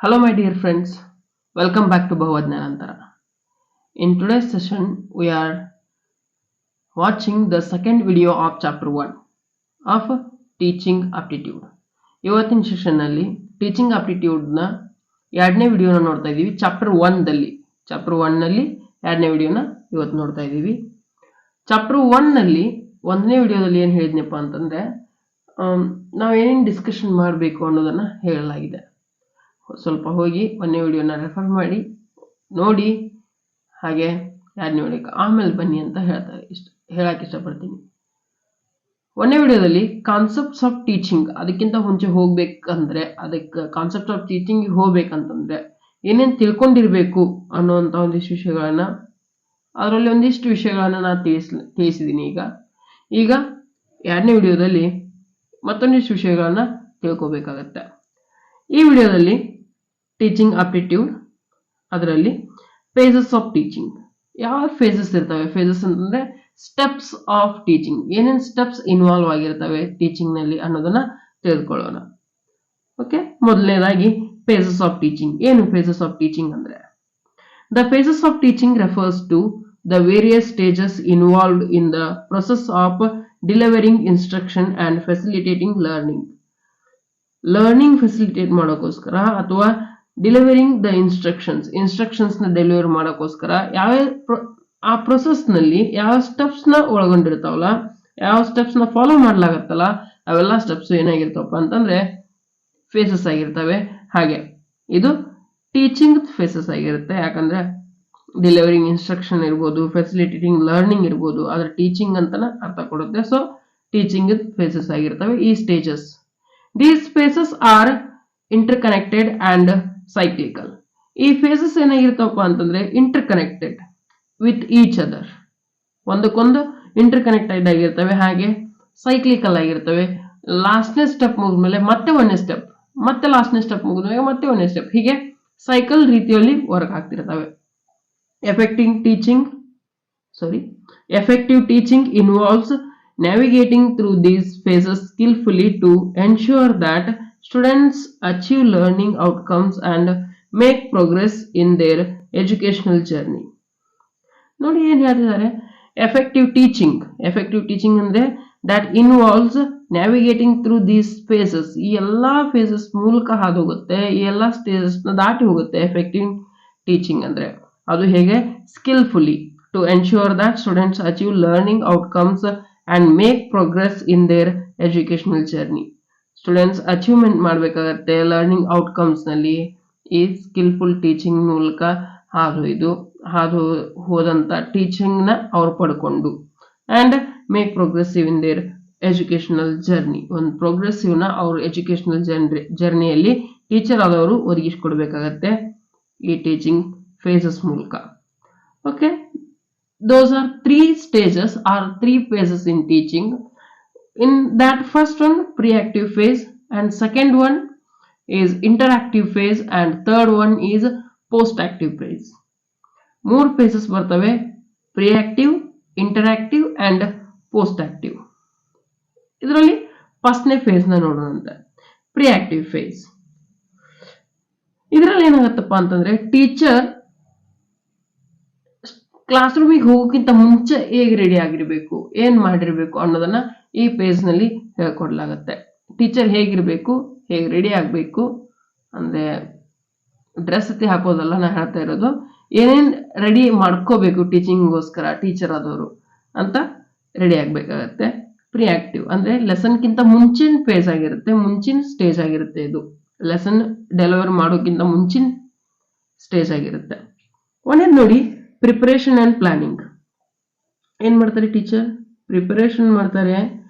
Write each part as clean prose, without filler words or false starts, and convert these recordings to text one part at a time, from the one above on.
Hello, my dear friends. Welcome back to Bhavadnanantara. In today's session, we are watching the second video of chapter 1 of teaching aptitude. ಇವತ್ತಿನ ಸೆಷನ್ನಲ್ಲಿ teaching ಆಪ್ಟಿಟ್ಯೂಡ್ನ ಎರಡನೇ ವಿಡಿಯೋನ ನೋಡ್ತಾ ಇದ್ದೀವಿ. Chapter 1 ನಲ್ಲಿ ಎರಡನೇ ವಿಡಿಯೋನ ಇವತ್ತು ನೋಡ್ತಾ ಇದ್ದೀವಿ. ಚಾಪ್ಟರ್ 1 ನಲ್ಲಿ ಒಂದನೇ ವಿಡಿಯೋದಲ್ಲಿ ಏನು ಹೇಳಿದ್ನಪ್ಪ ಅಂತಂದ್ರೆ ನಾವೇನೇನು ಡಿಸ್ಕಷನ್ ಮಾಡಬೇಕು ಅನ್ನೋದನ್ನ ಹೇಳಲಾಗಿದೆ. ಸ್ವಲ್ಪ ಹೋಗಿ ಒಂದನೇ ವಿಡಿಯೋನ ರೆಫರ್ ಮಾಡಿ ನೋಡಿ, ಹಾಗೆ ಎರಡನೇ ವಿಡಿಯೋಕ್ಕೆ ಆಮೇಲೆ ಬನ್ನಿ ಅಂತ ಹೇಳಕ್ಕೆ ಇಷ್ಟಪಡ್ತೀನಿ. ಒಂದನೇ ವಿಡಿಯೋದಲ್ಲಿ ಕಾನ್ಸೆಪ್ಟ್ಸ್ ಆಫ್ ಟೀಚಿಂಗ್, ಅದಕ್ಕಿಂತ ಮುಂಚೆ ಹೋಗ್ಬೇಕಂದ್ರೆ ಕಾನ್ಸೆಪ್ಟ್ ಆಫ್ ಟೀಚಿಂಗ್ ಹೋಗ್ಬೇಕಂತಂದ್ರೆ ಏನೇನು ತಿಳ್ಕೊಂಡಿರ್ಬೇಕು ಅನ್ನೋಂಥ ಒಂದಿಷ್ಟು ವಿಷಯಗಳನ್ನ, ಅದರಲ್ಲಿ ಒಂದಿಷ್ಟು ವಿಷಯಗಳನ್ನ ನಾನು ತಿಳಿಸಿದ್ದೀನಿ. ಈಗ ಎರಡನೇ ವಿಡಿಯೋದಲ್ಲಿ ಮತ್ತೊಂದಿಷ್ಟು ವಿಷಯಗಳನ್ನ ತಿಳ್ಕೊಬೇಕಾಗತ್ತೆ. ಈ ವಿಡಿಯೋದಲ್ಲಿ ಟೀಚಿಂಗ್ ಆಪ್ಟಿಟ್ಯೂಡ್, ಅದರಲ್ಲಿ ಫೇಸಸ್ ಆಫ್ ಟೀಚಿಂಗ್, ಯಾವ ಫೇಸಸ್ ಇರ್ತವೆ. ಫೇಸಸ್ ಅಂತಂದ್ರೆ ಸ್ಟೆಪ್ಸ್ ಆಫ್ ಟೀಚಿಂಗ್, ಏನೇನು ಸ್ಟೆಪ್ಸ್ ಇನ್ವಾಲ್ವ್ ಆಗಿರ್ತವೆ ಟೀಚಿಂಗ್ ನಲ್ಲಿ ಅನ್ನೋದನ್ನ ತಿಳಿದುಕೊಳ್ಳೋಣ. ಓಕೆ, ಮೊದಲನೇದಾಗಿ ಫೇಸಸ್ ಆಫ್ ಟೀಚಿಂಗ್. ಏನು ಫೇಸಸ್ ಆಫ್ ಟೀಚಿಂಗ್ ಅಂದ್ರೆ? The phases of teaching refers to the various stages involved in the process of delivering instruction and facilitating learning facilitate ಮಾಡೋಕ್ಕೋಸ್ಕರ ಅಥವಾ ಡಿಲಿವರಿಂಗ್ ದ ಇನ್ಸ್ಟ್ರಕ್ಷನ್ಸ್ ನ deliver ಮಾಡೋಕ್ಕೋಸ್ಕರ ಆ process ನಲ್ಲಿ ಯಾವ steps ನ ಒಳಗೊಂಡಿರ್ತಾವಲ್ಲ, ಯಾವ ಸ್ಟೆಪ್ಸ್ ನ ಫಾಲೋ ಮಾಡ್ಲಾಗತ್ತಲ್ಲ, ಅವೆಲ್ಲ ಸ್ಟೆಪ್ಸ್ ಏನಾಗಿರ್ತಾವಪ್ಪ ಅಂತಂದ್ರೆ ಫೇಸಸ್ ಆಗಿರ್ತವೆ. ಹಾಗೆ ಇದು ಟೀಚಿಂಗ್ ಫೇಸಸ್ ಆಗಿರುತ್ತೆ. ಯಾಕಂದ್ರೆ ಡೆಲಿವರಿಂಗ್ ಇನ್ಸ್ಟ್ರಕ್ಷನ್ ಇರ್ಬೋದು, ಫೆಸಿಲಿಟೇಟಿಂಗ್ ಲರ್ನಿಂಗ್ ಇರ್ಬೋದು, ಅದ್ರ ಟೀಚಿಂಗ್ ಅಂತನ ಅರ್ಥ ಕೊಡುತ್ತೆ. ಸೊ ಟೀಚಿಂಗ್ ಫೇಸಸ್ ಆಗಿರ್ತವೆ ಈ stages. These phases are interconnected and cyclical. ಈ ಫೇಸಸ್ ಏನಾಗಿರ್ತಾವಪ್ಪ ಅಂತಂದ್ರೆ ಇಂಟರ್ಕನೆಕ್ಟೆಡ್ ವಿತ್ ಈಚ್ ಅದರ್, ಒಂದಕ್ಕೊಂದು ಇಂಟರ್ಕನೆಕ್ಟ್ ಆಗಿರ್ತವೆ. ಹಾಗೆ ಸೈಕ್ಲಿಕಲ್ ಆಗಿರ್ತವೆ. ಲಾಸ್ಟ್ನೇ ಸ್ಟೆಪ್ ಮುಗಿದ್ಮೇಲೆ ಮತ್ತೆ ಒಂದೇ ಸ್ಟೆಪ್, ಮತ್ತೆ ಲಾಸ್ಟ್ನೇ ಸ್ಟೆಪ್ ಮುಗಿದ್ಮೇಲೆ ಮತ್ತೆ ಒಂದೇ ಸ್ಟೆಪ್, ಹೀಗೆ ಸೈಕಲ್ ರೀತಿಯಲ್ಲಿ work ಆಗ್ತಿರ್ತವೆ. Effective teaching involves navigating through these phases skillfully to ensure that students achieve learning outcomes and make progress in their educational journey. ನೋಡಿ ಏನ್ ಹೇಳ್ತಿದ್ದಾರೆ, ಎಫೆಕ್ಟಿವ್ ಟೀಚಿಂಗ್ ಅಂದ್ರೆ that involves navigating through these phases. ಈ ಎಲ್ಲಾ phases ಮೂಲಕ ಹಾದು ಹೋಗುತ್ತೆ, ಈ ಎಲ್ಲಾ ಸ್ಟೇಜಸ್ ನ ದಾಟಿ ಹೋಗುತ್ತೆ. ಎಫೆಕ್ಟಿವ್ ಟೀಚಿಂಗ್ ಅಂದ್ರೆ ಅದು ಹೇಗೆ? Skilfully to ensure that students achieve learning outcomes and make progress in their educational journey. Students achievement ಮಾಡಬೇಕಾಗತ್ತೆ ಲರ್ನಿಂಗ್ ಔಟ್ಕಮ್ಸ್ ನಲ್ಲಿ ಈ ಸ್ಕಿಲ್ಫುಲ್ ಟೀಚಿಂಗ್ ಮೂಲಕ ಹಾದು ಹೋದಂತ ಟೀಚಿಂಗ್ ನ ಅವ್ರು ಪಡ್ಕೊಂಡು, and make progressive in their educational journey. ಒಂದು ಪ್ರೋಗ್ರೆಸಿವ್ ನ ಅವ್ರ ಎಜುಕೇಶನಲ್ ಜರ್ನಿಯಲ್ಲಿ ಟೀಚರ್ ಆದವರು ಒದಗಿಸಿಕೊಡ್ಬೇಕಾಗತ್ತೆ ಈ ಟೀಚಿಂಗ್ ಫೇಸಸ್ ಮೂಲಕ. Okay, those are three stages or three phases in teaching. In that first one, pre-active phase, and second one is interactive phase, and third one is post-active phase. ಮೂರು phases ಬರ್ತವೆ: pre-active, interactive and post-active. ಇದರಲ್ಲಿ ಫಸ್ಟ್ನೇ face ನ ನೋಡೋಣ. pre-active phase ಇದರಲ್ಲಿ ಏನಾಗತ್ತಪ್ಪ ಅಂತಂದ್ರೆ teacher class ರೂಮಿಗೆ ಹೋಗೋಕ್ಕಿಂತ ಮುಂಚೆ ಹೇಗೆ ರೆಡಿ ಆಗಿರ್ಬೇಕು, ಏನ್ ಮಾಡಿರ್ಬೇಕು ಅನ್ನೋದನ್ನ ಈ ಪೇಜ್ ನಲ್ಲಿ ಹೇಳ್ಕೊಡ್ಲಾಗತ್ತೆ. ಟೀಚರ್ ಹೇಗಿರ್ಬೇಕು, ಹೇಗೆ ರೆಡಿ ಆಗ್ಬೇಕು ಅಂದ್ರೆ ಡ್ರೆಸ್ ಹಾಕೋದಲ್ಲ ನಾ ಹೇಳ್ತಾ ಇರೋದು, ಏನೇನ್ ರೆಡಿ ಮಾಡ್ಕೋಬೇಕು ಟೀಚಿಂಗ್ಗೋಸ್ಕರ ಟೀಚರ್ ಆದವರು ಅಂತ ರೆಡಿ ಆಗ್ಬೇಕಾಗತ್ತೆ. ಪ್ರಿಯಾಕ್ಟಿವ್ ಅಂದ್ರೆ ಲೆಸನ್ಗಿಂತ ಮುಂಚಿನ ಫೇಸ್ ಆಗಿರುತ್ತೆ, ಮುಂಚಿನ ಸ್ಟೇಜ್ ಆಗಿರುತ್ತೆ. ಇದು ಲೆಸನ್ ಡೆಲಿವರ್ ಮಾಡೋಕ್ಕಿಂತ ಮುಂಚಿನ ಸ್ಟೇಜ್ ಆಗಿರುತ್ತೆ. ಒಂದೇದ್ ನೋಡಿ, ಪ್ರಿಪರೇಷನ್ ಅಂಡ್ ಪ್ಲಾನಿಂಗ್. ಏನ್ ಮಾಡ್ತಾರೆ ಟೀಚರ್? ಪ್ರಿಪರೇಷನ್ ಮಾಡ್ತಾರೆ,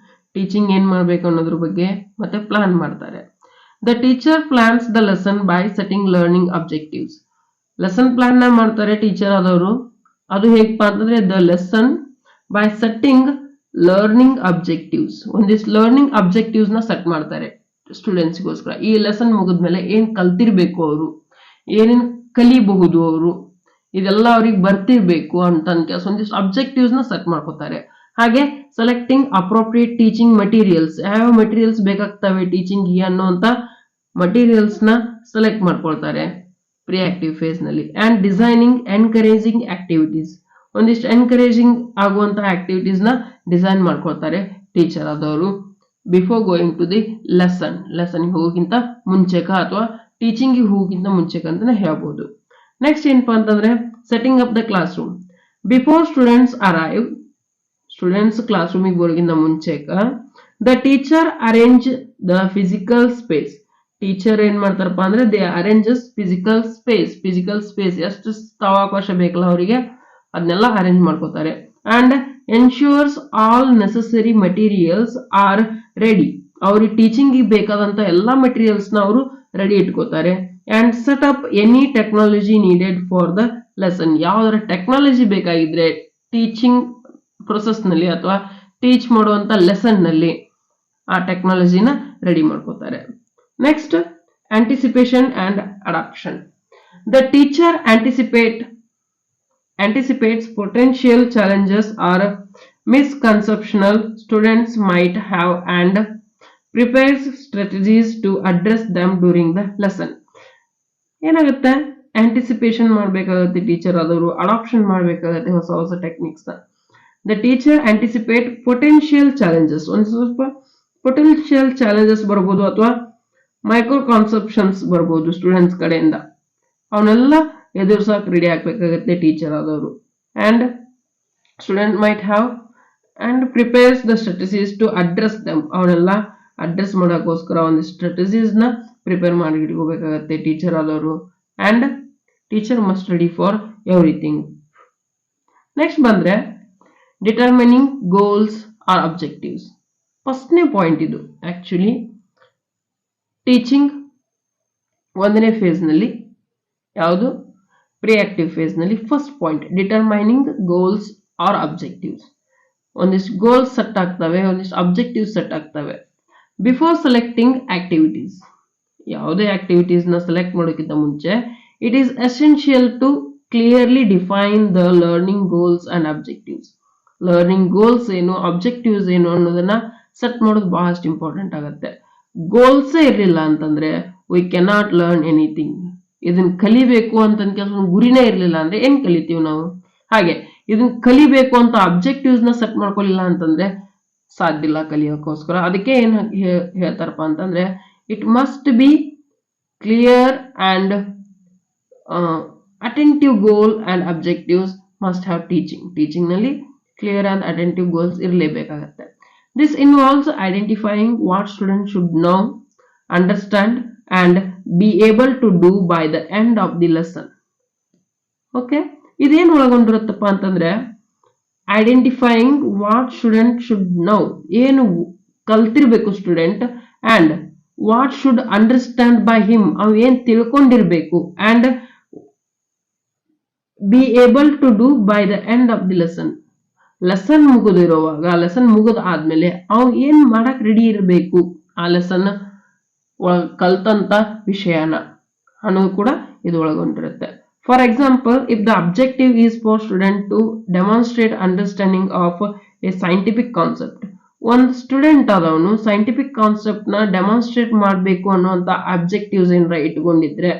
ಟೀಚಿಂಗ್ ಏನ್ ಮಾಡ್ಬೇಕು ಅನ್ನೋದ್ರ ಬಗ್ಗೆ, ಮತ್ತೆ ಪ್ಲಾನ್ ಮಾಡ್ತಾರೆ. The teacher plans the lesson by setting learning objectives. Lesson plan ನ ಮಾಡ್ತಾರೆ ಟೀಚರ್ ಆದವರು. ಅದು ಹೇಗಪ್ಪ ಅಂತಂದ್ರೆ the lesson by setting learning objectives. ಒಂದಿಷ್ಟು ಲರ್ನಿಂಗ್ ಅಬ್ಜೆಕ್ಟಿವ್ಸ್ ನ ಸೆಟ್ ಮಾಡ್ತಾರೆ ಸ್ಟೂಡೆಂಟ್ಸ್ಗೋಸ್ಕರ. ಈ ಲೆಸನ್ ಮುಗಿದ್ಮೇಲೆ ಏನ್ ಕಲ್ತಿರ್ಬೇಕು ಅವರು, ಏನೇನ್ ಕಲಿಬಹುದು ಅವರು, ಇದೆಲ್ಲ ಅವ್ರಿಗೆ ಬರ್ತಿರ್ಬೇಕು ಅಂತ ಒಂದಿಷ್ಟು ಅಬ್ಜೆಕ್ಟಿವ್ಸ್ ನ ಸೆಟ್ ಮಾಡ್ಕೋತಾರೆ. ಹಾಗೆ ಸೆಲೆಕ್ಟಿಂಗ್ ಅಪ್ರೋಪ್ರಿಯೇಟ್ ಟೀಚಿಂಗ್ ಮೆಟೀರಿಯಲ್ಸ್, ಯಾವ ಮೆಟೀರಿಯಲ್ಸ್ ಬೇಕಾಗ್ತವೆ ಟೀಚಿಂಗ್ ಅನ್ನುವಂತ ಮಟೀರಿಯಲ್ಸ್ ನ ಸೆಲೆಕ್ಟ್ ಮಾಡ್ಕೊಳ್ತಾರೆ ಪ್ರಿ ಆಕ್ಟಿವ್ ಫೇಸ್ ನಲ್ಲಿ. ಅಂಡ್ ಡಿಸೈನಿಂಗ್ ಎನ್ಕರೇಜಿಂಗ್ ಆಕ್ಟಿವಿಟೀಸ್, ಒಂದಿಷ್ಟು ಎನ್ಕರೇಜಿಂಗ್ ಆಗುವಂತಹ ಆಕ್ಟಿವಿಟೀಸ್ ನ ಡಿಸೈನ್ ಮಾಡ್ಕೊಳ್ತಾರೆ ಟೀಚರ್ ಆದವರು before going to the lesson ಹೋಗೋಕ್ಕಿಂತ ಮುಂಚೆಕ ಅಥವಾ ಟೀಚಿಂಗ್ ಹೋಗೋಕ್ಕಿಂತ ಮುಂಚೆಕ ಅಂತಾನೆ ಹೇಳ್ಬೋದು. ನೆಕ್ಸ್ಟ್ ಏನಪ್ಪಾ ಅಂತಂದ್ರೆ setting up the class room before students arrive. Students class ರೂಮಿಗೆ ಬರೋಕ್ಕಿಂತ ಮುಂಚೆಕ the teacher arrange the physical space. Teacher ಏನ್ ಮಾಡ್ತಾರಪ್ಪ ಅಂದ್ರೆ ದೇ ಅರೇಂಜಸ್ ಫಿಸಿಕಲ್ ಸ್ಪೇಸ್ ಎಷ್ಟು ಸ್ಥಳಾವಕಾಶ ಬೇಕಲ್ಲ ಅವರಿಗೆ ಅದನ್ನೆಲ್ಲ ಅರೇಂಜ್ ಮಾಡ್ಕೋತಾರೆ. And ensures all necessary materials are ready. ಅವ್ರಿಗೆ ಟೀಚಿಂಗ್ ಬೇಕಾದಂತ ಎಲ್ಲಾ ಮೆಟೀರಿಯಲ್ಸ್ ನ ಅವರು ರೆಡಿ ಇಟ್ಕೋತಾರೆ. And set up any technology needed for the lesson. ಯಾವ್ದಾರ ಟೆಕ್ನಾಲಜಿ ಬೇಕಾಗಿದ್ರೆ ಟೀಚಿಂಗ್ ಪ್ರೊಸೆಸ್ ನಲ್ಲಿ ಅಥವಾ ಟೀಚ್ ಮಾಡುವಂತ ಲೆಸನ್ ನಲ್ಲಿ ಆ ಟೆಕ್ನಾಲಜಿನ ರೆಡಿ ಮಾಡ್ಕೋತಾರೆ. Next anticipation and adoption. The teacher anticipates potential challenges or misconceptional students might have and prepares strategies to address them during the lesson. ಏನಾಗುತ್ತೆ anticipation ಮಾಡಬೇಕಾಗುತ್ತೆ teacher ಆದವರು, adoption ಮಾಡಬೇಕಾಗುತ್ತೆ ಹೊಸ ಹೊಸ ಟೆಕ್ನಿಕ್ಸ್ ನ. The teacher anticipate potential challenges, ಒಂದು ಸ್ವಲ್ಪ potential challenges ಬರ್ಬೋದು ಅಥವಾ ಮೈಕ್ರೋ ಕಾನ್ಸೆಪ್ಷನ್ಸ್ ಬರ್ಬೋದು ಸ್ಟೂಡೆಂಟ್ಸ್ ಕಡೆಯಿಂದ, ಅವನ್ನೆಲ್ಲ ಎದುರ್ಸಕ್ ರೆಡಿ ಆಗ್ಬೇಕಾಗತ್ತೆ ಟೀಚರ್ ಆದವರು. And student might have and prepares the strategies to address them. ಅವನ್ನೆಲ್ಲ ಅಡ್ರೆಸ್ ಮಾಡೋಕ್ಕೋಸ್ಕರ ಒಂದು ಸ್ಟ್ರಾಟಜೀಸ್ ನ ಪ್ರಿಪೇರ್ ಮಾಡಿ ಇಟ್ಕೋಬೇಕಾಗತ್ತೆ ಟೀಚರ್ ಆದವರು. And teacher must ready for everything. Next ಬಂದ್ರೆ ಡಿಟರ್ಮಿನಿಂಗ್ ಗೋಲ್ಸ್ ಆರ್ ಅಬ್ಜೆಕ್ಟಿವ್ಸ್. ಫಸ್ಟ್ನೇ ಪಾಯಿಂಟ್ ಇದು ಆಕ್ಚುಲಿ ಟೀಚಿಂಗ್ ಒಂದನೇ ಫೇಸ್ ನಲ್ಲಿ, ಯಾವುದು ಪ್ರಿ ಆಕ್ಟಿವ್ ಫೇಸ್ ನಲ್ಲಿ first point determining goals or objectives. ಒಂದಿಷ್ಟು ಗೋಲ್ಸ್ ಸೆಟ್ ಆಗ್ತವೆ, ಒಂದಿಷ್ಟು ಅಬ್ಜೆಕ್ಟಿವ್ಸ್ ಸೆಟ್ ಆಗ್ತವೆ. ಬಿಫೋರ್ ಸೆಲೆಕ್ಟಿಂಗ್ ಆಕ್ಟಿವಿಟೀಸ್, ಯಾವುದೇ ಆಕ್ಟಿವಿಟೀಸ್ ನ ಸೆಲೆಕ್ಟ್ ಮಾಡೋಕ್ಕಿಂತ ಮುಂಚೆ it is essential to clearly define the learning goals and objectives. Learning goals ಏನು, ಅಬ್ಜೆಕ್ಟಿವ್ಸ್ ಏನು ಅನ್ನೋದನ್ನ ಸೆಟ್ ಮಾಡೋದು ಬಹಳಷ್ಟು ಇಂಪಾರ್ಟೆಂಟ್ ಆಗುತ್ತೆ. ಗೋಲ್ಸೇ ಇರಲಿಲ್ಲ ಅಂತಂದ್ರೆ ವಿ ಕೆನಾಟ್ ಲರ್ನ್ ಎನಿಥಿಂಗ್. ಇದನ್ನ ಕಲಿಬೇಕು ಅಂತ ಗುರಿನೇ ಇರಲಿಲ್ಲ ಅಂದ್ರೆ ಏನ್ ಕಲಿತೀವಿ ನಾವು? ಹಾಗೆ ಇದನ್ನ ಕಲಿಬೇಕು ಅಂತ ಅಬ್ಜೆಕ್ಟಿವ್ಸ್ ನ ಸೆಟ್ ಮಾಡ್ಕೊಳ್ಳಿಲ್ಲ ಅಂತಂದ್ರೆ ಸಾಧ್ಯ ಇಲ್ಲ ಕಲಿಯೋಕ್ಕೋಸ್ಕರ. ಅದಕ್ಕೆ ಏನ್ ಹೇಳ್ತಾರಪ್ಪ ಅಂತಂದ್ರೆ it must be clear and attentive goal and objectives must have teaching ನಲ್ಲಿ ಕ್ಲಿಯರ್ ಅಂಡ್ ಅಟೆಂಟಿವ್ ಗೋಲ್ಸ್ ಇರಲೇಬೇಕಾಗತ್ತೆ. This involves identifying what students should know, understand and be able to do by the end of the lesson. Okay, ಇದೇನು ಒಳಗೊಂಡಿರುತ್ತಪ್ಪ ಅಂತಂದ್ರೆ identifying what student should know, ಏನು ಕಲ್ತಿರ್ಬೇಕು student, and what should understand by him, ಅವ್ ಏನ್ ತಿಳ್ಕೊಂಡಿರ್ಬೇಕು, and be able to do by the end of the lesson. Lesson ಮುಗಿದಿರುವಾಗ, lesson ಮುಗಿದ ಆದ್ಮೇಲೆ ಅವ್ ಏನ್ ಮಾಡಕ್ ರೆಡಿ ಇರಬೇಕು ಆ ಲೆಸನ್ ಕಲ್ತಂತ ವಿಷಯನ ಅನ್ನೋದು ಕೂಡ ಇದು ಒಳಗೊಂಡಿರುತ್ತೆ. For example, if the objective is for student to demonstrate understanding of a scientific concept, ಒಂದು ಸ್ಟೂಡೆಂಟ್ ಆದವನು ಸೈಂಟಿಫಿಕ್ ಕಾನ್ಸೆಪ್ಟ್ ನ ಡೆಮಾನ್ಸ್ಟ್ರೇಟ್ ಮಾಡಬೇಕು ಅನ್ನುವಂತ ಅಬ್ಜೆಕ್ಟಿವ್ಸ್ ಏನಾರ ಇಟ್ಕೊಂಡಿದ್ರೆ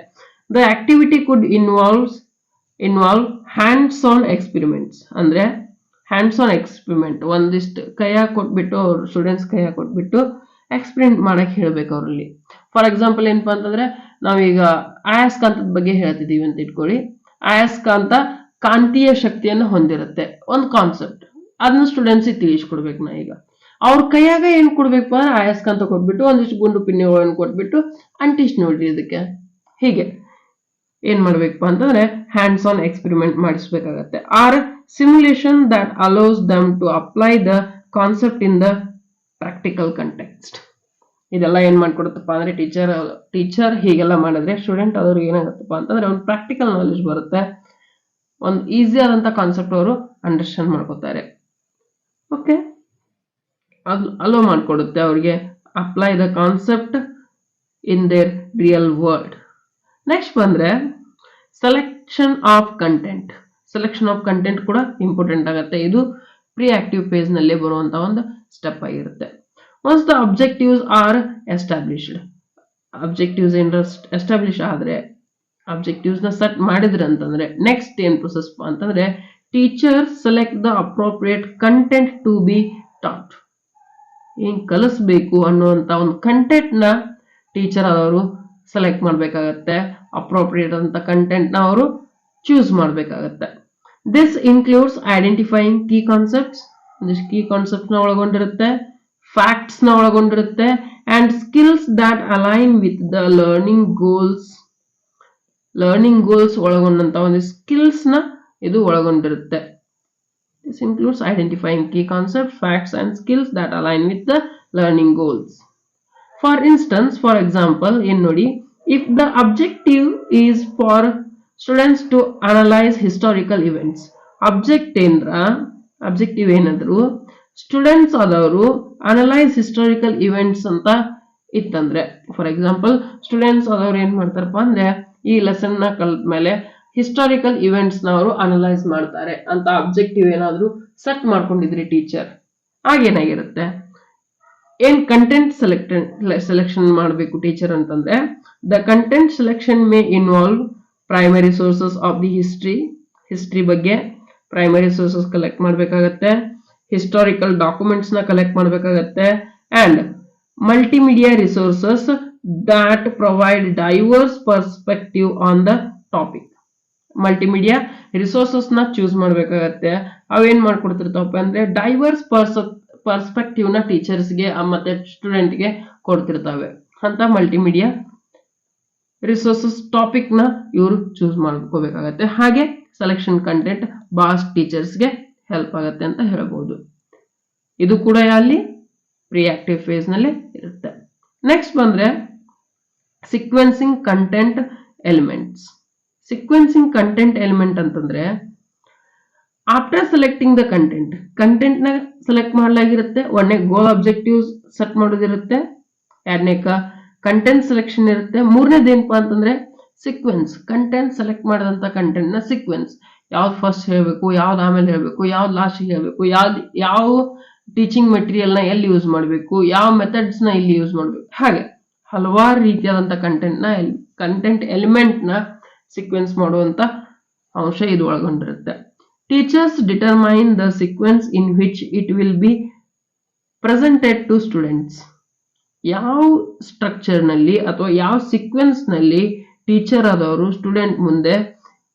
the activity could involve hands on experiments. ಅಂದ್ರೆ ಹ್ಯಾಂಡ್ಸ್ ಆನ್ ಎಕ್ಸ್ಪೆರಿಮೆಂಟ್, ಒಂದಿಷ್ಟು ಕೈಯಾಗ ಕೊಟ್ಬಿಟ್ಟು ಅವ್ರ ಸ್ಟೂಡೆಂಟ್ಸ್ ಕೈಯಾಗ ಕೊಟ್ಬಿಟ್ಟು ಎಕ್ಸ್ಪೆರಿಮೆಂಟ್ ಮಾಡಕ್ ಹೇಳ್ಬೇಕು ಅವರಲ್ಲಿ. ಫಾರ್ ಎಕ್ಸಾಂಪಲ್ ಏನಪ್ಪಾ ಅಂತಂದ್ರೆ ನಾವೀಗ ಆಯಸ್ಕಾಂತದ ಬಗ್ಗೆ ಹೇಳ್ತಿದೀವಿ ಅಂತ ಇಟ್ಕೊಳ್ಳಿ. ಆಯಸ್ಕಾಂತ ಕಾಂತೀಯ ಶಕ್ತಿಯನ್ನು ಹೊಂದಿರುತ್ತೆ, ಒಂದು ಕಾನ್ಸೆಪ್ಟ್, ಅದನ್ನ ಸ್ಟೂಡೆಂಟ್ಸ್ ತಿಳಿಸ್ಕೊಡ್ಬೇಕು. ನಾ ಈಗ ಅವ್ರ ಕೈಯಾಗ ಏನ್ ಕೊಡ್ಬೇಕು ಅಂದ್ರೆ ಆಯಸ್ಕಾಂತ ಕೊಟ್ಬಿಟ್ಟು ಒಂದಿಷ್ಟು ಗುಂಡು ಪಿನ್ನೆಗಳನ್ನು ಕೊಟ್ಬಿಟ್ಟು ಅಂಟಿಸ್ ನೋಡ್ರಿ ಇದಕ್ಕೆ, ಹೀಗೆ ಏನ್ ಮಾಡ್ಬೇಕಪ್ಪ ಅಂತಂದ್ರೆ ಹ್ಯಾಂಡ್ಸ್ ಆನ್ ಎಕ್ಸ್ಪೆರಿಮೆಂಟ್ ಮಾಡಿಸ್ಬೇಕಾಗತ್ತೆ. Or simulation that allows them to apply the concept in the practical context. ಇದೆಲ್ಲ ಏನ್ ಮಾಡ್ಕೊಡುತ್ತಪ್ಪ ಅಂದ್ರೆ ಟೀಚರ್ ಹೀಗೆಲ್ಲ ಮಾಡಿದ್ರೆ ಸ್ಟೂಡೆಂಟ್ ಅವ್ರಿಗೆ ಏನಾಗುತ್ತಪ್ಪ ಅಂತಂದ್ರೆ ಒಂದು ಪ್ರಾಕ್ಟಿಕಲ್ ನಾಲೆಜ್ ಬರುತ್ತೆ, ಒಂದು ಈಸಿ ಆದಂತ ಕಾನ್ಸೆಪ್ಟ್ ಅವರು ಅಂಡರ್ಸ್ಟ್ಯಾಂಡ್ ಮಾಡ್ಕೋತಾರೆ. ಓಕೆ, ಅದು ಅಲೋ ಮಾಡ್ಕೊಡುತ್ತೆ ಅವ್ರಿಗೆ apply the concept in their real world. Next ಬಂದ್ರೆ selection of content. Selection of content ಕೂಡ ಇಂಪಾರ್ಟೆಂಟ್ ಆಗುತ್ತೆ. ಇದು ಪ್ರಿ ಆಕ್ಟಿವ್ ಫೇಸ್ ನಲ್ಲಿ ಬರುವಂತ ಒಂದು ಸ್ಟೆಪ್ ಆಗಿರುತ್ತೆ. Once the objectives are established, objectives ಏನಾರ ಎಸ್ಟಾಬ್ಲಿಷ್ ಆದರೆ ಅಬ್ಜೆಕ್ಟಿವ್ಸ್ ನ ಸೆಟ್ ಮಾಡಿದ್ರೆ ಅಂತಂದ್ರೆ ನೆಕ್ಸ್ಟ್ ಏನ್ ಪ್ರೊಸೆಸ್ ಅಂತಂದ್ರೆ teacher select the appropriate content to be taught. ಏನ್ ಕಲಿಸ್ಬೇಕು ಅನ್ನುವಂತ ಒಂದು ಕಂಟೆಂಟ್ ನ ಟೀಚರ್ ಅವರು ಸೆಲೆಕ್ಟ್ ಮಾಡ್ಬೇಕಾಗತ್ತೆ, ಅಪ್ರೋಪ್ರಿಯೇಟ್ ಅಂತ ಕಂಟೆಂಟ್ ನ ಅವರು ಚೂಸ್ ಮಾಡ್ಬೇಕಾಗತ್ತೆ. This includes identifying key concepts, key concepts ನ ಒಳಗೊಂಡಿರುತ್ತೆ, ಫ್ಯಾಕ್ಟ್ಸ್ ನ ಒಳಗೊಂಡಿರುತ್ತೆ, and skills that align with the learning goals ಒಳಗೊಂಡಂತ ಒಂದು ಸ್ಕಿಲ್ಸ್ ನ ಇದು ಒಳಗೊಂಡಿರುತ್ತೆ. This includes identifying key concepts, facts, and skills that align with the learning goals. For instance, for example, in Nodi, if the objective is for students to analyze historical events, objective ಏನಂದ್ರು students ಆದವರು analyse historical events ಅಂತ ಇತ್ತಂದ್ರೆ, for example students ಆದವ್ರು ಏನ್ ಮಾಡ್ತಾರಪ್ಪ ಅಂದ್ರೆ ಈ lesson ನ ಕಲ್ತ ಮೇಲೆ ಹಿಸ್ಟಾರಿಕಲ್ ಇವೆಂಟ್ಸ್ ನ ಅವರು ಅನಲೈಸ್ ಮಾಡ್ತಾರೆ ಅಂತ ಅಬ್ಜೆಕ್ಟಿವ್ ಏನಾದ್ರು ಸೆಟ್ ಮಾಡ್ಕೊಂಡಿದ್ರಿ ಟೀಚರ್, ಆಗೇನಾಗಿರುತ್ತೆ ಏನ್ ಕಂಟೆಂಟ್ ಸೆಲೆಕ್ಷನ್ ಮಾಡಬೇಕು ಟೀಚರ್ ಅಂತಂದ್ರೆ the content selection May involve primary sources of the history ಬಗ್ಗೆ ಪ್ರೈಮರಿ ಸೋರ್ಸಸ್ ಕಲೆಕ್ಟ್ ಮಾಡಬೇಕಾಗತ್ತೆ, ಹಿಸ್ಟಾರಿಕಲ್ ಡಾಕ್ಯುಮೆಂಟ್ಸ್ ನ ಕಲೆಕ್ಟ್ ಮಾಡಬೇಕಾಗತ್ತೆ, and multimedia resources that provide diverse perspective on the topic. Multimedia resources ನ choose ಮಾಡ್ಬೇಕಾಗತ್ತೆ. ಅವೇನ್ ಮಾಡ್ಕೊಡ್ತಿರ್ತಾವಪ್ಪ ಅಂದ್ರೆ divorce perspective ನ ಟೀಚರ್ಸ್ಗೆ ಮತ್ತೆ ಸ್ಟೂಡೆಂಟ್ಗೆ ಕೊಡ್ತಿರ್ತಾವೆ ಅಂತ ಮಲ್ಟಿಮೀಡಿಯಾ ರಿಸೋರ್ಸಸ್ ಟಾಪಿಕ್ ನ ಇವರು ಚೂಸ್ ಮಾಡ್ಕೋಬೇಕಾಗತ್ತೆ. ಹಾಗೆ ಸೆಲೆಕ್ಷನ್ ಕಂಟೆಂಟ್ ಬಾಸ್ ಟೀಚರ್ಸ್ಗೆ ಹೆಲ್ಪ್ ಆಗತ್ತೆ ಅಂತ ಹೇಳ್ಬಹುದು. ಇದು ಕೂಡ ಅಲ್ಲಿ ಪ್ರಿಯಾಕ್ಟಿವ್ ಫೇಸ್ ನಲ್ಲಿ ಇರುತ್ತೆ. ನೆಕ್ಸ್ಟ್ ಬಂದ್ರೆ sequencing content elements. Sequencing content element ಅಂತಂದ್ರೆ ಆಫ್ಟರ್ ಸೆಲೆಕ್ಟಿಂಗ್ ದ ಕಂಟೆಂಟ್ ನ ಸೆಲೆಕ್ಟ್ ಮಾಡಲಾಗಿರುತ್ತೆ, ಒಂದನೇ ಗೋಲ್ ಅಬ್ಜೆಕ್ಟಿವ್ಸ್ ಸೆಟ್ ಮಾಡೋದಿರುತ್ತೆ, ಎರಡನೇ ಕಂಟೆಂಟ್ ಸೆಲೆಕ್ಷನ್ ಇರುತ್ತೆ, ಮೂರನೇದು ಏನಪ್ಪಾ ಅಂತಂದ್ರೆ ಸೀಕ್ವೆನ್ಸ್, ಕಂಟೆಂಟ್ ಸೆಲೆಕ್ಟ್ ಮಾಡಿದಂತ ಕಂಟೆಂಟ್ ನ ಸೀಕ್ವೆನ್ಸ್, ಯಾವ್ದು ಫಸ್ಟ್ ಹೇಳ್ಬೇಕು, ಯಾವ್ದು ಆಮೇಲೆ ಹೇಳ್ಬೇಕು, ಯಾವ್ದು ಲಾಸ್ಟ್ ಹೇಳ್ಬೇಕು, ಯಾವ ಟೀಚಿಂಗ್ ಮೆಟೀರಿಯಲ್ ನ ಎಲ್ಲಿ ಯೂಸ್ ಮಾಡಬೇಕು, ಯಾವ ಮೆಥಡ್ಸ್ ನ ಇಲ್ಲಿ ಯೂಸ್ ಮಾಡಬೇಕು, ಹಾಗೆ ಹಲವಾರು ರೀತಿಯಾದಂತ ಕಂಟೆಂಟ್ ಎಲಿಮೆಂಟ್ ನ ಸೀಕ್ವೆನ್ಸ್ ಮಾಡುವಂತ ಅಂಶ ಇದು ಒಳಗೊಂಡಿರುತ್ತೆ. Teachers determine the sequence in which it will be presented to students. ಯಾವ ಸ್ಟ್ರಕ್ಚರ್ ನಲ್ಲಿ ಅಥವಾ ಯಾವ ಸೀಕ್ವೆನ್ಸ್ ನಲ್ಲಿ ಟೀಚರ್ ಆದವರು ಸ್ಟೂಡೆಂಟ್ ಮುಂದೆ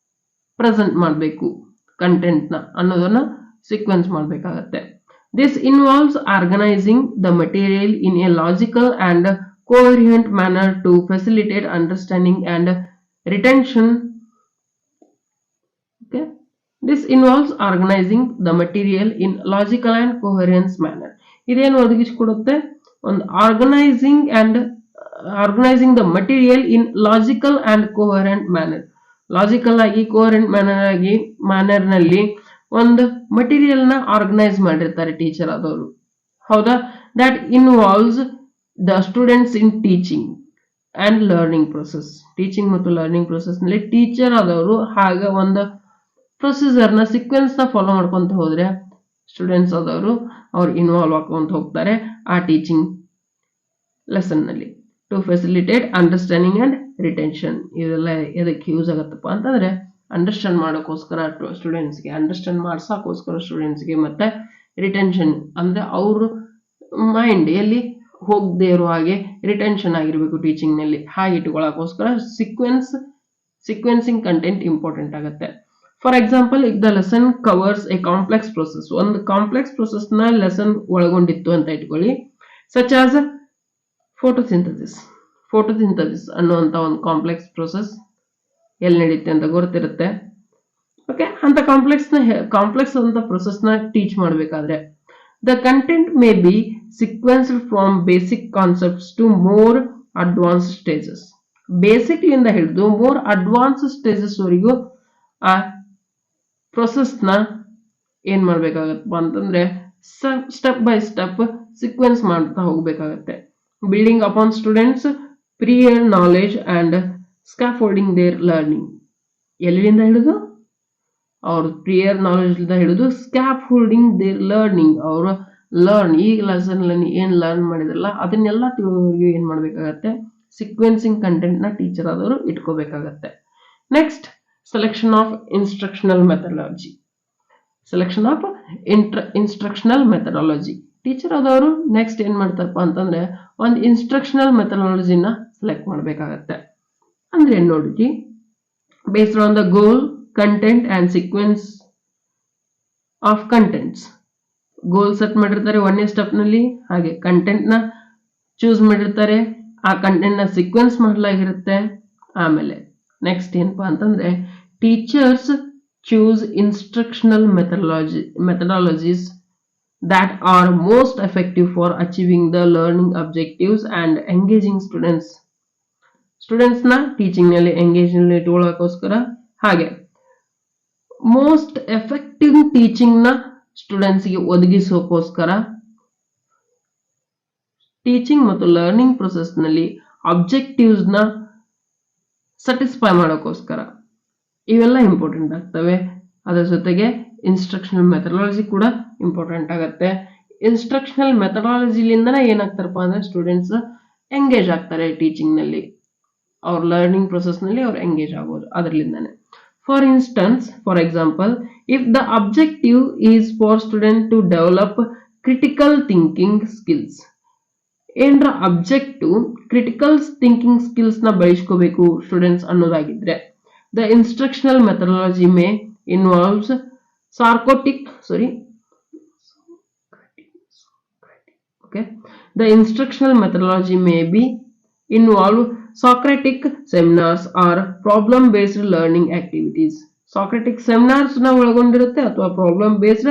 ಪ್ರೆಸೆಂಟ್ ಮಾಡಬೇಕು ಕಂಟೆಂಟ್ ನ ಅನ್ನೋದನ್ನ ಸೀಕ್ವೆನ್ಸ್ ಮಾಡಬೇಕಾಗತ್ತೆ. This involves organising the material in a logical and coherent manner to facilitate understanding and retention. Okay, this involves organizing the material in logical and coherent manner. ಇದೇನು ಒದಗಿಸಿಕೊಡುತ್ತೆ, ಒಂದು organising the material in logical and coherent manner. Logical ಆಗಿ coherent manner ನಲ್ಲಿ ಒಂದು material ನ organise ಮಾಡಿರ್ತಾರೆ teacher ಆದವರು. ಹೌದಾ? That involves the students in teaching and learning process. Teaching ಮತ್ತು ಲರ್ನಿಂಗ್ ಪ್ರೊಸೆಸ್ ನಲ್ಲಿ ಟೀಚರ್ ಆದವರು ಹಾಗೆ ಒಂದು ಪ್ರೊಸೀಜರ್ ನ ಸೀಕ್ವೆನ್ಸ್ ನ ಫಾಲೋ ಮಾಡ್ಕೊಂತ ಹೋದ್ರೆ ಸ್ಟೂಡೆಂಟ್ಸ್ ಆದವರು ಅವ್ರು ಇನ್ವಾಲ್ವ್ ಆಕೊಂತ ಹೋಗ್ತಾರೆ ಆ ಟೀಚಿಂಗ್ ಲೆಸನ್ ನಲ್ಲಿ. To facilitate understanding and retention. ಇದೆಲ್ಲ ಎದಕ್ಕೆ ಯೂಸ್ ಆಗತ್ತಪ್ಪ ಅಂತಂದ್ರೆ ಅಂಡರ್ಸ್ಟ್ಯಾಂಡ್ ಮಾಡೋಕ್ಕೋಸ್ಕರ ಸ್ಟೂಡೆಂಟ್ಸ್ಗೆ, ಅಂಡರ್ಸ್ಟ್ಯಾಂಡ್ ಮಾಡ್ಸೋಕ್ಕೋಸ್ಕರ ಸ್ಟೂಡೆಂಟ್ಸ್ಗೆ, ಮತ್ತೆ ರಿಟೆನ್ಷನ್ ಅಂದ್ರೆ ಅವ್ರ ಮೈಂಡ್ ಎಲ್ಲಿ ಹೋಗದೆ ಇರೋ ಹಾಗೆ ರಿಟೆನ್ಷನ್ ಆಗಿರ್ಬೇಕು ಟೀಚಿಂಗ್ ನಲ್ಲಿ, ಹಾಗೆ ಇಟ್ಕೊಳ್ಳೋಕೋಸ್ಕರ ಸೀಕ್ವೆನ್ಸಿಂಗ್ ಕಂಟೆಂಟ್ ಇಂಪಾರ್ಟೆಂಟ್ ಆಗುತ್ತೆ. For example, if the lesson covers A complex process, ಒಂದು ಕಾಂಪ್ಲೆಕ್ಸ್ ಪ್ರೊಸೆಸ್ ನ ಲೆಸನ್ ಒಳಗೊಂಡಿತ್ತು ಅಂತ ಇಟ್ಕೊಳ್ಳಿ, ಸಚ್ ಆಸ್ ಫೋಟೋಸಿಂಥಸಿಸ್ ಅನ್ನುವಂತ ಒಂದು ಕಾಂಪ್ಲೆಕ್ಸ್ ಪ್ರೊಸೆಸ್ ಎಲ್ಲಿ ನಡೆಯುತ್ತೆ ಅಂತ ಗೊತ್ತಿರುತ್ತೆ. ಓಕೆ, ಅಂತ ಕಾಂಪ್ಲೆಕ್ಸ್ ಅಂತ ಪ್ರೊಸೆಸ್ ನ ಟೀಚ್ ಮಾಡಬೇಕಾದ್ರೆ the content may be sequenced from basic concepts to more advanced stages. Basic ಇಂದ ಹಿಡಿದು more advanced stages ವರೆಗೂ ಆ ಪ್ರೊಸೆಸ್ ನ ಏನ್ ಮಾಡ್ಬೇಕಾಗತ್ತಪ್ಪ ಅಂತಂದ್ರೆ ಸ್ಟೆಪ್ ಬೈ ಸ್ಟೆಪ್ ಸೀಕ್ವೆನ್ಸ್ ಮಾಡ್ತಾ ಹೋಗ್ಬೇಕಾಗತ್ತೆ. Building upon students prior knowledge and scaffolding their learning. ಎಲ್ಲಿಂದ ಹಿಡಿದು ಅವ್ರ ಪ್ರಿಯರ್ ನಾಲೆಜ್ ಹಿಡಿದು ಸ್ಕ್ಯಾಪ್ ಹೋಲ್ಡಿಂಗ್ ದೇರ್ ಲರ್ನಿಂಗ್, ಅವರು ಈ ಲೆಸನ್ ಏನ್ ಲರ್ನ್ ಮಾಡಿದ್ರಲ್ಲ ಅದನ್ನೆಲ್ಲ ತಿಳುವವರೆಗೂ ಏನ್ ಮಾಡ್ಬೇಕಾಗತ್ತೆ, ಸೀಕ್ವೆನ್ಸಿಂಗ್ ಕಂಟೆಂಟ್ ನ ಟೀಚರ್ ಆದವರು ಇಟ್ಕೋಬೇಕಾಗತ್ತೆ. Next selection of instructional methodology. Selection of instructional methodology teacher ಆದವರು ನೆಕ್ಸ್ಟ್ ಏನ್ ಮಾಡ್ತಾರಪ್ಪ ಅಂತಂದ್ರೆ ಒಂದು ಇನ್ಸ್ಟ್ರಕ್ಷನಲ್ ಮೆಥಡಾಲಜಿನ ಸೆಲೆಕ್ಟ್ ಮಾಡಬೇಕಾಗತ್ತೆ. ಅಂದ್ರೆ ನೋಡಿ, based on the goal, content and sequence of contents. Goal set ಮಾಡಿರ್ತಾರೆ 1ನೇ ಸ್ಟೆಪ್ ನಲ್ಲಿ, ಹಾಗೆ ಕಂಟೆಂಟ್ ನ ಚೂಸ್ ಮಾಡಿರ್ತಾರೆ, ಆ ಕಂಟೆಂಟ್ ನ ಸೀಕ್ವೆನ್ಸ್ ಮಾಡಲಾಗಿರುತ್ತೆ. ಆಮೇಲೆ ನೆಕ್ಸ್ಟ್ ಏನಪ್ಪಾ ಅಂತಂದ್ರೆ teachers choose instructional methodologies that are most effective for achieving the learning objectives and engaging students. Students na teaching ನಲ್ಲಿ engage ನಲ್ಲಿ ಇಟ್ಕೊಳ್ಳೋಕೋಸ್ಕರ, ಹಾಗೆ ಮೋಸ್ಟ್ ಎಫೆಕ್ಟಿವ್ ಟೀಚಿಂಗ್ ನ ಸ್ಟೂಡೆಂಟ್ಸ್ ಗೆ ಒದಗಿಸೋಕೋಸ್ಕರ, ಟೀಚಿಂಗ್ ಮತ್ತು ಲರ್ನಿಂಗ್ ಪ್ರೊಸೆಸ್ ನಲ್ಲಿ ಆಬ್ಜೆಕ್ಟಿವ್ಸ್ ನ ಸ್ಯಾಟಿಸ್ಫೈ ಮಾಡೋಕೋಸ್ಕರ ಇವೆಲ್ಲ ಇಂಪಾರ್ಟೆಂಟ್ ಆಗ್ತವೆ. ಅದರ ಜೊತೆಗೆ ಇನ್ಸ್ಟ್ರಕ್ಷನಲ್ ಮೆಥಡಾಲಜಿ ಕೂಡ ಇಂಪಾರ್ಟೆಂಟ್ ಆಗುತ್ತೆ. ಇನ್ಸ್ಟ್ರಕ್ಷನಲ್ ಮೆಥಡಾಲಜಿಲಿಂದನೇ ಏನಾಗ್ತಾರಪ್ಪ ಅಂದ್ರೆ ಸ್ಟೂಡೆಂಟ್ಸ್ ಎಂಗೇಜ್ ಆಗ್ತಾರೆ ಟೀಚಿಂಗ್ ನಲ್ಲಿ, ಅವ್ರ ಲರ್ನಿಂಗ್ ಪ್ರೊಸೆಸ್ ನಲ್ಲಿ ಅವ್ರು ಎಂಗೇಜ್ ಆಗೋದು ಅದರಲ್ಲಿಂದಾನೆ. For example, if the objective is for student to develop critical thinking skills, ಏನರ ಅಬ್ಜೆಕ್ಟಿವ್ ಕ್ರಿಟಿಕಲ್ ಥಿಂಕಿಂಗ್ ಸ್ಕಿಲ್ಸ್ ನ ಬೆಳೆಸ್ಕೋಬೇಕು ಸ್ಟೂಡೆಂಟ್ಸ್ ಅನ್ನೋದಾಗಿದ್ರೆ, the instructional methodology may involves The instructional methodology may be involve Socratic seminars or problem-based learning activities. Socratic seminars ನ ಒಳಗೊಂಡಿರುತ್ತೆ ಅಥವಾ problem-based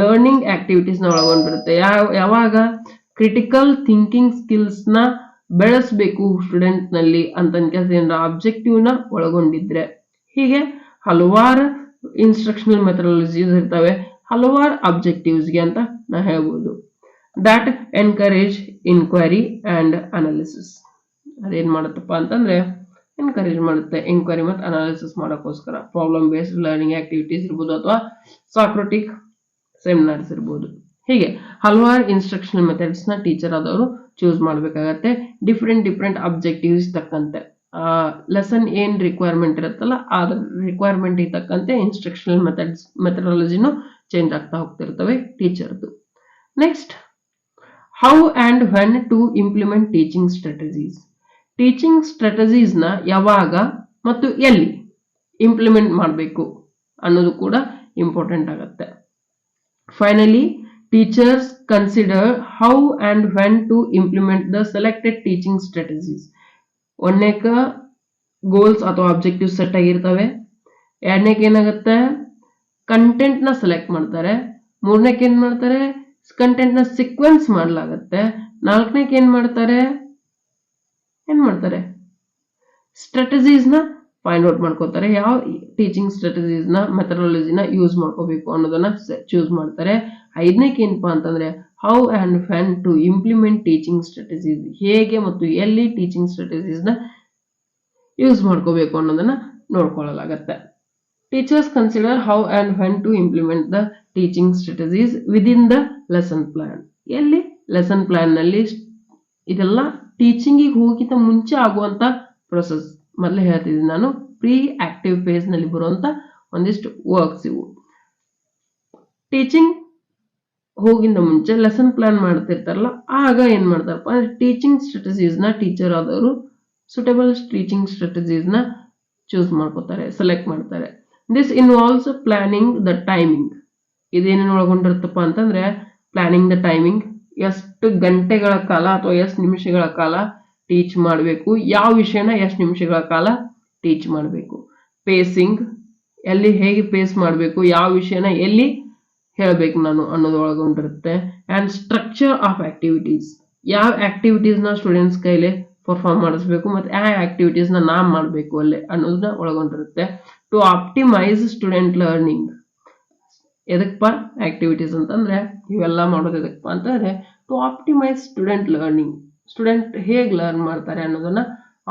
learning activities ನ ಒಳಗೊಂಡಿರುತ್ತೆ. ಯಾವಾಗ ಕ್ರಿಟಿಕಲ್ ಥಿಂಕಿಂಗ್ ಸ್ಕಿಲ್ಸ್ ನ ಬೆಳೆಸಬೇಕು ಸ್ಟೂಡೆಂಟ್ ನಲ್ಲಿ ಅಂತ ಆಬ್ಜೆಕ್ಟಿವ್ ನ ಒಳಗೊಂಡಿದ್ರೆ. ಹೀಗೆ ಹಲವಾರು ಇನ್ಸ್ಟ್ರಕ್ಷನಲ್ ಮೆಥಡಾಲಜೀಸ್ ಇರ್ತವೆ, ಹಲವಾರು ಅಬ್ಜೆಕ್ಟಿವ್ಸ್ ಗೆ ಅಂತ ನಾ ಹೇಳ್ಬೋದು. That encourage inquiry and analysis. ಅದೇನ್ ಮಾಡುತ್ತಪ್ಪ ಅಂತಂದ್ರೆ ಎನ್ಕರೇಜ್ ಮಾಡುತ್ತೆ ಇನ್ಕ್ವೈರಿ ಮತ್ತು ಅನಾಲಿಸಿಸ್ ಮಾಡೋಕ್ಕೋಸ್ಕರ. ಪ್ರಾಬ್ಲಮ್ ಬೇಸ್ಡ್ ಲರ್ನಿಂಗ್ ಆಕ್ಟಿವಿಟೀಸ್ ಇರ್ಬೋದು ಅಥವಾ ಸಾಕ್ರೆಟಿಕ್ ಸೆಮಿನಾರ್ಸ್ ಇರ್ಬೋದು. ಹೀಗೆ ಹಲವಾರು ಇನ್ಸ್ಟ್ರಕ್ಷನಲ್ ಮೆಥಡ್ಸ್ ನ ಟೀಚರ್ ಆದವರು ಚೂಸ್ ಮಾಡಬೇಕಾಗತ್ತೆ. ಡಿಫ್ರೆಂಟ್ ಅಬ್ಜೆಕ್ಟಿವ್ಸ್ ತಕ್ಕಂತೆ ಲೆಸನ್ ಏನ್ ರಿಕ್ವೈರ್ಮೆಂಟ್ ಇರುತ್ತಲ್ಲ ಆ ರಿಕ್ವೈರ್ಮೆಂಟ್ ತಕ್ಕಂತೆ ಇನ್ಸ್ಟ್ರಕ್ಷನಲ್ ಮೆಥಡಾಲಜಿನೂ ಚೇಂಜ್ ಆಗ್ತಾ ಹೋಗ್ತಿರ್ತವೆ ಟೀಚರ್ದು. Next, how and when to implement teaching strategies. Teaching strategies ನ ಯಾವಾಗ ಮತ್ತು ಎಲ್ಲಿ ಇಂಪ್ಲಿಮೆಂಟ್ ಮಾಡಬೇಕು ಅನ್ನೋದು ಕೂಡ ಇಂಪಾರ್ಟೆಂಟ್ ಆಗುತ್ತೆ. Finally, teachers consider how and when to implement the selected teaching strategies. ಒಂದನೇಕ ಗೋಲ್ಸ್ ಅಥವಾ ಆಬ್ಜೆಕ್ಟಿವ್ ಸೆಟ್ ಆಗಿರ್ತವೆ. ಎರಡನೇಕ ಏನಾಗುತ್ತೆ, ಕಂಟೆಂಟ್ ನ ಸೆಲೆಕ್ಟ್ ಮಾಡ್ತಾರೆ. ಮೂರನೇಕ ಏನ್ ಮಾಡ್ತಾರೆ, ಕಂಟೆಂಟ್ ನ ಸೀಕ್ವೆನ್ಸ್ ಮಾಡಲಾಗತ್ತೆ. ನಾಲ್ಕನೇಕ ಏನ್ ಮಾಡ್ತಾರೆ ಸ್ಟ್ರಾಟಜೀಸ್ ನ ಫೈಂಡ್ ಔಟ್ ಮಾಡ್ಕೋತಾರೆ. ಯಾವ ಟೀಚಿಂಗ್ ಸ್ಟ್ರಾಟಜೀಸ್ ನ ಮೆಥಡಾಲಜಿನ ಯೂಸ್ ಮಾಡ್ಕೋಬೇಕು ಅನ್ನೋದನ್ನ ಚೂಸ್ ಮಾಡ್ತಾರೆ. ಐದನೇಕ ಏನಪ್ಪಾ ಅಂತಂದ್ರೆ how and when to implement teaching strategies. ಹೇಗೆ ಮತ್ತು ಎಲ್ಲಿ ಟೀಚಿಂಗ್ ಸ್ಟ್ರಾಟಜೀಸ್ ನ ಯೂಸ್ ಮಾಡ್ಕೋಬೇಕು ಅನ್ನೋದನ್ನ ನೋಡ್ಕೊಳ್ಳಲಾಗತ್ತೆ. Teachers consider how and when to implement the teaching strategies within the lesson plan. ಎಲ್ಲಿ ಲೆಸನ್ ಪ್ಲಾನ್ ನಲ್ಲಿ ಇದೆಲ್ಲ ಟೀಚಿಂಗಿಗೆ ಹೋಗಿಂತ ಮುಂಚೆ ಆಗುವಂತ ಪ್ರೊಸೆಸ್. ಮೊದಲೇ ಹೇಳ್ತಿದ್ದೀನಿ ನಾನು, ಪ್ರೀ ಆಕ್ಟಿವ್ ಫೇಸ್ ನಲ್ಲಿ ಬರುವಂತ ಒಂದಿಷ್ಟು ವರ್ಕ್ಸ್ ಇವು. ಟೀಚಿಂಗ್ ಹೋಗಿಂದ ಮುಂಚೆ ಲೆಸನ್ ಪ್ಲಾನ್ ಮಾಡ್ತಿರ್ತಾರಲ್ಲ, ಆಗ ಏನ್ ಮಾಡ್ತಾರಪ್ಪ ಅಂದ್ರೆ ಟೀಚಿಂಗ್ ಸ್ಟ್ರಾಟಜೀಸ್ ನ ಟೀಚರ್ ಆದವರು ಸುಟೇಬಲ್ ಟೀಚಿಂಗ್ ಸ್ಟ್ರಾಟಜೀಸ್ ನ ಚೂಸ್ ಮಾಡ್ಕೋತಾರೆ, ಸೆಲೆಕ್ಟ್ ಮಾಡ್ತಾರೆ. This involves planning the timing. ಇದೇನೇನು ಒಳಗೊಂಡಿರುತ್ತಪ್ಪ ಅಂತಂದ್ರೆ ಪ್ಲಾನಿಂಗ್ ದ ಟೈಮಿಂಗ್, ಎಷ್ಟು ಗಂಟೆಗಳ ಕಾಲ ಅಥವಾ ಎಷ್ಟು ನಿಮಿಷಗಳ ಕಾಲ ಟೀಚ್ ಮಾಡಬೇಕು, ಯಾವ ವಿಷಯನ ಎಷ್ಟು ನಿಮಿಷಗಳ ಕಾಲ ಟೀಚ್ ಮಾಡಬೇಕು. ಪೇಸಿಂಗ್, ಎಲ್ಲಿ ಹೇಗೆ ಪೇಸ್ ಮಾಡಬೇಕು, ಯಾವ ವಿಷಯನ ಎಲ್ಲಿ ಹೇಳ್ಬೇಕು ನಾನು ಅನ್ನೋದು ಒಳಗೊಂಡಿರುತ್ತೆ. ಅಂಡ್ ಸ್ಟ್ರಕ್ಚರ್ ಆಫ್ ಆಕ್ಟಿವಿಟೀಸ್, ಯಾವ ಆಕ್ಟಿವಿಟೀಸ್ ನ ಸ್ಟೂಡೆಂಟ್ಸ್ ಕೈಲಿ ಪರ್ಫಾರ್ಮ್ ಮಾಡಿಸ್ಬೇಕು ಮತ್ತೆ ಯಾವ ಆಕ್ಟಿವಿಟೀಸ್ ನ ನಾವ್ ಮಾಡಬೇಕು ಅಲ್ಲೇ ಅನ್ನೋದನ್ನ ಒಳಗೊಂಡಿರುತ್ತೆ. To optimise student learning. ಎದಕ್ಕಪ್ಪ ಆಕ್ಟಿವಿಟೀಸ್ ಅಂತಂದ್ರೆ ಇವೆಲ್ಲ ಮಾಡೋದು ಎದಕ್ಕಪ್ಪ ಅಂತಂದ್ರೆ to optimise student learning. Student ಹೇಗೆ ಲರ್ನ್ ಮಾಡ್ತಾರೆ ಅನ್ನೋದನ್ನ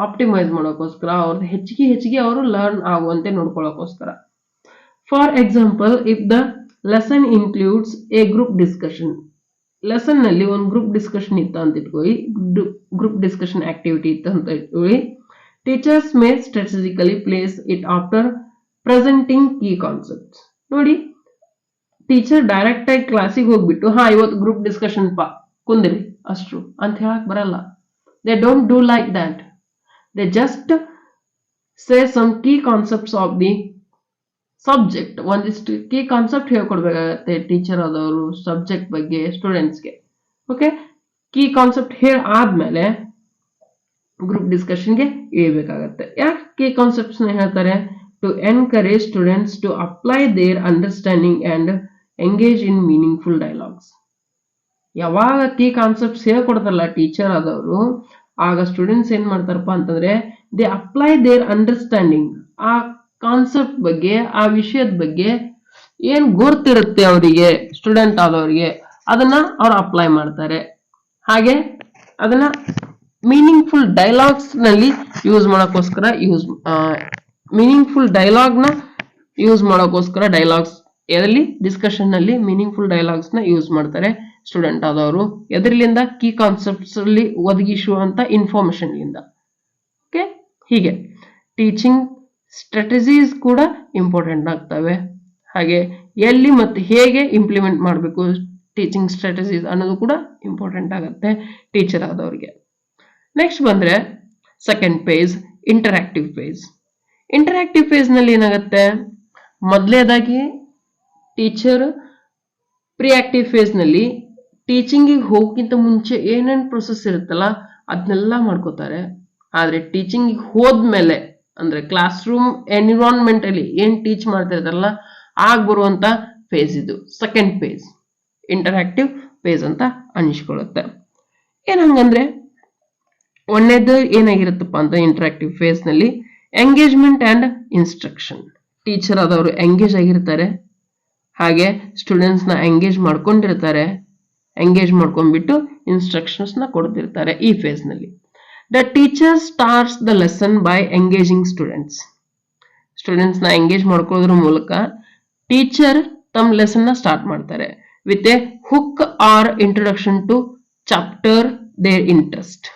ಆಪ್ಟಿಮೈಸ್ ಮಾಡೋಕ್ಕೋಸ್ಕರ, ಅವ್ರದ್ದು ಹೆಚ್ಚಿಗೆ ಅವರು ಲರ್ನ್ ಆಗುವಂತೆ ನೋಡ್ಕೊಳ್ಳೋಕೋಸ್ಕರ. For example, if the lesson includes a group discussion. Lesson ನಲ್ಲಿ ಒಂದು ಗ್ರೂಪ್ ಡಿಸ್ಕಷನ್ ಇತ್ತು ಅಂತ ಇಟ್ಕೊಳ್ಳಿ, ಗ್ರೂಪ್ ಡಿಸ್ಕಷನ್ ಆಕ್ಟಿವಿಟಿ ಇತ್ತು ಅಂತ ಇಟ್ಕೊಳ್ಳಿ. Teachers May strategically place it after presenting key concepts. ನೋಡಿ, ಟೀಚರ್ ಡೈರೆಕ್ಟ್ ಆಗಿ ಕ್ಲಾಸಿಗೆ ಹೋಗ್ಬಿಟ್ಟು ಇವತ್ತು ಗ್ರೂಪ್ ಡಿಸ್ಕಷನ್ ಕುಂದಿರಿ ಅಷ್ಟು ಅಂತ ಹೇಳಕ್ ಬರಲ್ಲ. They don't do like that. They just say some key concepts of the subject. ಒಂದಿಷ್ಟು ಕೀ ಕಾನ್ಸೆಪ್ಟ್ ಹೇಳ್ಕೊಡ್ಬೇಕಾಗತ್ತೆ ಟೀಚರ್ ಆದವರು ಸಬ್ಜೆಕ್ಟ್ ಬಗ್ಗೆ ಸ್ಟೂಡೆಂಟ್ಸ್ಗೆ. ಓಕೆ, ಕೀ ಕಾನ್ಸೆಪ್ಟ್ ಆದ್ಮೇಲೆ ಗ್ರೂಪ್ ಡಿಸ್ಕಷನ್ಗೆ ಇಳಿಬೇಕಾಗತ್ತೆ. ಯಾಕೆ ಕೀ ಕಾನ್ಸೆಪ್ಟ್ಸ್ ಹೇಳ್ತಾರೆ? To encourage students to apply their understanding and engage in meaningful dialogues. ಯಾವಾಗ ಕೀ ಕಾನ್ಸೆಪ್ಟ್ಸ್ ಹೇಳ್ಕೊಡ್ತಾರಲ್ಲ ಟೀಚರ್ ಆದವರು, ಆಗ ಸ್ಟೂಡೆಂಟ್ಸ್ ಏನ್ ಮಾಡ್ತಾರಪ್ಪ ಅಂತಂದ್ರೆ ದೇ ಅಪ್ಲೈ ದೇರ್ ಅಂಡರ್ಸ್ಟ್ಯಾಂಡಿಂಗ್. ಆ ಕಾನ್ಸೆಪ್ಟ್ ಬಗ್ಗೆ, ಆ ವಿಷಯದ ಬಗ್ಗೆ ಏನ್ ಗೊತ್ತಿರುತ್ತೆ ಅವರಿಗೆ, ಸ್ಟೂಡೆಂಟ್ ಆದವರಿಗೆ, ಅದನ್ನ ಅವ್ರು ಅಪ್ಲೈ ಮಾಡ್ತಾರೆ. ಹಾಗೆ ಅದನ್ನ ಮೀನಿಂಗ್ಫುಲ್ ಡೈಲಾಗ್ಸ್ ನಲ್ಲಿ ಯೂಸ್ ಮಾಡೋಕ್ಕೋಸ್ಕರ ಮೀನಿಂಗ್ಫುಲ್ ಡೈಲಾಗ್ ನ ಯೂಸ್ ಮಾಡೋಕ್ಕೋಸ್ಕರ ಡೈಲಾಗ್ಸ್ ಎಲ್ಲಿ ಡಿಸ್ಕಷನ್ ನಲ್ಲಿ ಮೀನಿಂಗ್ಫುಲ್ ಡೈಲಾಗ್ಸ್ ನ ಯೂಸ್ ಮಾಡ್ತಾರೆ ಸ್ಟೂಡೆಂಟ್ ಆದವರು. ಎದರ್ಲಿಂದ ಕೀ ಕಾನ್ಸೆಪ್ಟ್ಸ್ ಅಲ್ಲಿ ಒದಗಿಸುವಂತ ಇನ್ಫಾರ್ಮೇಶನ್ ಲಿಂದ. ಓಕೆ, ಹೀಗೆ ಟೀಚಿಂಗ್ ಸ್ಟ್ರಾಟಜೀಸ್ ಕೂಡ ಇಂಪಾರ್ಟೆಂಟ್ ಆಗ್ತವೆ. ಹಾಗೆ ಎಲ್ಲಿ ಮತ್ತು ಹೇಗೆ ಇಂಪ್ಲಿಮೆಂಟ್ ಮಾಡಬೇಕು ಟೀಚಿಂಗ್ ಸ್ಟ್ರಾಟಜೀಸ್ ಅನ್ನೋದು ಕೂಡ ಇಂಪಾರ್ಟೆಂಟ್ ಆಗುತ್ತೆ ಟೀಚರ್ ಆದವರಿಗೆ. ನೆಕ್ಸ್ಟ್ ಬಂದ್ರೆ second page, interactive page. Interactive page ನಲ್ಲಿ ಏನಾಗುತ್ತೆ? ಮೊದಲನೇದಾಗಿ ಟೀಚರ್ ಪ್ರಿ ಆಕ್ಟಿವ್ ಫೇಸ್ ನಲ್ಲಿ ಟೀಚಿಂಗಿಗೆ ಹೋಗಕ್ಕಿಂತ ಮುಂಚೆ ಏನೇನ್ ಪ್ರೊಸೆಸ್ ಇರುತ್ತಲ್ಲ ಅದನ್ನೆಲ್ಲ ಮಾಡ್ಕೋತಾರೆ. ಆದ್ರೆ ಟೀಚಿಂಗಿಗೆ ಹೋದ್ಮೇಲೆ ಅಂದ್ರೆ ಕ್ಲಾಸ್ ರೂಮ್ ಎನ್ವಿರಾನ್ಮೆಂಟ್ ಅಲ್ಲಿ ಏನ್ ಟೀಚ್ ಮಾಡ್ತಿರ್ತಾರಲ್ಲ ಆಗ ಬರುವಂತ ಫೇಸ್ ಇದು ಸೆಕೆಂಡ್ ಪೇಜ್, ಇಂಟರಾಕ್ಟಿವ್ ಪೇಜ್ ಅಂತ ಅನಿಸ್ಕೊಳ್ಳುತ್ತೆ. ಏನಂಗಂದ್ರೆ ಒಂದೇದು ಏನಾಗಿರುತ್ತಪ್ಪ ಅಂತ ಇಂಟರಾಕ್ಟಿವ್ ಫೇಸ್ ನಲ್ಲಿ ಎಂಗೇಜ್ಮೆಂಟ್ ಅಂಡ್ ಇನ್ಸ್ಟ್ರಕ್ಷನ್. ಟೀಚರ್ ಆದವರು ಎಂಗೇಜ್ ಆಗಿರ್ತಾರೆ, ಹಾಗೆ ಸ್ಟೂಡೆಂಟ್ಸ್ ನ ಎಂಗೇಜ್ ಮಾಡ್ಕೊಂಡಿರ್ತಾರೆ. ಎಂಗೇಜ್ ಮಾಡ್ಕೊಂಡ್ಬಿಟ್ಟು ಇನ್ಸ್ಟ್ರಕ್ಷನ್ಸ್ ನ ಕೊಡ್ತಿರ್ತಾರೆ ಈ ಫೇಸ್ ನಲ್ಲಿ. The teacher starts the lesson by engaging students. Students ನ ಎಂಗೇಜ್ ಮಾಡ್ಕೊಳ್ಳೋದ್ರ ಮೂಲಕ ಟೀಚರ್ ತಮ್ಮ ಲೆಸನ್ ನ ಸ್ಟಾರ್ಟ್ ಮಾಡ್ತಾರೆ with a hook or introduction to chapter their interest.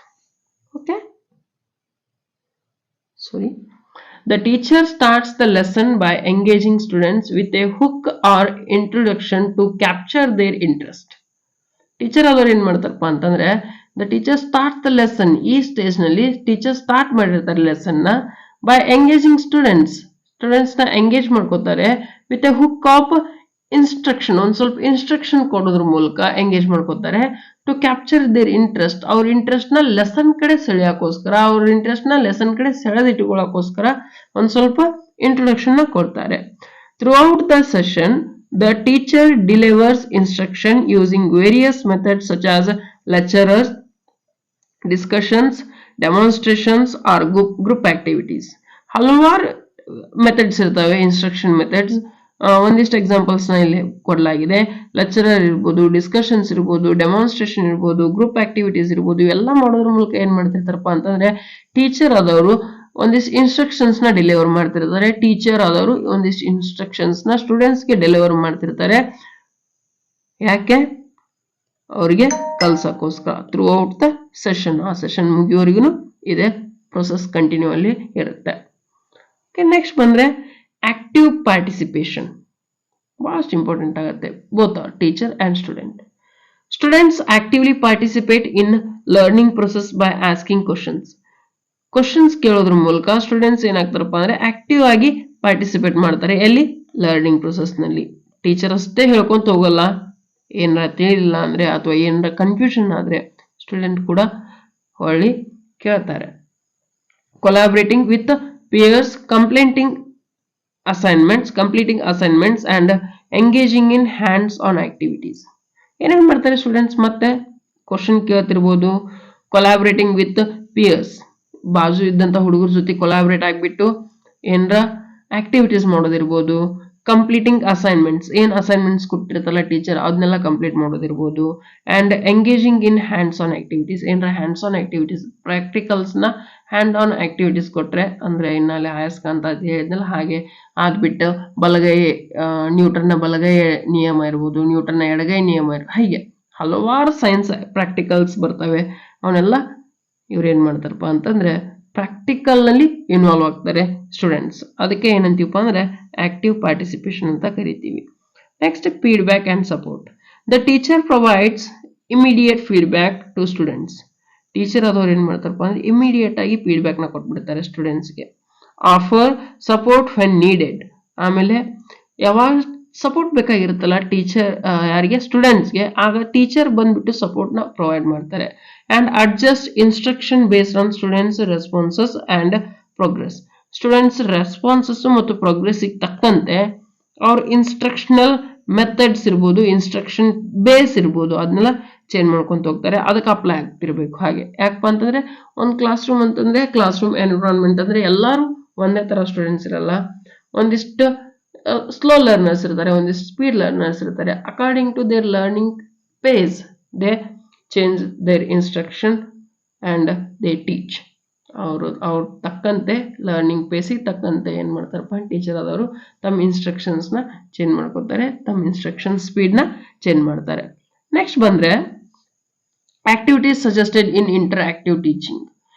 Okay, sorry. The teacher starts the lesson by engaging students with a hook or introduction to capture their interest. Teacher ಅವರು ಏನ್ ಮಾಡ್ತಾರಪ್ಪ ಅಂತಂದ್ರೆ the teacher start the lesson. ಈ stage ನಲ್ಲಿ teacher start ಮಾಡಿರ್ತಾರೆ lesson ನ by engaging students. Students ನ engage ಮಾಡ್ಕೋತಾರೆ with a hook of instruction. ಒಂದ್ ಸ್ವಲ್ಪ ಇನ್ಸ್ಟ್ರಕ್ಷನ್ ಕೊಡೋದ್ರ ಮೂಲಕ ಎಂಗೇಜ್ ಮಾಡ್ಕೋತಾರೆ. To capture their interest. ಅವ್ರ ಇಂಟ್ರೆಸ್ಟ್ ನ ಲೆಸನ್ ಕಡೆ ಸೆಳೆಯೋಕೋಸ್ಕರ, ಅವ್ರ ಇಂಟ್ರೆಸ್ಟ್ ನ ಲೆಸನ್ ಕಡೆ ಸೆಳೆದಿಟ್ಟುಕೊಳ್ಳೋಕೋಸ್ಕರ ಒಂದ್ ಸ್ವಲ್ಪ ಇಂಟ್ರೊಡಕ್ಷನ್ ನ ಕೊಡ್ತಾರೆ. Throughout the session the teacher delivers instruction using various methods such as lectures, discussions, demonstrations or group activities. ಹಲವಾರು ಮೆಥಡ್ಸ್ ಇರ್ತವೆ, ಇನ್ಸ್ಟ್ರಕ್ಷನ್ ಮೆಥಡ್ಸ್. ಒಂದಿಷ್ಟು ಎಕ್ಸಾಂಪಲ್ಸ್ ನ ಇಲ್ಲಿ ಕೊಡಲಾಗಿದೆ. ಲೆಕ್ಚರರ್ ಇರ್ಬೋದು, ಡಿಸ್ಕಷನ್ಸ್ ಇರ್ಬೋದು, ಡೆಮಾನ್ಸ್ಟ್ರೇಷನ್ ಇರ್ಬೋದು, ಗ್ರೂಪ್ ಆಕ್ಟಿವಿಟೀಸ್ ಇರ್ಬೋದು. ಇವೆಲ್ಲ ಮಾಡೋದ್ರ ಮೂಲಕ ಏನ್ ಮಾಡ್ತಿರ್ತಾರಪ್ಪ ಅಂತಂದ್ರೆ ಟೀಚರ್ ಆದವರು ಒಂದಿಷ್ಟು ಇನ್ಸ್ಟ್ರಕ್ಷನ್ಸ್ ನ ಡೆಲಿವರ್ ಮಾಡ್ತಿರ್ತಾರೆ. ಟೀಚರ್ ಆದವರು ಒಂದಿಷ್ಟು ಇನ್ಸ್ಟ್ರಕ್ಷನ್ಸ್ ನ ಸ್ಟೂಡೆಂಟ್ಸ್ ಗೆ ಡೆಲಿವರ್ ಮಾಡ್ತಿರ್ತಾರೆ. ಯಾಕೆ? ಅವರಿಗೆ ಕಲ್ಸಕ್ಕೋಸ್ಕರ. ಥ್ರೂ ಔಟ್ ದ ಸೆಷನ್, ಆ ಸೆಷನ್ ಮುಗಿಯೋವರೆಗೂ ಇದೇ ಪ್ರೊಸೆಸ್ ಕಂಟಿನ್ಯೂ ಅಲ್ಲಿ ಇರುತ್ತೆ. ನೆಕ್ಸ್ಟ್ ಬಂದ್ರೆ ಆಕ್ಟಿವ್ ಪಾರ್ಟಿಸಿಪೇಷನ್. ಬಹಳಷ್ಟು ಇಂಪಾರ್ಟೆಂಟ್ ಆಗುತ್ತೆ both teacher and student. Students actively participate in learning process by asking questions. Questions ಕೇಳೋದ್ರ ಮೂಲಕ ಸ್ಟೂಡೆಂಟ್ಸ್ ಏನಾಗ್ತಾರಪ್ಪ ಅಂದ್ರೆ ಆಕ್ಟಿವ್ ಆಗಿ ಪಾರ್ಟಿಸಿಪೇಟ್ ಮಾಡ್ತಾರೆ. ಎಲ್ಲಿ? ಲರ್ನಿಂಗ್ ಪ್ರೊಸೆಸ್ ನಲ್ಲಿ. ಟೀಚರ್ ಅಷ್ಟೇ ಹೇಳ್ಕೊಂತ ಹೋಗಲ್ಲ. ಏನಾರ ತಿಳಿಲಿಲ್ಲ ಅಂದ್ರೆ ಅಥವಾ ಏನಾರ ಕನ್ಫ್ಯೂಷನ್ ಆದ್ರೆ ಸ್ಟೂಡೆಂಟ್ ಕೂಡ ಹೊಳ್ಳಿ ಕೇಳ್ತಾರೆ. Collaborating with peers, completing assignments and engaging in hands-on activities. ಏನೇನ್ ಮಾಡ್ತಾರೆ ಸ್ಟೂಡೆಂಟ್ಸ್? ಮತ್ತೆ ಕ್ವಶನ್ ಕೇಳ್ತಿರ್ಬೋದು, ಕೊಲಾಬ್ರೇಟಿಂಗ್ ವಿತ್ ಪಿಯರ್ಸ್, ಬಾಜು ಇದ್ದಂತ ಹುಡುಗರ ಜೊತೆ ಕೊಲಾಬ್ರೇಟ್ ಆಗ್ಬಿಟ್ಟು ಏನರ ಆಕ್ಟಿವಿಟೀಸ್ ಮಾಡೋದಿರ್ಬೋದು. ಕಂಪ್ಲೀಟಿಂಗ್ ಅಸೈನ್ಮೆಂಟ್ಸ್, ಏನ್ ಅಸೈನ್ಮೆಂಟ್ಸ್ ಕೊಟ್ಟಿರ್ತಾರಲ್ಲ ಟೀಚರ್ ಅದನ್ನೆಲ್ಲ ಕಂಪ್ಲೀಟ್ ಮಾಡೋದಿರ್ಬೋದು. And engaging in hands on activities, ಏನರ ಹ್ಯಾಂಡ್ಸ್ ಆನ್ ಆಕ್ಟಿವಿಟೀಸ್ ಪ್ರಾಕ್ಟಿಕಲ್ಸ್ ನ ಹ್ಯಾಂಡ್ ಆನ್ ಆಕ್ಟಿವಿಟೀಸ್ ಕೊಟ್ರೆ, ಅಂದ್ರೆ ಇನ್ನಲ್ಲಿ ಆಯಸ್ಕಾಂತ ಅಂತ ಹೇಳಿದ್ನಲ್ಲ ಹಾಗೆ ಆದ್ಬಿಟ್ಟು ಬಲಗೈ ನ್ಯೂಟನ್ನ ಬಲಗೈ ನಿಯಮ ಇರ್ಬೋದು, ನ್ಯೂಟನ್ನ ಎಡಗೈ ನಿಯಮ ಇರ್ಬೋದು, ಹೀಗೆ ಹಲವಾರು ಸೈನ್ಸ್ ಪ್ರಾಕ್ಟಿಕಲ್ಸ್ ಬರ್ತವೆ. ಅವನ್ನೆಲ್ಲ ಇವ್ರು ಏನು ಮಾಡ್ತಾರಪ್ಪ ಅಂತಂದರೆ ಪ್ರಾಕ್ಟಿಕಲ್ನಲ್ಲಿ ಇನ್ವಾಲ್ವ್ ಆಗ್ತಾರೆ ಸ್ಟೂಡೆಂಟ್ಸ್. ಅದಕ್ಕೆ ಏನಂತೀವಪ್ಪ ಅಂದರೆ ಆಕ್ಟಿವ್ ಪಾರ್ಟಿಸಿಪೇಷನ್ ಅಂತ ಕರಿತೀವಿ. Next feedback and support. The teacher provides immediate feedback to students. Teacher ಆದವ್ರು ಏನು ಮಾಡ್ತಾರಪ್ಪ ಅಂದರೆ ಇಮಿಡಿಯೇಟ್ ಆಗಿ ಫೀಡ್ಬ್ಯಾಕ್ನ ಕೊಟ್ಬಿಡ್ತಾರೆ ಸ್ಟೂಡೆಂಟ್ಸ್ಗೆ. Offer support when needed. ಆಮೇಲೆ ಯಾವಾಗ ಸಪೋರ್ಟ್ ಬೇಕಾಗಿರುತ್ತಲ್ಲ ಟೀಚರ್ ಯಾರಿಗೆ ಸ್ಟೂಡೆಂಟ್ಸ್ಗೆ, ಆಗ ಟೀಚರ್ ಬಂದ್ಬಿಟ್ಟು ಸಪೋರ್ಟ್ನ ಪ್ರೊವೈಡ್ ಮಾಡ್ತಾರೆ. And adjust instruction based on students responses and progress. Students responses ಮತ್ತು ಪ್ರೋಗ್ರೆಸ್ಸಿಗೆ ತಕ್ಕಂತೆ ಅವ್ರ ಇನ್ಸ್ಟ್ರಕ್ಷನಲ್ ಮೆಥಡ್ಸ್ ಇರ್ಬೋದು, ಇನ್ಸ್ಟ್ರಕ್ಷನ್ ಬೇಸ್ ಇರ್ಬೋದು, ಅದನ್ನೆಲ್ಲ ಚೇಂಜ್ ಮಾಡ್ಕೊಂತ ಹೋಗ್ತಾರೆ. ಅದಕ್ಕೆ ಅಪ್ಲೈ ಆಗ್ತಿರ್ಬೇಕು. ಹಾಗೆ ಯಾಕಪ್ಪ ಅಂತಂದ್ರೆ ಒಂದು ಕ್ಲಾಸ್ ರೂಮ್ ಅಂತಂದ್ರೆ ಕ್ಲಾಸ್ ರೂಮ್ ಎನ್ವಿರಾನ್ಮೆಂಟ್ ಅಂದ್ರೆ ಎಲ್ಲರೂ ಒಂದೇ ತರ ಸ್ಟೂಡೆಂಟ್ಸ್ ಇರಲ್ಲ. ಒಂದಿಷ್ಟು ಸ್ಲೋ ಲರ್ನರ್ಸ್ ಇರ್ತಾರೆ, ಒಂದಿಷ್ಟು ಸ್ಪೀಡ್ ಲರ್ನರ್ಸ್ ಇರ್ತಾರೆ. According to their learning pace they change their instruction and they teach. ಅವ್ರ ತಕ್ಕಂತೆ ಲರ್ನಿಂಗ್ ಪೇಸಿಗೆ ತಕ್ಕಂತೆ ಏನು ಮಾಡ್ತಾರಪ್ಪ ಟೀಚರ್ ಆದವರು ತಮ್ಮ ಇನ್ಸ್ಟ್ರಕ್ಷನ್ಸ್ನ ಚೇಂಜ್ ಮಾಡ್ಕೊತಾರೆ, ತಮ್ಮ ಇನ್ಸ್ಟ್ರಕ್ಷನ್ ಸ್ಪೀಡ್ನ ಚೇಂಜ್ ಮಾಡ್ತಾರೆ. ನೆಕ್ಸ್ಟ್ ಬಂದರೆ activities suggested in interactive teaching.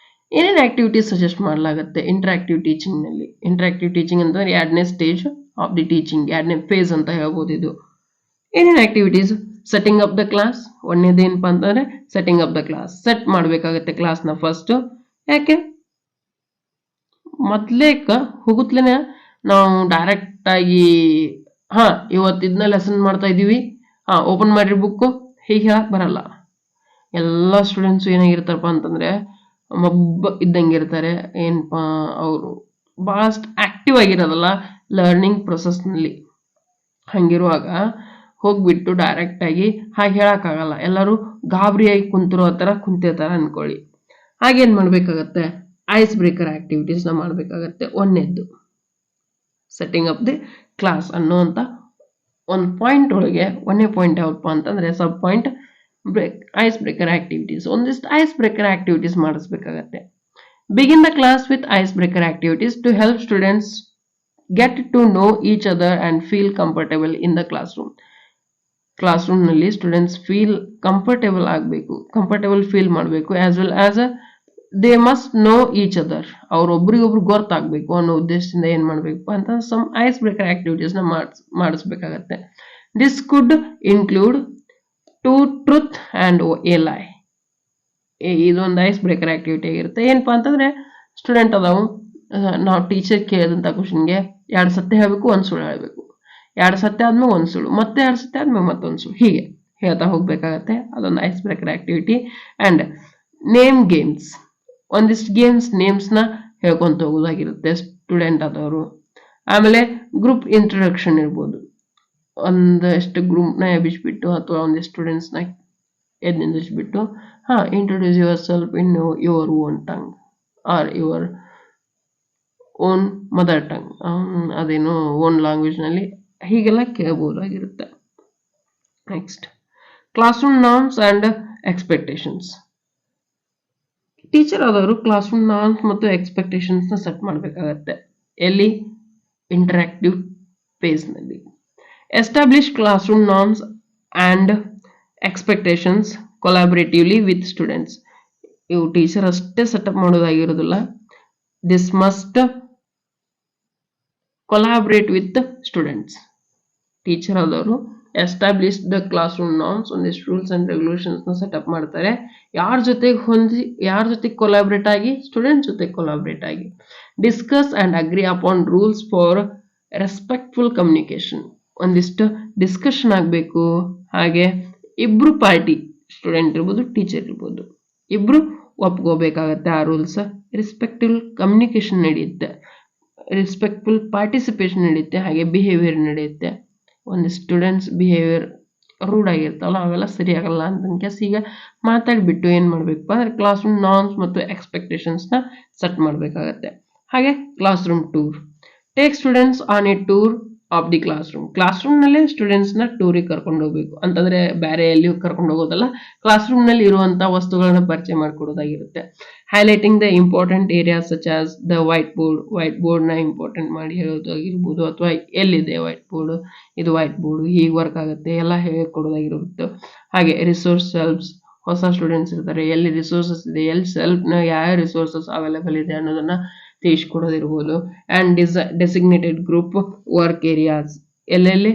ಏನೇನು ಆಕ್ಟಿವಿಟೀಸ್ ಸಜೆಸ್ಟ್ ಮಾಡಲಾಗುತ್ತೆ ಇಂಟರ್ಆಕ್ಟಿವ್ ಟೀಚಿಂಗ್ನಲ್ಲಿ? ಇಂಟರ್ಆಕ್ಟಿವ್ ಟೀಚಿಂಗ್ ಅಂತಂದ್ರೆ 2ನೇ ಸ್ಟೇಜ್ ಆಫ್ ದಿ ಟೀಚಿಂಗ್, 2ನೇ ಫೇಸ್ ಅಂತ ಹೇಳ್ಬೋದು ಇದು. ಏನೇನು activities? Setting up the class. 1ನೇದೇನಪ್ಪ ಅಂತಂದ್ರೆ setting up the class. Set ಮಾಡಬೇಕಾಗತ್ತೆ ಕ್ಲಾಸ್ನ ಫಸ್ಟು. ಯಾಕೆ ಮೊದಲೇಕ ಹೋಗುತ್ತಲೇ ನಾವು ಡೈರೆಕ್ಟಾಗಿ ಇವತ್ತು ಇದನ್ನ ಲೆಸನ್ ಮಾಡ್ತಾ ಇದ್ದೀವಿ, ಓಪನ್ ಮಾಡಿರಿ ಬುಕ್ಕು, ಹೀಗೆ ಹೇಳಕ್ಕೆ ಬರಲ್ಲ. ಎಲ್ಲ ಸ್ಟೂಡೆಂಟ್ಸು ಏನಾಗಿರ್ತಾರಪ್ಪ ಅಂತಂದರೆ ಮಬ್ಬ ಇದ್ದಂಗೆ ಇರ್ತಾರೆ. ಏನಪ್ಪ ಅವರು ಭಾಳಷ್ಟು ಆಕ್ಟಿವ್ ಆಗಿರೋದಲ್ಲ ಲರ್ನಿಂಗ್ ಪ್ರೊಸೆಸ್ನಲ್ಲಿ. ಹಂಗಿರುವಾಗ ಹೋಗ್ಬಿಟ್ಟು ಡೈರೆಕ್ಟಾಗಿ ಹಾಗೆ ಹೇಳೋಕ್ಕಾಗಲ್ಲ. ಎಲ್ಲರೂ ಗಾಬರಿಯಾಗಿ ಕುಂತಿರೋ ಥರ ಕುಂತಿರ್ತಾರೆ ಅಂದ್ಕೊಳ್ಳಿ. ಹಾಗೇನು ಮಾಡಬೇಕಾಗತ್ತೆ? ಐಸ್ ಬ್ರೇಕರ್ ಆಕ್ಟಿವಿಟೀಸ್ನ ಮಾಡಬೇಕಾಗತ್ತೆ. 1ನೇದ್ದು ಸೆಟ್ಟಿಂಗ್ ಅಪ್ ದಿ ಕ್ಲಾಸ್ ಅನ್ನುವಂಥ ಒಂದು ಪಾಯಿಂಟ್ ಒಳಗೆ 1ನೇ ಪಾಯಿಂಟ್ ಯಾವಪ್ಪ ಅಂತಂದರೆ sub point ice breaker activities. ಒಂದಿಷ್ಟು ಐಸ್ ಬ್ರೇಕರ್ ಆಕ್ಟಿವಿಟೀಸ್ ಮಾಡಿಸ್ಬೇಕಾಗತ್ತೆ. Begin the class with ice breaker activities to help students get to know each other and feel comfortable in the class room. Class ರೂಮ್ನಲ್ಲಿ students feel comfortable ಆಗಬೇಕು, comfortable feel ಮಾಡಬೇಕು. As well as they must know each other. ಅವ್ರೊಬ್ರಿಗೊಬ್ರು ಗೊತ್ತಾಗಬೇಕು ಅನ್ನೋ ಉದ್ದೇಶದಿಂದ ಏನು ಮಾಡಬೇಕು ಅಂತ ಸಮ್ ಐಸ್ ಬ್ರೇಕರ್ ಆಕ್ಟಿವಿಟೀಸ್ನ ಮಾಡಿಸ್ಬೇಕಾಗತ್ತೆ. This could include two truth and a lie. ಇದೊಂದು ಐಸ್ ಬ್ರೇಕರ್ ಆಕ್ಟಿವಿಟಿ ಆಗಿರುತ್ತೆ. ಏನಪ್ಪ ಅಂತಂದರೆ ಸ್ಟೂಡೆಂಟ್ ಅದಾವು, ನಾವು ಟೀಚರ್ ಕೇಳಿದಂಥ ಕ್ವಶನ್ಗೆ 2 ಸತ್ಯ ಹೇಳಬೇಕು, 1 ಸುಳ್ಳು ಹೇಳಬೇಕು. 2 ಸತ್ಯ ಆದ್ಮೇಲೆ 1 ಸುಳ್ಳು, ಮತ್ತೆ 2 ಸತ್ಯ ಆದ್ಮೇಲೆ ಮತ್ತೊಂದು ಸುಳ್ಳು, ಹೀಗೆ ಹೇಳ್ತಾ ಹೋಗ್ಬೇಕಾಗತ್ತೆ. ಅದೊಂದು ice breaker activity. And name games. ಒಂದಿಷ್ಟು ಗೇಮ್ಸ್ ನೇಮ್ಸ್ನ ಹೇಳ್ಕೊಂತ ಹೋಗೋದಾಗಿರುತ್ತೆ ಸ್ಟೂಡೆಂಟ್ ಆದವರು. ಆಮೇಲೆ ಗ್ರೂಪ್ ಇಂಟ್ರಡಕ್ಷನ್ ಇರ್ಬೋದು. ಒಂದಷ್ಟು ಗ್ರೂಪ್ನ ಎಬ್ಬಿಸ್ಬಿಟ್ಟು ಅಥವಾ ಒಂದಿಷ್ಟು ಸ್ಟೂಡೆಂಟ್ಸ್ನ ಎದ್ದು ನಿಲ್ಲಿಸ್ಬಿಟ್ಟು introduce yourself in your own tongue or your own mother tongue, ಅದೇನು ಓನ್ ಲ್ಯಾಂಗ್ವೇಜ್ನಲ್ಲಿ ಹೀಗೆಲ್ಲ ಕೇಳ್ಬೋದಾಗಿರುತ್ತೆ. Next class room norms and expectations. Teacher ಆದವರು ಕ್ಲಾಸ್ ರೂಮ್ ನಾರ್ಮ್ಸ್ ಮತ್ತು ಎಕ್ಸ್ಪೆಕ್ಟೇಷನ್ಸ್ನ ಸೆಟ್ ಮಾಡಬೇಕಾಗತ್ತೆ. ಎಲ್ಲಿ? ಇಂಟರಾಕ್ಟಿವ್ ಫೇಸ್ನಲ್ಲಿ. Establish class room norms and expectations collaboratively with students. ಇವು ಟೀಚರ್ ಅಷ್ಟೇ ಸೆಟಪ್ ಮಾಡೋದಾಗಿರೋದಿಲ್ಲ. This must collaborate with students. Teacher ಆದವರು establish the class room norms, ಒಂದಿಷ್ಟು ರೂಲ್ಸ್ ಆ್ಯಂಡ್ ರೆಗ್ಯುಲೇಷನ್ಸ್ನ ಸೆಟಪ್ ಮಾಡ್ತಾರೆ. ಯಾರ ಜೊತೆಗೆ ಕೊಲಾಬ್ರೇಟ್ ಆಗಿ? ಸ್ಟೂಡೆಂಟ್ಸ್ ಜೊತೆ ಕೊಲಾಬ್ರೇಟ್ ಆಗಿ. Discuss and agri upon rules for respectful communication. ಒಂದಿಷ್ಟು ಡಿಸ್ಕಷನ್ ಆಗಬೇಕು. ಹಾಗೆ ಇಬ್ರು ಪಾರ್ಟಿ, ಸ್ಟೂಡೆಂಟ್ ಇರ್ಬೋದು, ಟೀಚರ್ ಇರ್ಬೋದು, ಇಬ್ರು ಒಪ್ಕೋಬೇಕಾಗತ್ತೆ ಆ ರೂಲ್ಸ್. ರೆಸ್ಪೆಕ್ಟ್ಫುಲ್ ಕಮ್ಯುನಿಕೇಶನ್ ನಡೆಯುತ್ತೆ, ರೆಸ್ಪೆಕ್ಟ್ಫುಲ್ ಪಾರ್ಟಿಸಿಪೇಷನ್ ನಡೆಯುತ್ತೆ, ಹಾಗೆ ಬಿಹೇವಿಯರ್ ನಡೆಯುತ್ತೆ. ಒಂದು ಸ್ಟೂಡೆಂಟ್ಸ್ ಬಿಹೇವಿಯರ್ ರೂಡ್ ಆಗಿರ್ತಾವಲ್ಲ ಅವೆಲ್ಲ ಸರಿಯಾಗಲ್ಲ ಅಂತ ಈಗ ಮಾತಾಡಿಬಿಟ್ಟು ಏನು ಮಾಡಬೇಕಪ್ಪ ಅಂದರೆ ಕ್ಲಾಸ್ ರೂಮ್ ನಾರ್ಮ್ಸ್ ಮತ್ತು ಎಕ್ಸ್ಪೆಕ್ಟೇಷನ್ಸ್ನ ಸೆಟ್ ಮಾಡಬೇಕಾಗತ್ತೆ. ಹಾಗೆ class room tour. Take students on A tour of the class room ನಲ್ಲೇ ಸ್ಟೂಡೆಂಟ್ಸ್ ನ ಟೂರಿಗೆ ಕರ್ಕೊಂಡು ಹೋಗ್ಬೇಕು ಅಂತಂದ್ರೆ ಬೇರೆ ಎಲ್ಲಿ ಕರ್ಕೊಂಡು ಹೋಗೋದಲ್ಲ, ಕ್ಲಾಸ್ ರೂಮ್ ನಲ್ಲಿ ಇರುವಂತಹ ವಸ್ತುಗಳನ್ನ ಪರಿಚಯ ಮಾಡಿಕೊಡೋದಾಗಿರುತ್ತೆ. Highlighting the important areas such as the white board ನ ಇಂಪಾರ್ಟೆಂಟ್ ಮಾಡಿ ಹೇಳೋದಾಗಿರ್ಬೋದು, ಅಥವಾ ಎಲ್ಲಿದೆ ವೈಟ್ ಬೋರ್ಡ್, ಇದು ವೈಟ್ ಬೋರ್ಡ್ ಹೀಗೆ ವರ್ಕ್ ಆಗುತ್ತೆ ಎಲ್ಲ ಹೇಳ್ಕೊಡೋದಾಗಿರುತ್ತೆ. ಹಾಗೆ ರಿಸೋರ್ಸ್ ಸೆಲ್ಫ್ಸ್, ಹೊಸ ಸ್ಟೂಡೆಂಟ್ಸ್ ಇರ್ತಾರೆ, ಎಲ್ಲಿ ರಿಸೋರ್ಸಸ್ ಇದೆ, ಎಲ್ಲಿ ಸೆಲ್ಫ್ ನ ಯಾವ ರಿಸೋರ್ಸಸ್ ಅವೈಲೇಬಲ್ ಇದೆ ಅನ್ನೋದನ್ನ ತಿಳಿಸ್ಕೊಡೋದಿರ್ಬೋದು. And designated group work areas, ಎಲ್ಲೆಲ್ಲಿ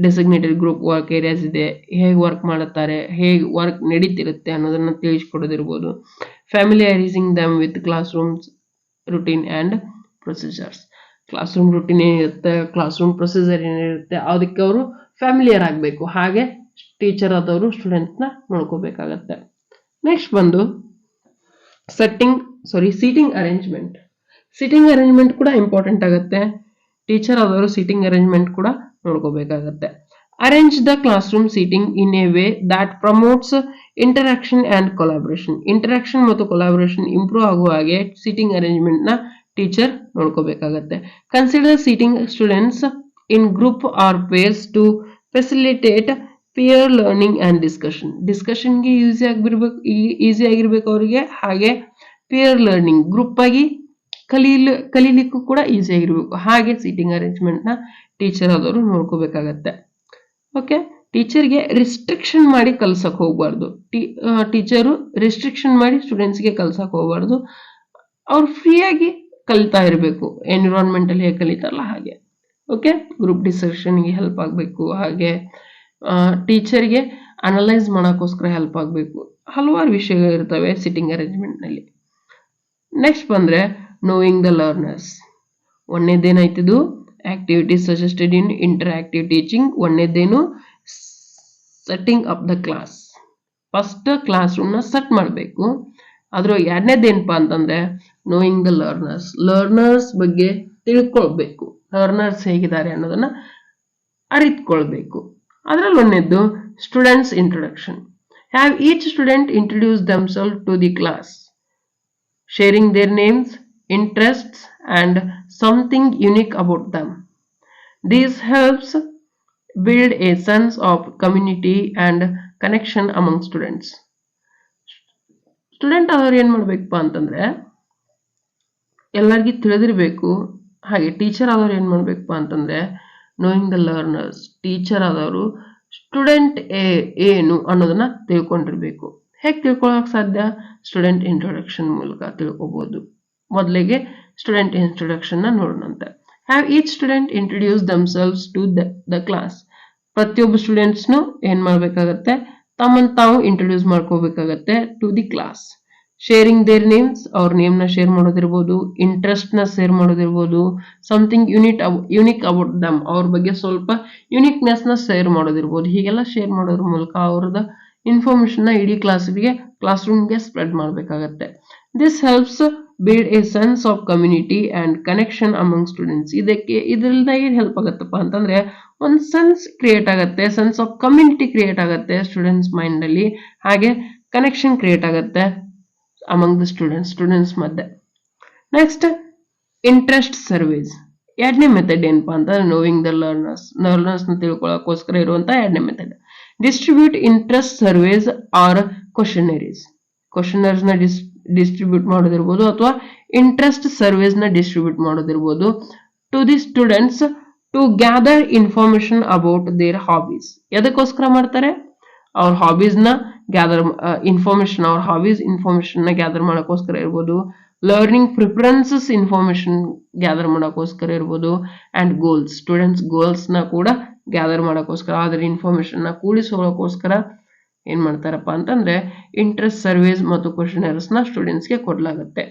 ಡೆಸಿಗ್ನೇಟೆಡ್ ಗ್ರೂಪ್ ವರ್ಕ್ ಏರಿಯಾಸ್ ಇದೆ, ಹೇಗೆ ವರ್ಕ್ ಮಾಡುತ್ತಾರೆ, ಹೇಗೆ ವರ್ಕ್ ನಡೀತಿರುತ್ತೆ ಅನ್ನೋದನ್ನ ತಿಳಿಸ್ಕೊಡೋದಿರ್ಬೋದು. Familiarising them with class rooms routine and procedures, class room routine ಏನಿರುತ್ತೆ, ಕ್ಲಾಸ್ ರೂಮ್ ಪ್ರೊಸೀಜರ್ ಏನಿರುತ್ತೆ ಅದಕ್ಕೆ ಅವರು ಫ್ಯಾಮಿಲಿಯರ್ ಆಗಬೇಕು. ಹಾಗೆ ಟೀಚರ್ ಆದವರು ಸ್ಟೂಡೆಂಟ್ಸ್ನ ನೋಡ್ಕೋಬೇಕಾಗತ್ತೆ. ನೆಕ್ಸ್ಟ್ ಬಂದು ಸೀಟಿಂಗ್ ಅರೇಂಜ್ಮೆಂಟ್. ಸೀಟಿಂಗ್ ಅರೇಂಜ್ಮೆಂಟ್ ಕೂಡ ಇಂಪಾರ್ಟೆಂಟ್ ಆಗುತ್ತೆ. ಟೀಚರ್ ಆದವರು ಸೀಟಿಂಗ್ ಅರೇಂಜ್ಮೆಂಟ್ ಕೂಡ ನೋಡ್ಕೋಬೇಕಾಗತ್ತೆ. Arrange the class room seating in a way that promotes interaction and collaboration. Interaction ಮತ್ತು ಕೊಲಾಬ್ರೇಷನ್ ಇಂಪ್ರೂವ್ ಆಗುವ ಹಾಗೆ ಸೀಟಿಂಗ್ ಅರೇಂಜ್ಮೆಂಟ್ ನ ಟೀಚರ್ ನೋಡ್ಕೋಬೇಕಾಗತ್ತೆ. Consider seating students in group or pairs to facilitate peer learning and ಡಿಸ್ಕಷನ್ಗೆ easy ಆಗಿರ್ಬೇಕು ಅವರಿಗೆ. ಹಾಗೆ pear learning, group ಆಗಿ ಕಲೀಲಿಕ್ಕೂ ಕೂಡ ಈಸಿ ಆಗಿರ್ಬೇಕು. ಹಾಗೆ ಸೀಟಿಂಗ್ ಅರೇಂಜ್ಮೆಂಟ್ ನ ಟೀಚರ್ ಆದವರು ನೋಡ್ಕೋಬೇಕಾಗತ್ತೆ. ಓಕೆ, ಟೀಚರ್ಗೆ ರಿಸ್ಟ್ರಿಕ್ಷನ್ ಮಾಡಿ ಕಲ್ಸಕ್ ಹೋಗ್ಬಾರ್ದು. ಟೀಚರು ರಿಸ್ಟ್ರಿಕ್ಷನ್ ಮಾಡಿ ಸ್ಟೂಡೆಂಟ್ಸ್ಗೆ ಕಲ್ಸಕ್ ಹೋಗ್ಬಾರ್ದು. ಅವ್ರು ಫ್ರೀಯಾಗಿ ಕಲಿತಾ ಇರಬೇಕು, ಎನ್ವಿರಾನ್ಮೆಂಟಲ್ಲಿ ಹೇಗೆ ಕಲಿತಾರಲ್ಲ ಹಾಗೆ. ಓಕೆ, ಗ್ರೂಪ್ ಡಿಸ್ಕಷನ್ಗೆ ಹೆಲ್ಪ್ ಆಗಬೇಕು. ಹಾಗೆ ಟೀಚರ್ಗೆ ಅನಲೈಸ್ ಮಾಡೋಕ್ಕೋಸ್ಕರ ಹೆಲ್ಪ್ ಆಗಬೇಕು. ಹಲವಾರು ವಿಷಯಗಳಿರ್ತವೆ ಸಿಟ್ಟಿಂಗ್ ಅರೇಂಜ್ಮೆಂಟ್ನಲ್ಲಿ. ನೆಕ್ಸ್ಟ್ ಬಂದರೆ ನೋಯಿಂಗ್ ದ ಲರ್ನರ್ಸ್. ಒಂದೇದೇನಾಯ್ತಿದು activities suggested in interactive teaching. ಒಂದೇದೇನು setting up the class. First class ರೂಮ್ನ ಸೆಟ್ ಮಾಡಬೇಕು. ಅದ್ರ ಎರಡನೇದೇನಪ್ಪ ಅಂತಂದ್ರೆ ನೋಯಿಂಗ್ ದ ಲರ್ನರ್ಸ್ ಬಗ್ಗೆ ತಿಳ್ಕೊಳ್ಬೇಕು. ಲರ್ನರ್ಸ್ ಹೇಗಿದ್ದಾರೆ ಅನ್ನೋದನ್ನ ಅರಿತುಕೊಳ್ಬೇಕು. ಅದರಲ್ಲಿ ಒಂದೇದ್ದು students introduction. Have each student introduce themselves to the class, sharing their names, interests, and something unique about them. This helps build a sense of community and connection among students. Student ಆದವ್ರು ಏನು ಮಾಡಬೇಕಪ್ಪ ಅಂತಂದ್ರೆ ಎಲ್ಲರಿಗೂ ತಿಳಿದಿರಬೇಕು. ಹಾಗೆ teacher ಆದವ್ರು ಏನು ಮಾಡಬೇಕಪ್ಪ ಅಂತಂದ್ರೆ ನೋಯಿಂಗ್ ದ ಲರ್ನರ್ಸ್, ಟೀಚರ್ ಆದವರು ಸ್ಟೂಡೆಂಟ್ ಏನು ಅನ್ನೋದನ್ನ ತಿಳ್ಕೊಂಡಿರ್ಬೇಕು. ಹೇಗೆ ತಿಳ್ಕೊಳ್ಳೋಕೆ ಸಾಧ್ಯ? ಸ್ಟೂಡೆಂಟ್ ಇಂಟ್ರೊಡಕ್ಷನ್ ಮೂಲಕ ತಿಳ್ಕೊಬಹುದು. ಮೊದಲಿಗೆ ಸ್ಟೂಡೆಂಟ್ ಇಂಟ್ರೊಡಕ್ಷನ್ ನೋಡೋಣಂತೆ. Have each student introduce themselves to the class. ಪ್ರತಿಯೊಬ್ಬ ಸ್ಟೂಡೆಂಟ್ಸ್ನು ಏನ್ ಮಾಡ್ಬೇಕಾಗತ್ತೆ, ತಮ್ಮನ್ನು ತಾವು ಇಂಟ್ರೊಡ್ಯೂಸ್ ಮಾಡ್ಕೋಬೇಕಾಗತ್ತೆ to the class. Sharing their names, ಅವ್ರ ನೇಮ್ನ ಶೇರ್ ಮಾಡೋದಿರ್ಬೋದು, ಇಂಟ್ರೆಸ್ಟ್ನ ಶೇರ್ ಮಾಡೋದಿರ್ಬೋದು, ಸಮಥಿಂಗ್ ಯುನಿಕ್ ಅಬೌಟ್ ದಮ್, ಅವ್ರ ಬಗ್ಗೆ ಸ್ವಲ್ಪ ಯುನಿಕ್ನೆಸ್ನ ಶೇರ್ ಮಾಡೋದಿರ್ಬೋದು. ಹೀಗೆಲ್ಲ ಶೇರ್ ಮಾಡೋದ್ರ ಮೂಲಕ ಅವ್ರದ ಇನ್ಫಾರ್ಮೇಶನ್ ಇಡೀ ಕ್ಲಾಸ್ ರೂಮ್ಗೆ ಸ್ಪ್ರೆಡ್ ಮಾಡಬೇಕಾಗತ್ತೆ. This helps build a sense of community and connection among students. ಇದರಿಂದ ಏನ್ ಹೆಲ್ಪ್ ಆಗತ್ತಪ್ಪ ಅಂತಂದ್ರೆ ಒಂದು ಸೆನ್ಸ್ ಕ್ರಿಯೇಟ್ ಆಗತ್ತೆ, ಸೆನ್ಸ್ ಆಫ್ ಕಮ್ಯುನಿಟಿ ಕ್ರಿಯೇಟ್ ಆಗತ್ತೆ ಸ್ಟೂಡೆಂಟ್ಸ್ ಮೈಂಡ್ ಅಲ್ಲಿ. ಹಾಗೆ ಕನೆಕ್ಷನ್ ಕ್ರಿಯೇಟ್ ಆಗತ್ತೆ ಅಮಂಗ್ ದ ಸ್ಟೂಡೆಂಟ್ಸ್ ಮಧ್ಯೆ. Next interest surveys. ಎರಡನೇ ಮೆಥಡ್ ಏನಪ್ಪಾ ಅಂತಂದ್ರೆ ನೋವಿಂಗ್ ದ ಲರ್ನರ್ಸ್ ನ ತಿಳ್ಕೊಳ್ಳೋಕೋಸ್ಕರ ಇರುವಂತ ಎರಡನೇ method. Distribute interest surveys or questionnaires. Questionnaires ನ ಡಿಸ್ಟ್ರಿಬ್ಯೂಟ್ ಮಾಡೋದಿರ್ಬೋದು ಅಥವಾ ಇಂಟ್ರೆಸ್ಟ್ ಸರ್ವೇಸ್ ನ distribute ಮಾಡೋದಿರ್ಬೋದು to the students to gather information about their hobbies. ಎದಕ್ಕೋಸ್ಕರ ಮಾಡ್ತಾರೆ? ಅವ್ರ ಹಾಬೀಸ್ ನ ಗ್ಯಾದರ್ ಇನ್ಫಾರ್ಮೇಶನ್ ನ ಗ್ಯಾದರ್ ಮಾಡೋಕ್ಕೋಸ್ಕರ ಇರ್ಬೋದು, ಲರ್ನಿಂಗ್ ಪ್ರಿಫರೆನ್ಸಸ್ ಇನ್ಫಾರ್ಮೇಶನ್ ಗ್ಯಾದರ್ ಮಾಡೋಕ್ಕೋಸ್ಕರ ಇರ್ಬೋದು, ಅಂಡ್ ಗೋಲ್ಸ್, ಸ್ಟೂಡೆಂಟ್ಸ್ ಗೋಲ್ಸ್ ನ ಕೂಡ ಗ್ಯಾದರ್ ಮಾಡೋಕ್ಕೋಸ್ಕರ, ಅದರ ಇನ್ಫಾರ್ಮೇಶನ್ ನ ಕೂಡಿಸೋಕೋಸ್ಕರ ಏನ್ ಮಾಡ್ತಾರಪ್ಪ ಅಂತಂದ್ರೆ ಇಂಟ್ರೆಸ್ಟ್ ಸರ್ವೇಸ್ ಮತ್ತು ಕ್ವಶನರ್ಸ್ ನ ಸ್ಟೂಡೆಂಟ್ಸ್ಗೆ ಕೊಡಲಾಗುತ್ತೆ.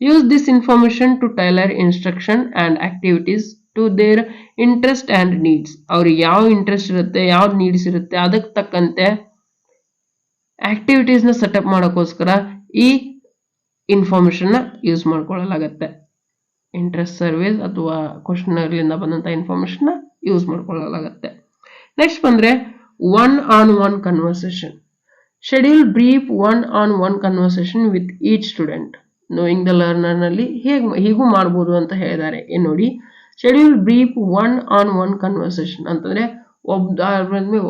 Use this information to tailor instruction and activities to their interest and needs. ಅವ್ರಿಗೆ ಯಾವ ಇಂಟ್ರೆಸ್ಟ್ ಇರುತ್ತೆ, ಯಾವ್ದು ನೀಡ್ಸ್ ಇರುತ್ತೆ, ಅದಕ್ಕೆ ತಕ್ಕಂತೆ ಆಕ್ಟಿವಿಟೀಸ್ ನ ಸೆಟಪ್ ಮಾಡೋಕ್ಕೋಸ್ಕರ ಈ ಇನ್ಫಾರ್ಮೇಶನ್ ನ ಯೂಸ್ ಮಾಡ್ಕೊಳ್ಳಲಾಗತ್ತೆ. ಇಂಟ್ರೆಸ್ಟ್ ಸರ್ವೇಸ್ ಅಥವಾ ಕ್ವಶನರ್ಲಿಂದ ಬಂದಂತ ಇನ್ಫಾರ್ಮೇಶನ್ ನ ಯೂಸ್ ಮಾಡ್ಕೊಳ್ಳಲಾಗತ್ತೆ. ನೆಕ್ಸ್ಟ್ ಬಂದ್ರೆ one-on-one conversation. Schedule brief one-on-one conversation with each student. Knowing the learner ನಲ್ಲಿ ಹೀಗೂ ಮಾಡ್ಬೋದು ಅಂತ ಹೇಳಿದ್ದಾರೆ. ನೋಡಿ, schedule brief one on one conversation ಅಂತಂದ್ರೆ ಒಬ್ಬರಾದ್ಮೇಲೆ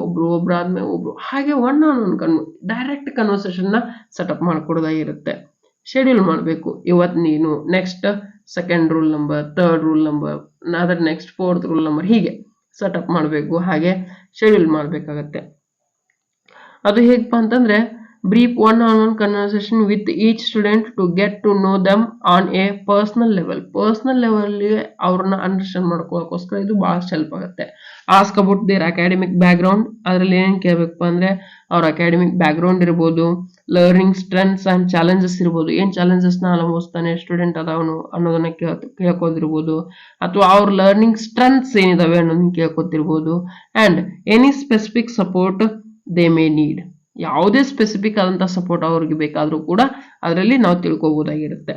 ಒಬ್ರು ಹಾಗೆ one on one direct conversation ನ ಸೆಟಪ್ ಮಾಡ್ಕೊಡೋದಾಗಿರುತ್ತೆ. ಶೆಡ್ಯೂಲ್ ಮಾಡಬೇಕು, ಇವತ್ತು ನೀನು, next second rule number, third rule number, ಅದರ ನೆಕ್ಸ್ಟ್ ಫೋರ್ತ್ ರೂಲ್ ನಂಬರ್, ಹೀಗೆ ಸೆಟಪ್ ಮಾಡಬೇಕು. ಹಾಗೆ ಶೆಡ್ಯೂಲ್ ಮಾಡಬೇಕಾಗತ್ತೆ. ಅದು ಹೇಗಪ್ಪ ಅಂತಂದ್ರೆ brief one on one conversation with each student to get to know them on a personal level. Personal level ಅವ್ರನ್ನ understand ಮಾಡ್ಕೋಕ್ಕೋಸ್ಕರ ಇದು ಬಹಳ ಹೆಲ್ಪ್ ಆಗುತ್ತೆ. Ask about there academic back ground, ಅದ್ರಲ್ಲಿ ಏನ್ ಕೇಳಬೇಕಪ್ಪ ಅಂದ್ರೆ ಅವ್ರ ಅಕಾಡೆಮಿಕ್ ಬ್ಯಾಕ್ ಗ್ರೌಂಡ್ ಇರ್ಬೋದು, ಲರ್ನಿಂಗ್ ಸ್ಟ್ರೆಂತ್ಸ್ ಅಂಡ್ ಚಾಲೆಂಜಸ್ ಇರ್ಬೋದು, ಏನ್ ಚಾಲೆಂಜಸ್ ನ ಅನುಭವಿಸ್ತಾನೆ ಸ್ಟೂಡೆಂಟ್ ಅದಾವನು ಅನ್ನೋದನ್ನ ಕೇಳ್ಕೋದಿರ್ಬೋದು, ಅಥವಾ ಅವ್ರ ಲರ್ನಿಂಗ್ ಸ್ಟ್ರೆಂತ್ಸ್ ಏನಿದಾವೆ ಅನ್ನೋದನ್ನ ಕೇಳ್ಕೊತಿರ್ಬೋದು. And any specific support they may need, ಯಾವುದೇ ಸ್ಪೆಸಿಫಿಕ್ ಆದಂತ ಸಪೋರ್ಟ್ ಅವ್ರಿಗೆ ಬೇಕಾದ್ರೂ ಕೂಡ ಅದರಲ್ಲಿ ನಾವು ತಿಳ್ಕೊಬಹುದಾಗಿರುತ್ತೆ.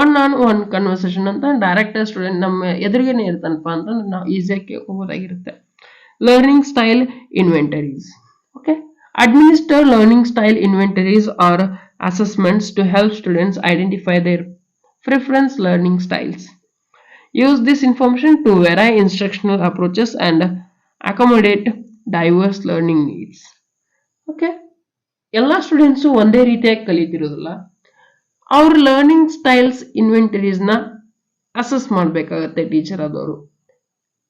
ಒನ್ ಆನ್ ಒನ್ ಕನ್ವರ್ಸೇಷನ್ ಅಂತ ಡೈರೆಕ್ಟ್ ಸ್ಟೂಡೆಂಟ್ ನಮ್ಮ ಎದುರಿಗೇನೆ ಇರ್ತಾನಪ್ಪ ಅಂತಂದ್ರೆ ನಾವು ಈಸಿಯಾಗಿ ಕೇಳ್ಕೋಬಹುದಾಗಿರುತ್ತೆ. Learning style inventories. Okay, administer learning style inventories or assessments to help students identify their preference learning styles. Use this information to vary instructional approaches and accommodate diverse learning needs. Okay, ಎಲ್ಲ students ಒಂದೇ ರೀತಿಯಾಗಿ ಕಲಿತಿರೋದಿಲ್ಲ. ಅವ್ರ learning styles ಇನ್ವೆಂಟರೀಸ್ನ assess ಮಾಡಬೇಕಾಗತ್ತೆ teacher ಆದವರು.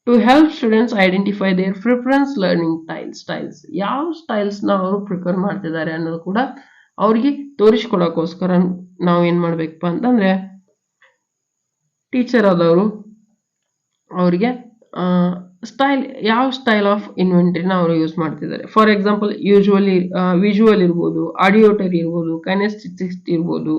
To help students identify their preference learning styles, ಯಾವ ಸ್ಟೈಲ್ಸ್ನ ಅವರು ಪ್ರಿಫರ್ ಮಾಡ್ತಿದ್ದಾರೆ ಅನ್ನೋದು ಕೂಡ ಅವ್ರಿಗೆ ತೋರಿಸ್ಕೊಡೋಕ್ಕೋಸ್ಕರ ನಾವು ಏನು ಮಾಡಬೇಕಪ್ಪ ಅಂತಂದ್ರೆ ಟೀಚರ್ ಆದವರು ಅವರಿಗೆ ಯಾವ ಸ್ಟೈಲ್ ಆಫ್ ಇನ್ವೆಂಟರಿನ ಅವರು ಯೂಸ್ ಮಾಡ್ತಿದ್ದಾರೆ. ಫಾರ್ ಎಕ್ಸಾಂಪಲ್ ವಿಜುವಲ್ ಇರ್ಬೋದು, ಆಡಿಯೋಟರಿ ಇರ್ಬೋದು, ಕೈನೆಸ್ಥೆಟಿಕ್ಸ್ ಇರ್ಬೋದು,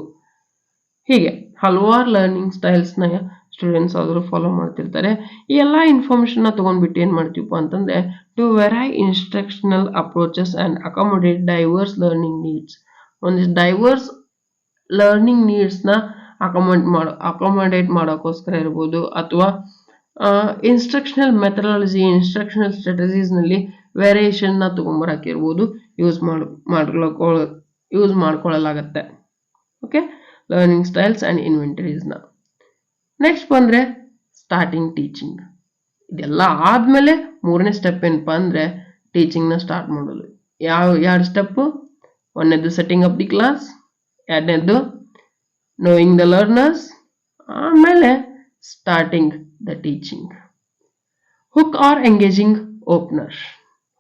ಹೀಗೆ ಹಲವಾರು ಲರ್ನಿಂಗ್ ಸ್ಟೈಲ್ಸ್ನ ಸ್ಟೂಡೆಂಟ್ಸ್ ಆದರೂ ಫಾಲೋ ಮಾಡ್ತಿರ್ತಾರೆ. ಈ ಎಲ್ಲ ಇನ್ಫಾರ್ಮೇಶನ್ ತಗೊಂಡ್ಬಿಟ್ಟು ಏನ್ ಮಾಡ್ತೀವಪ್ಪ ಅಂತಂದ್ರೆ to vary instructional approaches and accommodate diverse learning needs. ಒಂದಿಷ್ಟು ಡೈವರ್ಸ್ ಲರ್ನಿಂಗ್ ನೀಡ್ಸ್ನ ಅಕಾಮಡೇಟ್ ಮಾಡೋಕ್ಕೋಸ್ಕರ ಇರ್ಬೋದು, ಅಥವಾ ಇನ್ಸ್ಟ್ರಕ್ಷನಲ್ ಮೆಥಡಾಲಜಿ, ಇನ್ಸ್ಟ್ರಕ್ಷನಲ್ ಸ್ಟ್ರಾಟಜೀಸ್ ನಲ್ಲಿ ವೇರಿಯೇಷನ್ ನ ತಗೊಂಬರಕಿರ್ಬೋದು ಯೂಸ್ ಮಾಡ್ಕೊಳ್ಳಲಾಗತ್ತೆ. Okay, learning styles and inventories ನ. ನೆಕ್ಸ್ಟ್ ಬಂದ್ರೆ ಸ್ಟಾರ್ಟಿಂಗ್ ಟೀಚಿಂಗ್. ಇದೆಲ್ಲ ಆದ್ಮೇಲೆ ಮೂರನೇ ಸ್ಟೆಪ್ ಏನಪ್ಪಾ ಅಂದ್ರೆ ಟೀಚಿಂಗ್ ನ ಸ್ಟಾರ್ಟ್ ಮಾಡೋದು. ಎರಡು ಸ್ಟೆಪ್, ಒಂದನೇದು ಸೆಟ್ಟಿಂಗ್ ಅಪ್ ದಿ ಕ್ಲಾಸ್, ಎರಡನೇದು ನೋಯಿಂಗ್ ದ ಲರ್ನರ್ಸ್, ಆಮೇಲೆ starting the teaching. Hook or engaging opener,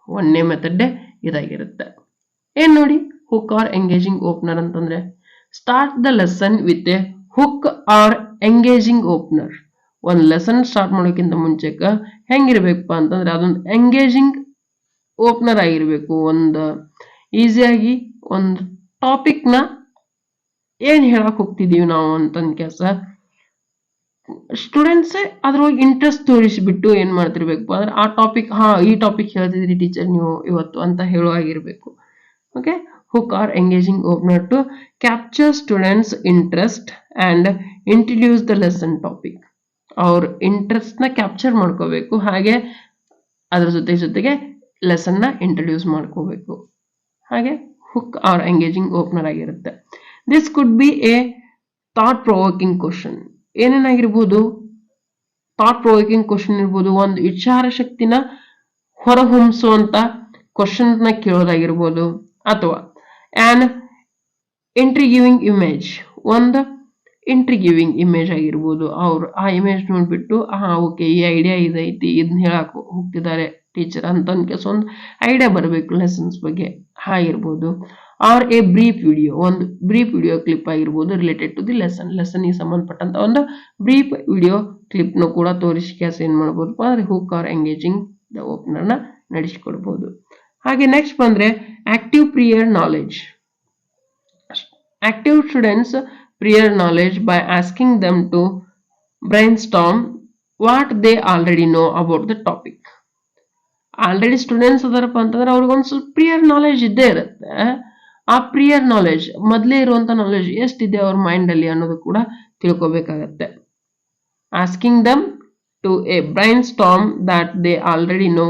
ಒಂದನೇ ಮೆಥಡ್ ಇದಾಗಿರುತ್ತೆ. ಏನ್ ನೋಡಿ, ಹುಕ್ ಆರ್ ಎಂಗೇಜಿಂಗ್ ಓಪನರ್ ಅಂತಂದ್ರೆ start the lesson with a hook or engaging opener. ಒಂದು ಲೆಸನ್ ಸ್ಟಾರ್ಟ್ ಮಾಡೋಕ್ಕಿಂತ ಮುಂಚೆಕ ಹೆಂಗಿರ್ಬೇಕಪ್ಪ ಅಂತಂದ್ರೆ ಅದೊಂದು ಎಂಗೇಜಿಂಗ್ ಓಪನರ್ ಆಗಿರ್ಬೇಕು. ಒಂದು ಈಸಿಯಾಗಿ ಒಂದು ಟಾಪಿಕ್ ನ ಏನ್ ಹೇಳಕ್ ಹೋಗ್ತಿದೀವಿ ನಾವು ಅಂತಂದ ಕೆಲಸ ಸ್ಟೂಡೆಂಟ್ಸೇ ಅದ್ರೊಳಗೆ ಇಂಟ್ರೆಸ್ಟ್ ತೋರಿಸಿಬಿಟ್ಟು ಏನ್ ಮಾಡ್ತಿರ್ಬೇಕು ಅಂದ್ರೆ ಆ ಟಾಪಿಕ್, ಈ ಟಾಪಿಕ್ ಹೇಳ್ತಿದ್ರಿ ಟೀಚರ್ ನೀವು ಇವತ್ತು ಅಂತ ಹೇಳುವಾಗಿರ್ಬೇಕು. Okay, hook or engaging opener to capture students interest and introduce the lesson topic. ಅವ್ರ ಇಂಟ್ರೆಸ್ಟ್ ನ ಕ್ಯಾಪ್ಚರ್ ಮಾಡ್ಕೋಬೇಕು, ಹಾಗೆ ಅದ್ರ ಜೊತೆಗೆ ಲೆಸನ್ ನ ಇಂಟ್ರಡ್ಯೂಸ್ ಮಾಡ್ಕೋಬೇಕು. ಹಾಗೆ ಹುಕ್ ಆರ್ ಎಂಗೇಜಿಂಗ್ ಓಪನರ್ ಆಗಿರುತ್ತೆ. This could be a thought provoking question. ಏನೇನಾಗಿರ್ಬೋದು, ಥಾಟ್ ಪ್ರೊವೋಕಿಂಗ್ ಕ್ವಶನ್ ಇರ್ಬೋದು, ಒಂದು ವಿಚಾರ ಶಕ್ತಿನ ಹೊರಹೊಮ್ಮಿಸುವಂತ ಕ್ವಶನ್ ನ ಕೇಳೋದಾಗಿರ್ಬೋದು, ಅಥವಾ ಆನ್ ಇಂಟ್ರಿಗಿವಿಂಗ್ ಇಮೇಜ್, ಒಂದು ಇಂಟ್ರಿಗಿವಿಂಗ್ ಇಮೇಜ್ ಆಗಿರ್ಬೋದು. ಅವ್ರು ಆ ಇಮೇಜ್ ನೋಡ್ಬಿಟ್ಟು ಓಕೆ ಈ ಐಡಿಯಾ ಇದೈತಿ, ಇದನ್ನ ಹೇಳಕ್ ಹೋಗ್ತಿದ್ದಾರೆ ಟೀಚರ್ ಅಂತ ಒಂದು ಐಡಿಯಾ ಬರಬೇಕು ಲೆಸನ್ಸ್ ಬಗ್ಗೆ, ಆಗಿರ್ಬೋದು. ಆರ್ ಎ ಬ್ರೀಫ್ ವಿಡಿಯೋ, ಒಂದು ಬ್ರೀಫ್ ವಿಡಿಯೋ ಕ್ಲಿಪ್ ಆಗಿರ್ಬೋದು ರಿಲೇಟೆಡ್ ಟು ದಿ ಲೆಸನ್ಗೆ ಸಂಬಂಧಪಟ್ಟಂತ ಒಂದು ಬ್ರೀಫ್ ವಿಡಿಯೋ ಕ್ಲಿಪ್ ನು ಕೂಡ ತೋರಿಸಿ ಕೆಲಸ ಏನ್ ಮಾಡ್ಬೋದಪ್ಪ ಅಂದ್ರೆ hook or engaging the opener ನ ನಡೆಸಿಕೊಡ್ಬೋದು. ಹಾಗೆ ನೆಕ್ಸ್ಟ್ ಬಂದ್ರೆ active prior knowledge. Active students prior knowledge by asking them to brainstorm what they already know about the topic. Already students ಅದಾರಪ್ಪ ಅಂತಂದ್ರೆ ಅವ್ರಿಗೊಂದು ಸ್ವಲ್ಪ ಪ್ರಿಯರ್ ನಾಲೆಜ್ ಇದ್ದೇ ಇರುತ್ತೆ. ಆ ಪ್ರಿಯರ್ ನಾಲೆಜ್, ಮೊದಲೇ ಇರುವಂತ ನಾಲೆಜ್ ಎಷ್ಟಿದೆ ಅವ್ರ ಮೈಂಡ್ ಅಲ್ಲಿ ಅನ್ನೋದು ಕೂಡ ತಿಳ್ಕೊಬೇಕಾಗತ್ತೆ. Asking them to a brainstorm that they already know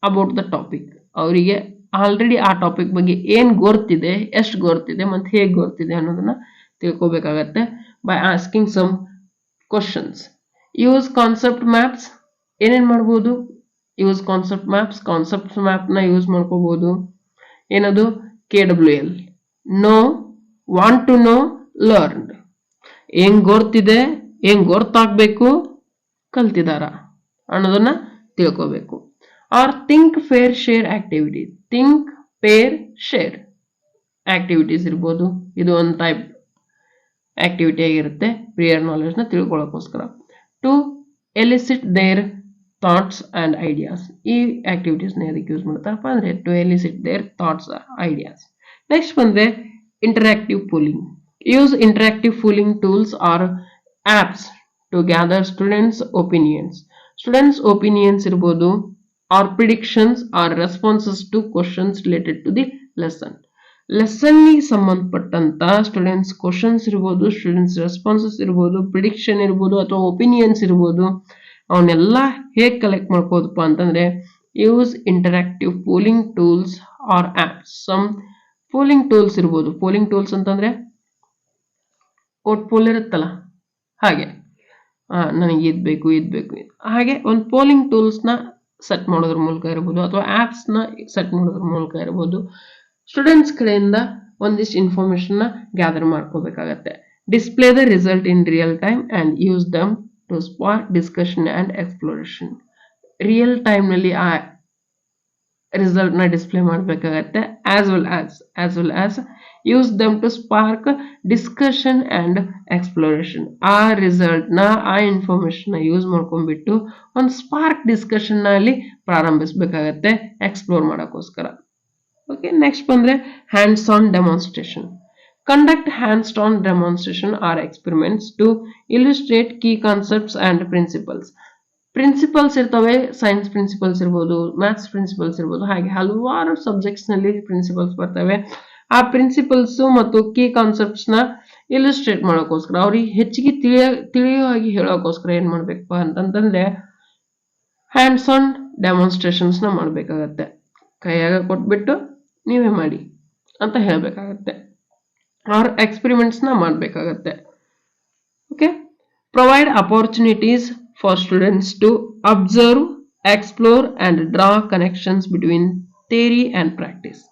about the topic. ಅವರಿಗೆ ಆಲ್ರೆಡಿ ಆ ಟಾಪಿಕ್ ಬಗ್ಗೆ ಏನ್ ಗೊತ್ತಿದೆ, ಎಷ್ಟು ಗೊತ್ತಿದೆ ಮತ್ತೆ ಹೇಗೆ ಗೊತ್ತಿದೆ ಅನ್ನೋದನ್ನ ತಿಳ್ಕೊಬೇಕಾಗತ್ತೆ. By asking some questions, use concept maps ಏನೇನ್ ಮಾಡ್ಬೋದು ಯೂಸ್ ಕಾನ್ಸೆಪ್ಟ್ ಮ್ಯಾಪ್ ನ ಯೂಸ್ ಮಾಡ್ಕೋಬಹುದು ಏನದು KWL know want to know learned ಏನ್ ಗೊತ್ತಿದೆ ಏನ್ ಗೊತ್ತಾಗ್ಬೇಕು ಕಲ್ತಿದಾರ ಅನ್ನೋದನ್ನ ತಿಳ್ಕೋಬೇಕು or think pair share activity think pair share activities ಇರ್ಬೋದು ಇದು ಒಂದು ಟೈಪ್ ಆಕ್ಟಿವಿಟಿ ಆಗಿರುತ್ತೆ ಪ್ರಿಯರ್ ನಾಲೆಜ್ ನ ತಿಳ್ಕೊಳ್ಳೋಕೋಸ್ಕರ to elicit their thoughts and ideas ಈ ಆಕ್ಟಿವಿಟೀಸ್ ನ ಎದಕ್ಕೆ ಯೂಸ್ ಮಾಡ್ತಾರಪ್ಪ ಅಂದ್ರೆ to elicit their thoughts ideas next ಬಂದ್ರೆ interactive polling use interactive polling tools or apps to gather students opinions ಇರ್ಬೋದು or predictions or responses to questions related to the lesson ಲೆಸನ್ಗೆ ಸಂಬಂಧಪಟ್ಟಂತ students questions ಇರ್ಬೋದು students responses ಇರ್ಬೋದು prediction ಇರ್ಬೋದು ಅಥವಾ opinions ಇರ್ಬೋದು ಅವನ್ನೆಲ್ಲ ಹೇಗೆ ಕಲೆಕ್ಟ್ ಮಾಡ್ಕೋದಪ್ಪ ಅಂತಂದ್ರೆ use interactive polling tools or apps some polling tools ಇರ್ಬೋದು ಪೋಲಿಂಗ್ ಟೂಲ್ಸ್ ಅಂತಂದ್ರೆ ಪೋಲ್ ಇರುತ್ತಲ್ಲ ಹಾಗೆ ನನಗೆ ಇದ್ ಬೇಕು ಹಾಗೆ ಒಂದು ಪೋಲಿಂಗ್ ಟೂಲ್ಸ್ ನ ಸೆಟ್ ಮಾಡೋದ್ರ ಮೂಲಕ ಇರ್ಬೋದು ಅಥವಾ ಆಪ್ಸ್ ನ ಸೆಟ್ ಮಾಡೋದ್ರ ಮೂಲಕ ಇರ್ಬೋದು ಸ್ಟೂಡೆಂಟ್ಸ್ ಕಡೆಯಿಂದ ಒಂದಿಷ್ಟು ಇನ್ಫಾರ್ಮೇಶನ್ ನ ಗ್ಯಾದರ್ ಮಾಡ್ಕೋಬೇಕಾಗತ್ತೆ display the result in real time and use them to spark discussion and exploration real time ನಲ್ಲಿ ಆ ರಿಸಲ್ಟ್ ನ ಡಿಸ್ಪ್ಲೇ ಮಾಡಬೇಕಾಗತ್ತೆ as well as use them to spark discussion and exploration ಆ result ನ ಆ information ನ use ಮಾಡ್ಕೊಂಡ್ಬಿಟ್ಟು ಒಂದು ಸ್ಪಾರ್ಕ್ ಡಿಸ್ಕಷನ್ ನಲ್ಲಿ ಪ್ರಾರಂಭಿಸಬೇಕಾಗತ್ತೆ ಎಕ್ಸ್ಪ್ಲೋರ್ ಮಾಡೋಕ್ಕೋಸ್ಕರ ಓಕೆ ನೆಕ್ಸ್ಟ್ ಬಂದ್ರೆ hands on demonstration conduct hands on demonstration or experiments to illustrate key concepts and principles ಇರ್ತವೆ ಸೈನ್ಸ್ ಪ್ರಿನ್ಸಿಪಲ್ಸ್ ಇರ್ಬೋದು ಮ್ಯಾಥ್ಸ್ ಪ್ರಿನ್ಸಿಪಲ್ಸ್ ಇರ್ಬೋದು ಹಾಗೆ ಹಲವಾರು ಸಬ್ಜೆಕ್ಟ್ಸ್ ನಲ್ಲಿ ಪ್ರಿನ್ಸಿಪಲ್ಸ್ ಬರ್ತವೆ ಆ ಪ್ರಿನ್ಸಿಪಲ್ಸ್ ಮತ್ತು ಕೀ ಕಾನ್ಸೆಪ್ಟ್ಸ್ ನ ಇಲಿಸ್ಟ್ರೇಟ್ ಮಾಡೋಕ್ಕೋಸ್ಕರ ಅವ್ರಿಗೆ ಹೆಚ್ಚಿಗೆ ತಿಳಿಯೋ ಹಾಗೆ ಹೇಳೋಕ್ಕೋಸ್ಕರ ಏನ್ ಮಾಡ್ಬೇಕಪ್ಪ ಅಂತಂದ್ರೆ ಹ್ಯಾಂಡ್ಸ್ ಆನ್ ಡೆಮಾನ್ಸ್ಟ್ರೇಷನ್ಸ್ ನ ಮಾಡ್ಬೇಕಾಗತ್ತೆ ಕೈಯಾಗ ಕೊಟ್ಬಿಟ್ಟು ನೀವೇ ಮಾಡಿ ಅಂತ ಹೇಳಬೇಕಾಗತ್ತೆ ಆರ್ ಎಕ್ಸ್ಪೆರಿಮೆಂಟ್ಸ್ ನ ಮಾಡಬೇಕಾಗತ್ತೆ okay provide opportunities for students to observe explore and draw connections between theory and practice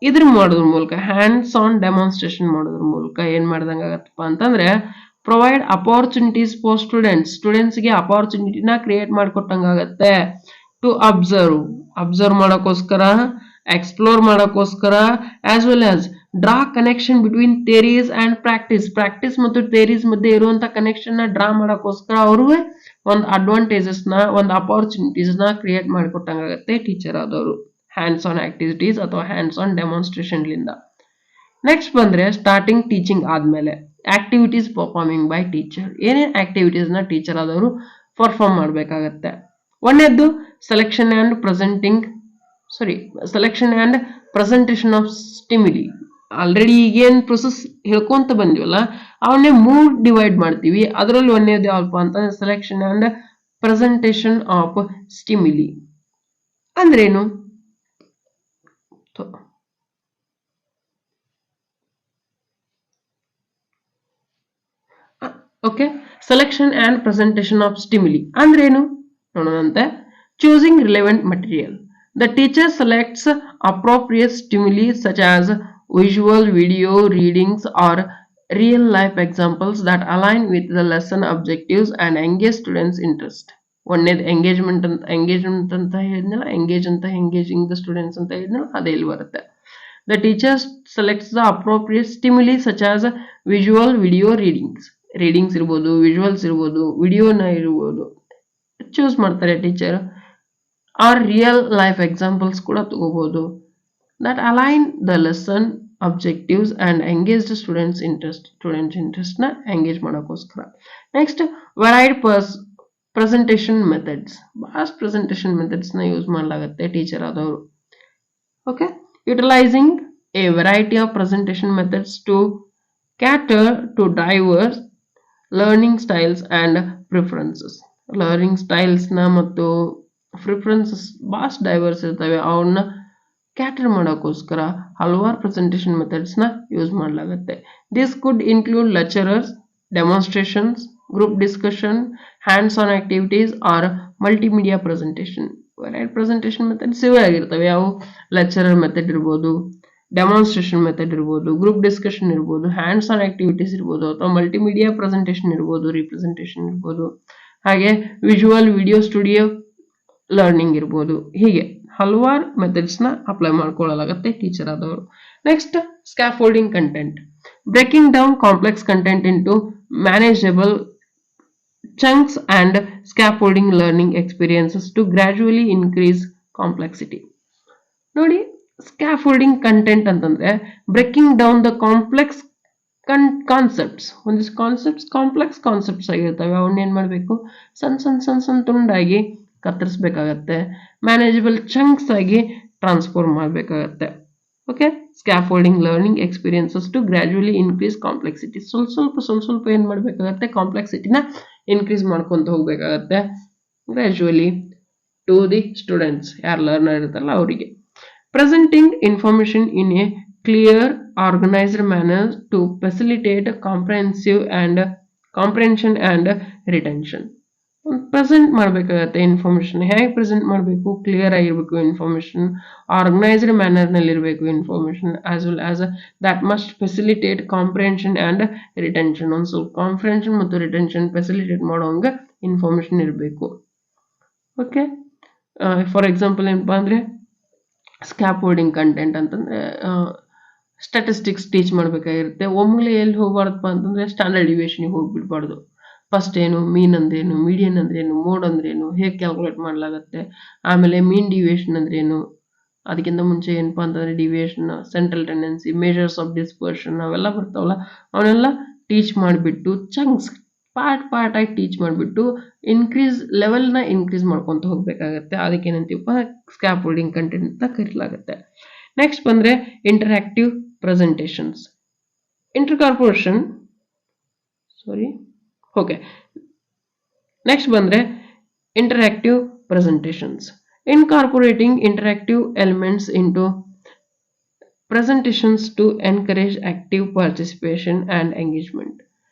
ಇದ್ರ ಮಾಡೋದ್ರ ಮೂಲಕ ಹ್ಯಾಂಡ್ಸ್ ಆನ್ ಡೆಮಾನ್ಸ್ಟ್ರೇಷನ್ ಮಾಡೋದ್ರ ಮೂಲಕ ಏನ್ ಮಾಡ್ದಂಗಾಗತ್ತಪ್ಪ ಅಂತಂದ್ರೆ ಪ್ರೊವೈಡ್ ಅಪರ್ಚುನಿಟೀಸ್ ಫಾರ್ ಸ್ಟೂಡೆಂಟ್ಸ್ಗೆ ಅಪರ್ಚುನಿಟಿನ ಕ್ರಿಯೇಟ್ ಮಾಡಿಕೊಟ್ಟಂಗಾಗತ್ತೆ ಟು ಅಬ್ಸರ್ವ್ ಮಾಡೋಕ್ಕೋಸ್ಕರ ಎಕ್ಸ್ಪ್ಲೋರ್ ಮಾಡೋಕ್ಕೋಸ್ಕರ as well as draw connection between theories and practice ಮತ್ತು ಥಿಯರೀಸ್ ಮಧ್ಯೆ ಇರುವಂತ ಕನೆಕ್ಷನ್ ನ ಡ್ರಾ ಮಾಡೋಕ್ಕೋಸ್ಕರ ಅವ್ರಿಗೆ ಒಂದು ಅಡ್ವಾಂಟೇಜಸ್ ನ ಒಂದು ಅಪರ್ಚುನಿಟೀಸ್ ನ ಕ್ರಿಯೇಟ್ ಮಾಡಿಕೊಟ್ಟಂಗಾಗತ್ತೆ ಟೀಚರ್ ಆದವರು ಹ್ಯಾಂಡ್ಸ್ ಆನ್ ಆಕ್ಟಿವಿಟೀಸ್ ಅಥವಾ ಹ್ಯಾಂಡ್ಸ್ ಆನ್ ಡೆಮಾನ್ಸ್ಟ್ರೇಷನ್ ಲಿಂದ ನೆಕ್ಸ್ಟ್ ಬಂದ್ರೆ ಸ್ಟಾರ್ಟಿಂಗ್ ಟೀಚಿಂಗ್ ಆದ್ಮೇಲೆ ಆಕ್ಟಿವಿಟೀಸ್ ಪರ್ಫಾರ್ಮಿಂಗ್ ಬೈ ಟೀಚರ್ ಏನೇನ್ ಆಕ್ಟಿವಿಟೀಸ್ ನ ಟೀಚರ್ ಆದವರು ಪರ್ಫಾರ್ಮ್ ಮಾಡ್ಬೇಕಾಗತ್ತೆ ಒಂದೇದ್ದು selection and presentation of stimuli already ಈಗೇನ್ ಪ್ರೊಸೆಸ್ ಹೇಳ್ಕೊಂತ ಬಂದಿವಲ್ಲ ಅವನ್ನೇ 3 ಡಿವೈಡ್ ಮಾಡ್ತೀವಿ ಅದರಲ್ಲಿ ಒಂದೇದು ಯಾವಪ್ಪ ಅಂತ selection and presentation of stimuli ಅಂದ್ರೇನು okay selection and presentation of stimuli ಅಂದ್ರೇನು ನೋಡೋಣಂತೆ choosing relevant material the teacher selects appropriate stimuli such as visual video readings or real life examples that align with the lesson objectives and engage students interest ಒಂದೇದು engagement ಅಂತ ಹೇಳಿದ್ನಲ್ಲ engaging the students ಅಂತ ಹೇಳಿದ್ನಲ್ಲ ಅದೇ ಇಲ್ಲಿ ಬರುತ್ತೆ the teacher selects the appropriate stimuli such as visual video readings ಇರ್ಬೋದು visuals ಇರ್ಬೋದು ವಿಡಿಯೋನ ಇರ್ಬೋದು ಚೂಸ್ ಮಾಡ್ತಾರೆ teacher R real life examples ಕೂಡ ತಗೋಬಹುದು that align the lesson objectives and engage the students interest na engage ಮಾಡೋಕ್ಕೋಸ್ಕರ next varied presentation methods vast presentation methods na use ಮಾಡಲಾಗುತ್ತೆ teacher ಆದವರು okay utilizing a variety of presentation methods to cater to diverse learning styles and preferences na ಮತ್ತು preferences vast diverse ಇರ್ತವೆ ಅವನ್ನ cater ಮಾಡೋಕ್ಕೋಸ್ಕರ ಹಲವಾರು presentation methods ನ use ಮಾಡಲಾಗುತ್ತೆ this could include lecturers demonstrations group discussion, hands-on activities, or multimedia presentation. Variety presentation methods ಇವೇ ಆಗಿರ್ತವೆ. ಯಾವ ಲೆಕ್ಚರರ್ ಮೆಥಡ್ ಇರ್ಬೋದು, ಡೆಮಾನ್ಸ್ಟ್ರೇಷನ್ ಮೆಥಡ್ ಇರ್ಬೋದು, ಗ್ರೂಪ್ ಡಿಸ್ಕಷನ್ ಇರ್ಬೋದು, ಹ್ಯಾಂಡ್ಸ್ ಆನ್ ಆಕ್ಟಿವಿಟೀಸ್ ಇರ್ಬೋದು, ಅಥವಾ ಮಲ್ಟಿಮೀಡಿಯಾ ಪ್ರೆಸೆಂಟೇಷನ್ ಇರ್ಬೋದು, ರಿಪ್ರೆಸೆಂಟೇಷನ್ ಇರ್ಬೋದು, ಹಾಗೆ ವಿಜುವಲ್ ವಿಡಿಯೋ ಸ್ಟುಡಿಯೋ ಲರ್ನಿಂಗ್ ಇರ್ಬೋದು. ಹೀಗೆ ಹಲವಾರು ಮೆಥಡ್ಸ್ನ ಅಪ್ಲೈ ಮಾಡ್ಕೊಳ್ಳಲಾಗುತ್ತೆ ಟೀಚರ್ ಆದವರು. Next, scaffolding content. Breaking down complex content into manageable chunks and scaffolding learning experiences to gradually increase complexity. ನೋಡಿ, ಸ್ಕ್ಯಾಫೋಲ್ಡಿಂಗ್ ಕಂಟೆಂಟ್ ಅಂತಂದ್ರೆ breaking down the complex concepts. ಒಂದಿಷ್ಟು complex concepts ಆಗಿರ್ತವೆ. ಅವನ್ನ ಏನ್ ಮಾಡಬೇಕು, ಸಣ್ಣ ತುಂಡಾಗಿ ಕತ್ತರಿಸಬೇಕಾಗತ್ತೆ. ಮ್ಯಾನೇಜಬಲ್ ಚಂಕ್ಸ್ ಆಗಿ ಟ್ರಾನ್ಸ್ಫಾರ್ಮ್ ಮಾಡಬೇಕಾಗತ್ತೆ. Okay, scaffolding learning experiences to gradually increase complexity. ಸ್ವಲ್ಪ ಏನ್ ಮಾಡಬೇಕಾಗತ್ತೆ, ಕಾಂಪ್ಲೆಕ್ಸಿಟಿನ ಇನ್ಕ್ರೀಸ್ ಮಾಡ್ಕೊಂತ ಹೋಗ್ಬೇಕಾಗತ್ತೆ ಗ್ರಾಜುವಲಿ ಟು ದಿ ಸ್ಟೂಡೆಂಟ್ಸ್, ಯಾರು ಲರ್ನರ್ ಇರ್ತಾರಲ್ಲ ಅವರಿಗೆ. Presenting information in a clear organised manner to facilitate comprehension and retention. Present ಮಾಡಬೇಕಾಗತ್ತೆ ಇನ್ಫಾರ್ಮೇಶನ್. ಹೇಗೆ ಪ್ರೆಸೆಂಟ್ ಮಾಡಬೇಕು, ಕ್ಲಿಯರ್ ಆಗಿರ್ಬೇಕು ಇನ್ಫಾರ್ಮೇಶನ್, ಆರ್ಗನೈಸ್ಡ್ ಮ್ಯಾನರ್ ನಲ್ಲಿ ಇರಬೇಕು information, as well as that must facilitate comprehension and retention. ಒಂದು ಸ್ವಲ್ಪ ಕಾಂಪ್ರೆನ್ಷನ್ ಮತ್ತು ರಿಟೆನ್ಷನ್ ಫೆಸಿಲಿಟೇಟ್ ಮಾಡೋಂಗ ಇನ್ಫಾರ್ಮೇಶನ್ ಇರಬೇಕು. ಓಕೆ, ಫಾರ್ ಎಕ್ಸಾಂಪಲ್ ಏನಪ್ಪಾ ಅಂದ್ರೆ ಸ್ಕ್ಯಾಫೋಲ್ಡಿಂಗ್ ಕಂಟೆಂಟ್ ಅಂತಂದ್ರೆ ಸ್ಟ್ಯಾಟಿಸ್ಟಿಕ್ಸ್ ಟೀಚ್ ಮಾಡಬೇಕಾಗಿರುತ್ತೆ. ಒಮ್ಮೆ ಎಲ್ಲಿ ಹೋಗ್ಬಾರ್ದಪ್ಪ ಅಂತಂದ್ರೆ ಸ್ಟ್ಯಾಂಡರ್ಡ್ ಡಿವಿಯೇಷನ್ಗೆ ಹೋಗ್ಬಿಡ್ಬಾರ್ದು. ಫಸ್ಟ್ ಏನು, ಮೀನ್ ಅಂದ್ರೇನು, ಮೀಡಿಯನ್ ಅಂದ್ರೇನು, ಮೋಡ್ ಅಂದ್ರೇನು, ಹೇಗೆ ಕ್ಯಾಲ್ಕುಲೇಟ್ ಮಾಡಲಾಗುತ್ತೆ, ಆಮೇಲೆ ಮೀನ್ ಡಿವಿಯೇಷನ್ ಅಂದ್ರೇನು, ಅದಕ್ಕಿಂತ ಮುಂಚೆ ಏನಪ್ಪಾ ಅಂತಂದ್ರೆ deviation, central tendency, measures of dispersion ಅವೆಲ್ಲ ಬರ್ತಾವಲ್ಲ, ಅವನ್ನೆಲ್ಲ ಟೀಚ್ ಮಾಡಿಬಿಟ್ಟು ಚಂಕ್ಸ್ ಪಾರ್ಟ್ ಆಗಿ ಟೀಚ್ ಮಾಡಿಬಿಟ್ಟು ಲೆವೆಲ್ನ ಇನ್ಕ್ರೀಸ್ ಮಾಡ್ಕೊಂತ ಹೋಗ್ಬೇಕಾಗತ್ತೆ. ಅದಕ್ಕೆ ಏನಂತೀವಪ್ಪ, ಸ್ಕ್ಯಾಫೋಲ್ಡಿಂಗ್ ಕಂಟೆಂಟ್ ಅಂತ ಕರೀಲಾಗುತ್ತೆ. ನೆಕ್ಸ್ಟ್ ಬಂದ್ರೆ ಇಂಟರಾಕ್ಟಿವ್ ಪ್ರೆಸೆಂಟೇಷನ್ಸ್. ನೆಕ್ಸ್ಟ್ ಬಂದ್ರೆ interactive presentations. Incorporating interactive elements into presentations to encourage active participation and engagement.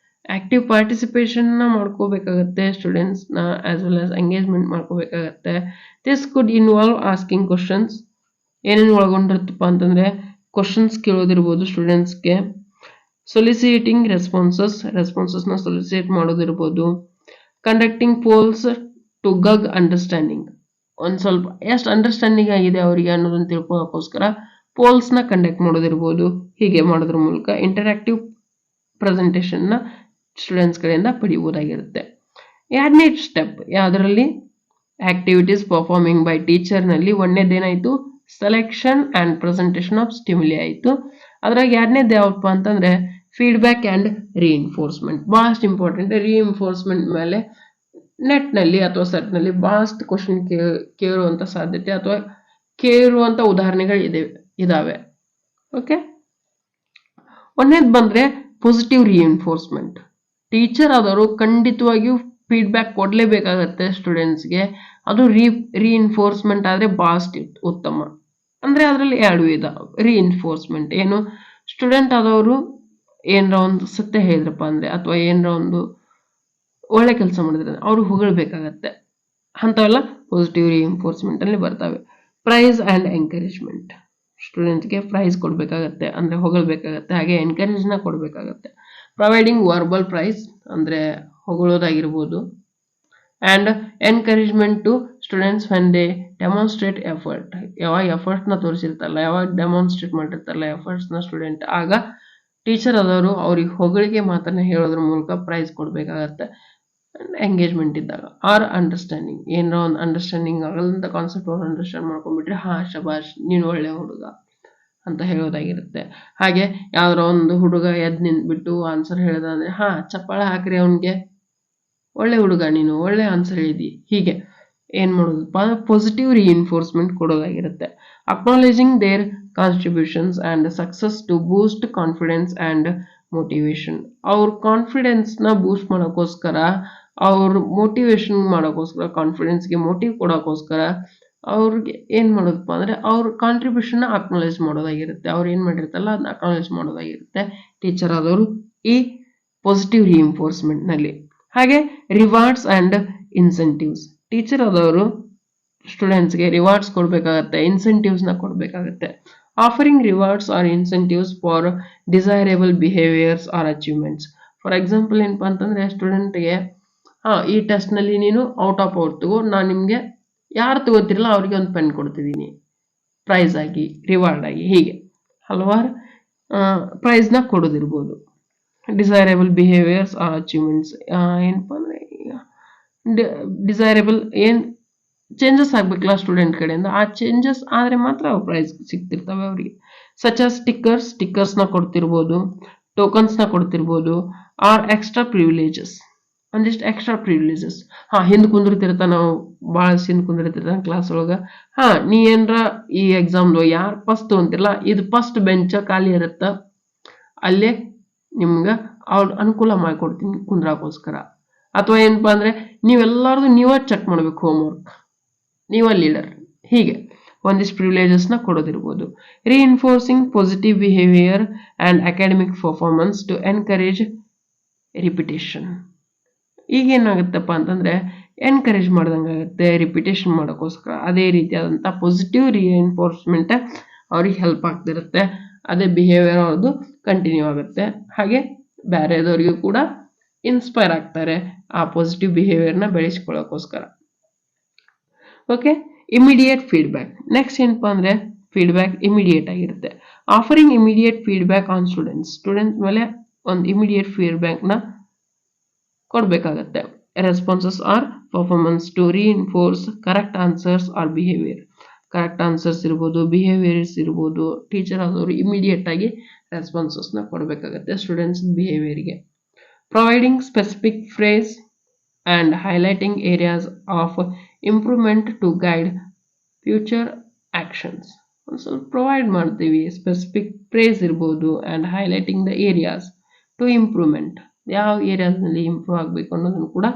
Active participation ನ ಮಾಡ್ಕೋಬೇಕಾಗತ್ತೆ ಸ್ಟೂಡೆಂಟ್ಸ್ ನ, ಆಸ್ ವೆಲ್ ಆಸ್ ಎಂಗೇಜ್ಮೆಂಟ್ ಮಾಡ್ಕೋಬೇಕಾಗತ್ತೆ. This could involve asking questions. ಏನೇನು ಒಳಗೊಂಡಿರುತ್ತಪ್ಪ ಅಂತಂದ್ರೆ questions ಕೇಳೋದಿರ್ಬೋದು ಸ್ಟೂಡೆಂಟ್ಸ್ಗೆ, ಸೊಲಿಸಿಟಿಂಗ್ ರೆಸ್ಪಾನ್ಸಸ್ ನ ಸೊಲಿಸಿಟ್ ಮಾಡೋದಿರ್ಬೋದು, ಕಂಡಕ್ಟಿಂಗ್ ಪೋಲ್ಸ್ ಟು ಗಗ್ ಅಂಡರ್ಸ್ಟ್ಯಾಂಡಿಂಗ್. ಒಂದ್ ಸ್ವಲ್ಪ ಎಷ್ಟು ಅಂಡರ್ಸ್ಟ್ಯಾಂಡಿಂಗ್ ಆಗಿದೆ ಅವರಿಗೆ ಅನ್ನೋದನ್ನ ತಿಳ್ಕೊಳ್ಳೋಕ್ಕೋಸ್ಕರ ಪೋಲ್ಸ್ ನ ಕಂಡಕ್ಟ್ ಮಾಡೋದಿರ್ಬೋದು. ಹೀಗೆ ಮಾಡೋದ್ರ ಮೂಲಕ ಇಂಟರಾಕ್ಟಿವ್ ಪ್ರೆಸೆಂಟೇಷನ್ ನ ಸ್ಟೂಡೆಂಟ್ಸ್ ಕಡೆಯಿಂದ ಪಡಿಬಹುದಾಗಿರುತ್ತೆ. ಎರಡನೇ ಸ್ಟೆಪ್ ಯಾವ್ದ್ರಲ್ಲಿ, ಆಕ್ಟಿವಿಟೀಸ್ ಪರ್ಫಾರ್ಮಿಂಗ್ ಬೈ ಟೀಚರ್ ನಲ್ಲಿ ಒಂದನೇದೇನಾಯ್ತು, selection and presentation of stimuli ಆಯ್ತು. ಅದ್ರಾಗ ಎರಡನೇದು ಯಾವಪ್ಪ ಅಂತಂದ್ರೆ ಫೀಡ್ಬ್ಯಾಕ್ ಅಂಡ್ ರಿಇನ್ಫೋರ್ಸ್ಮೆಂಟ್. ಬಹಳಷ್ಟು ಇಂಪಾರ್ಟೆಂಟ್. ರಿಇನ್ಫೋರ್ಸ್ಮೆಂಟ್ ಮೇಲೆ ನೆಟ್ ನಲ್ಲಿ ಅಥವಾ ಸೆಟ್ ನಲ್ಲಿ ಬಹಳಷ್ಟು ಕ್ವಶನ್ ಕೇಳುವಂತ ಸಾಧ್ಯತೆ ಅಥವಾ ಕೇಳುವಂತ ಉದಾಹರಣೆಗಳು ಇದಾವೆ. ಓಕೆ, ಒಂದೇದ್ ಬಂದ್ರೆ ಪಾಸಿಟಿವ್ ರಿಇನ್ಫೋರ್ಸ್ಮೆಂಟ್. ಟೀಚರ್ ಆದವರು ಖಂಡಿತವಾಗಿಯೂ ಫೀಡ್ಬ್ಯಾಕ್ ಕೊಡ್ಲೇಬೇಕಾಗತ್ತೆ ಸ್ಟೂಡೆಂಟ್ಸ್ಗೆ. ಅದು ರಿಇನ್ಫೋರ್ಸ್ಮೆಂಟ್ ಆದ್ರೆ ಬಹಳಷ್ಟು ಉತ್ತಮ. ಅಂದ್ರೆ ಅದರಲ್ಲಿ ಎರಡು ವಿಧ. ರಿಇನ್ಫೋರ್ಸ್ಮೆಂಟ್ ಏನು, ಸ್ಟೂಡೆಂಟ್ ಆದವರು ಏನರ ಒಂದು ಸತ್ಯ ಹೇಳಿದ್ರಪ್ಪ ಅಂದ್ರೆ ಅಥವಾ ಏನರ ಒಂದು ಒಳ್ಳೆ ಕೆಲಸ ಮಾಡಿದ್ರೆ ಅವ್ರು ಹೊಗಳ್ಬೇಕಾಗತ್ತೆ. ಅಂತವೆಲ್ಲ ಪಾಸಿಟಿವ್ ರಿಇನ್ಫೋರ್ಸ್ಮೆಂಟ್ ಅಲ್ಲಿ ಬರ್ತವೆ. Praise and encouragement. ಸ್ಟೂಡೆಂಟ್ಸ್ಗೆ ಪ್ರೈಸ್ ಕೊಡ್ಬೇಕಾಗತ್ತೆ, ಅಂದ್ರೆ ಹೊಗಳ್ಬೇಕಾಗತ್ತೆ, ಹಾಗೆ ಎನ್ಕರೇಜ್ ನ ಕೊಡ್ಬೇಕಾಗತ್ತೆ. ಪ್ರೊವೈಡಿಂಗ್ ವರ್ಬಲ್ ಪ್ರೈಸ್ ಅಂದ್ರೆ ಹೊಗಳೋದಾಗಿರ್ಬೋದು, and encouragement to students when they demonstrate effort. ಯಾವಾಗ ಎಫರ್ಟ್ ನ ತೋರಿಸಿರ್ತಾರಲ್ಲ, ಯಾವಾಗ ಡೆಮಾನ್ಸ್ಟ್ರೇಟ್ ಮಾಡಿರ್ತಾರಲ್ಲ ಎಫರ್ಟ್ಸ್ ನ ಸ್ಟೂಡೆಂಟ್, ಆಗ ಟೀಚರ್ ಆದವರು ಅವ್ರಿಗೆ ಹೊಗಳಿಗೆ ಮಾತನ್ನ ಹೇಳೋದ್ರ ಮೂಲಕ ಪ್ರೈಸ್ ಕೊಡ್ಬೇಕಾಗತ್ತೆ. ಎಂಗೇಜ್ಮೆಂಟ್ ಇದ್ದಾಗ ಆರ್ ಅಂಡರ್ಸ್ಟ್ಯಾಂಡಿಂಗ್, ಏನೋ ಒಂದು ಅಂಡರ್ಸ್ಟ್ಯಾಂಡಿಂಗ್ ಆಗಲ್ಲಂತ ಕಾನ್ಸೆಪ್ಟ್ ಅವ್ರು ಅಂಡರ್ಸ್ಟ್ಯಾಂಡ್ ಮಾಡ್ಕೊಂಡ್ಬಿಟ್ರೆ ಹಾ ಶಬಾಷ್ ನೀನು ಒಳ್ಳೆ ಹುಡುಗ ಅಂತ ಹೇಳೋದಾಗಿರುತ್ತೆ. ಹಾಗೆ ಯಾವ್ದಾರ ಒಂದು ಹುಡುಗ ಎದ್ ನಿಂತ್ಬಿಟ್ಟು ಆನ್ಸರ್ ಹೇಳ್ದ ಅಂದ್ರೆ ಹಾ ಚಪ್ಪಾಳೆ ಹಾಕ್ರಿ ಅವನ್ಗೆ, ಒಳ್ಳೆ ಹುಡುಗ ನೀನು, ಒಳ್ಳೆ ಆನ್ಸರ್ ಹೇಳಿದಿ. ಹೀಗೆ ಏನ್ ಮಾಡೋದಪ್ಪ, ಪಾಸಿಟಿವ್ ರಿಇನ್ಫೋರ್ಸ್ಮೆಂಟ್ ಕೊಡೋದಾಗಿರುತ್ತೆ. Acknowledging their contributions and success to boost confidence and motivation. ಅವ್ರ ಕಾನ್ಫಿಡೆನ್ಸ್ ನ ಬೂಸ್ಟ್ ಮಾಡೋಕ್ಕೋಸ್ಕರ, ಅವ್ರ ಮೋಟಿವೇಶನ್ ಮಾಡೋಕ್ಕೋಸ್ಕರ, ಕಾನ್ಫಿಡೆನ್ಸ್ಗೆ ಮೋಟಿವ್ ಕೊಡೋಕ್ಕೋಸ್ಕರ ಅವ್ರಿಗೆ ಏನ್ ಮಾಡೋದಪ್ಪ ಅಂದ್ರೆ ಅವ್ರ ಕಾಂಟ್ರಿಬ್ಯೂಷನ್ ನ ಅಕ್ನಾಲೇಜ್ ಮಾಡೋದಾಗಿರುತ್ತೆ. ಅವ್ರು ಏನ್ ಮಾಡಿರ್ತಾರಲ್ಲ ಅದನ್ನ ಅಕ್ನಾಲೇಜ್ ಮಾಡೋದಾಗಿರುತ್ತೆ ಟೀಚರ್ ಆದವರು ಈ ಪಾಸಿಟಿವ್ ರಿಇನ್ಫೋರ್ಸ್ಮೆಂಟ್ ನಲ್ಲಿ. ಹಾಗೆ ರಿವಾರ್ಡ್ಸ್ ಅಂಡ್ ಇನ್ಸೆಂಟಿವ್ಸ್. ಟೀಚರ್ ಆದವರು ಸ್ಟೂಡೆಂಟ್ಸ್ಗೆ ರಿವಾರ್ಡ್ಸ್ ಕೊಡಬೇಕಾಗತ್ತೆ, ಇನ್ಸೆಂಟಿವ್ಸ್ನ ಕೊಡಬೇಕಾಗತ್ತೆ. Offering rewards or incentives for desirable behaviours or achievements. For example ಏನಪ್ಪಾ ಅಂತಂದ್ರೆ ಸ್ಟೂಡೆಂಟ್ಗೆ ಈ ಟೆಸ್ಟ್ನಲ್ಲಿ ನೀನು ಔಟ್ ಆಫ್ ಔಟ್ ತಗೋ, ನಾನು ನಿಮಗೆ ಯಾರು ತಗೋತಿರಲ್ಲ ಅವ್ರಿಗೆ ಒಂದು ಪೆನ್ ಕೊಡ್ತಿದ್ದೀನಿ ಪ್ರೈಸ್ ಆಗಿ, ರಿವಾರ್ಡ್ ಆಗಿ. ಹೀಗೆ ಹಲವಾರು ಪ್ರೈಸ್ನ ಕೊಡೋದಿರ್ಬೋದು. ಡಿಸೈರೇಬಲ್ ಬಿಹೇವಿಯರ್ಸ್ ಆರ್ ಅಚೀವ್ಮೆಂಟ್ಸ್ ಏನಪ್ಪ ಅಂದರೆ ಡಿಸೈರೇಬಲ್ ಏನು ಚೇಂಜಸ್ ಆಗಬೇಕಲ್ಲ ಸ್ಟೂಡೆಂಟ್ ಕಡೆಯಿಂದ, ಆ ಚೇಂಜಸ್ ಆದರೆ ಮಾತ್ರ ಅವು ಪ್ರೈಸ್ ಸಿಗ್ತಿರ್ತವೆ ಅವರಿಗೆ. ಸಚ್ ಆಸ್ ಸ್ಟಿಕ್ಕರ್ಸ್ನ ಕೊಡ್ತಿರ್ಬೋದು, ಟೋಕನ್ಸ್ನ ಕೊಡ್ತಿರ್ಬೋದು, ಆರ್ ಎಕ್ಸ್ಟ್ರಾ ಪ್ರಿವಿಲೇಜಸ್, ಒಂದಿಷ್ಟು ಎಕ್ಸ್ಟ್ರಾ ಪ್ರಿವಿಲೇಜಸ್. ಹಿಂದೆ ಕುಂದಿರ್ತಿರ್ತಾನೆ, ನಾವು ಭಾಳ ಹಿಂದೆ ಕುಂದಿರ್ತಿರ್ತಾನೆ ಕ್ಲಾಸ್ ಒಳಗೆ. ನೀ ಏನರ ಈ ಎಕ್ಸಾಮ್ದು ಯಾರು ಫಸ್ಟ್ ತೊಗೊಂತಿರಲ್ಲ, ಇದು ಫಸ್ಟ್ ಬೆಂಚ ಖಾಲಿ ಇರುತ್ತೆ, ಅಲ್ಲೇ ನಿಮ್ಗೆ ಅವ್ರು ಅನುಕೂಲ ಮಾಡಿಕೊಡ್ತೀನಿ ಕುಂದ್ರಾಕೋಸ್ಕರ. ಅಥವಾ ಏನಪ್ಪಾ ಅಂದರೆ ನೀವೆಲ್ಲರದು ನೀವೇ ಚೆಕ್ ಮಾಡ್ಬೇಕು ಹೋಮ್ವರ್ಕ್, ನೀವೇ ಲೀಡರ್. ಹೀಗೆ ಒಂದಿಷ್ಟು ಪ್ರಿವಿಲೇಜಸ್ನ ಕೊಡೋದಿರ್ಬೋದು. Reinforcing positive behaviour and academic performance to encourage repetition. ಈಗೇನಾಗುತ್ತಪ್ಪ ಅಂತಂದರೆ ಎನ್ಕರೇಜ್ ಮಾಡ್ದಂಗೆ ಆಗುತ್ತೆ ರಿಪಿಟೇಷನ್ ಮಾಡೋಕ್ಕೋಸ್ಕರ. ಅದೇ ರೀತಿಯಾದಂಥ ಪಾಸಿಟಿವ್ ರೀಇನ್ಫೋರ್ಸ್ಮೆಂಟ್ ಅವ್ರಿಗೆ ಹೆಲ್ಪ್ ಆಗ್ತಿರುತ್ತೆ. ಅದೇ ಬಿಹೇವಿಯರ್ ಅವ್ರದ್ದು ಕಂಟಿನ್ಯೂ ಆಗುತ್ತೆ. ಹಾಗೆ ಬೇರೆದವ್ರಿಗೂ ಕೂಡ ಇನ್ಸ್ಪೈರ್ ಆಗ್ತಾರೆ ಆ ಪಾಸಿಟಿವ್ ಬಿಹೇವಿಯರ್ನ ಬೆಳೆಸ್ಕೊಳ್ಳೋಕ್ಕೋಸ್ಕರ. Okay, immediate feedback. ನೆಕ್ಸ್ಟ್ ಏನಪ್ಪ ಅಂದರೆ ಫೀಡ್ಬ್ಯಾಕ್ ಇಮಿಡಿಯೇಟ್ ಆಗಿರುತ್ತೆ. Offering immediate feedback on students ಮೇಲೆ ಒಂದು ಇಮಿಡಿಯೇಟ್ ಫೀಡ್ಬ್ಯಾಕ್ನ ಕೊಡಬೇಕಾಗತ್ತೆ. Responses or performance to reinforce correct answers or behaviour. Correct answers ಇರ್ಬೋದು, ಬಿಹೇವಿಯರ್ಸ್ ಇರ್ಬೋದು. ಟೀಚರ್ ಆದವರು ಇಮಿಡಿಯೇಟ್ ಆಗಿ ರೆಸ್ಪಾನ್ಸಸ್ನ ಕೊಡಬೇಕಾಗತ್ತೆ ಸ್ಟೂಡೆಂಟ್ಸ್ ಬಿಹೇವಿಯರ್ಗೆ. Providing specific phrase and highlighting areas of improvement to guide future actions. ಒಂದು ಸ್ವಲ್ಪ ಪ್ರೊವೈಡ್ ಮಾಡ್ತೀವಿ, ಸ್ಪೆಸಿಫಿಕ್ ಫ್ರೇಸ್ ಇರ್ಬೋದು and highlighting the areas to improvement. ಯಾವ ಏರಿಯಾಸ್ನಲ್ಲಿ ಇಂಪ್ರೂವ್ ಆಗಬೇಕು ಅನ್ನೋದನ್ನು ಕೂಡ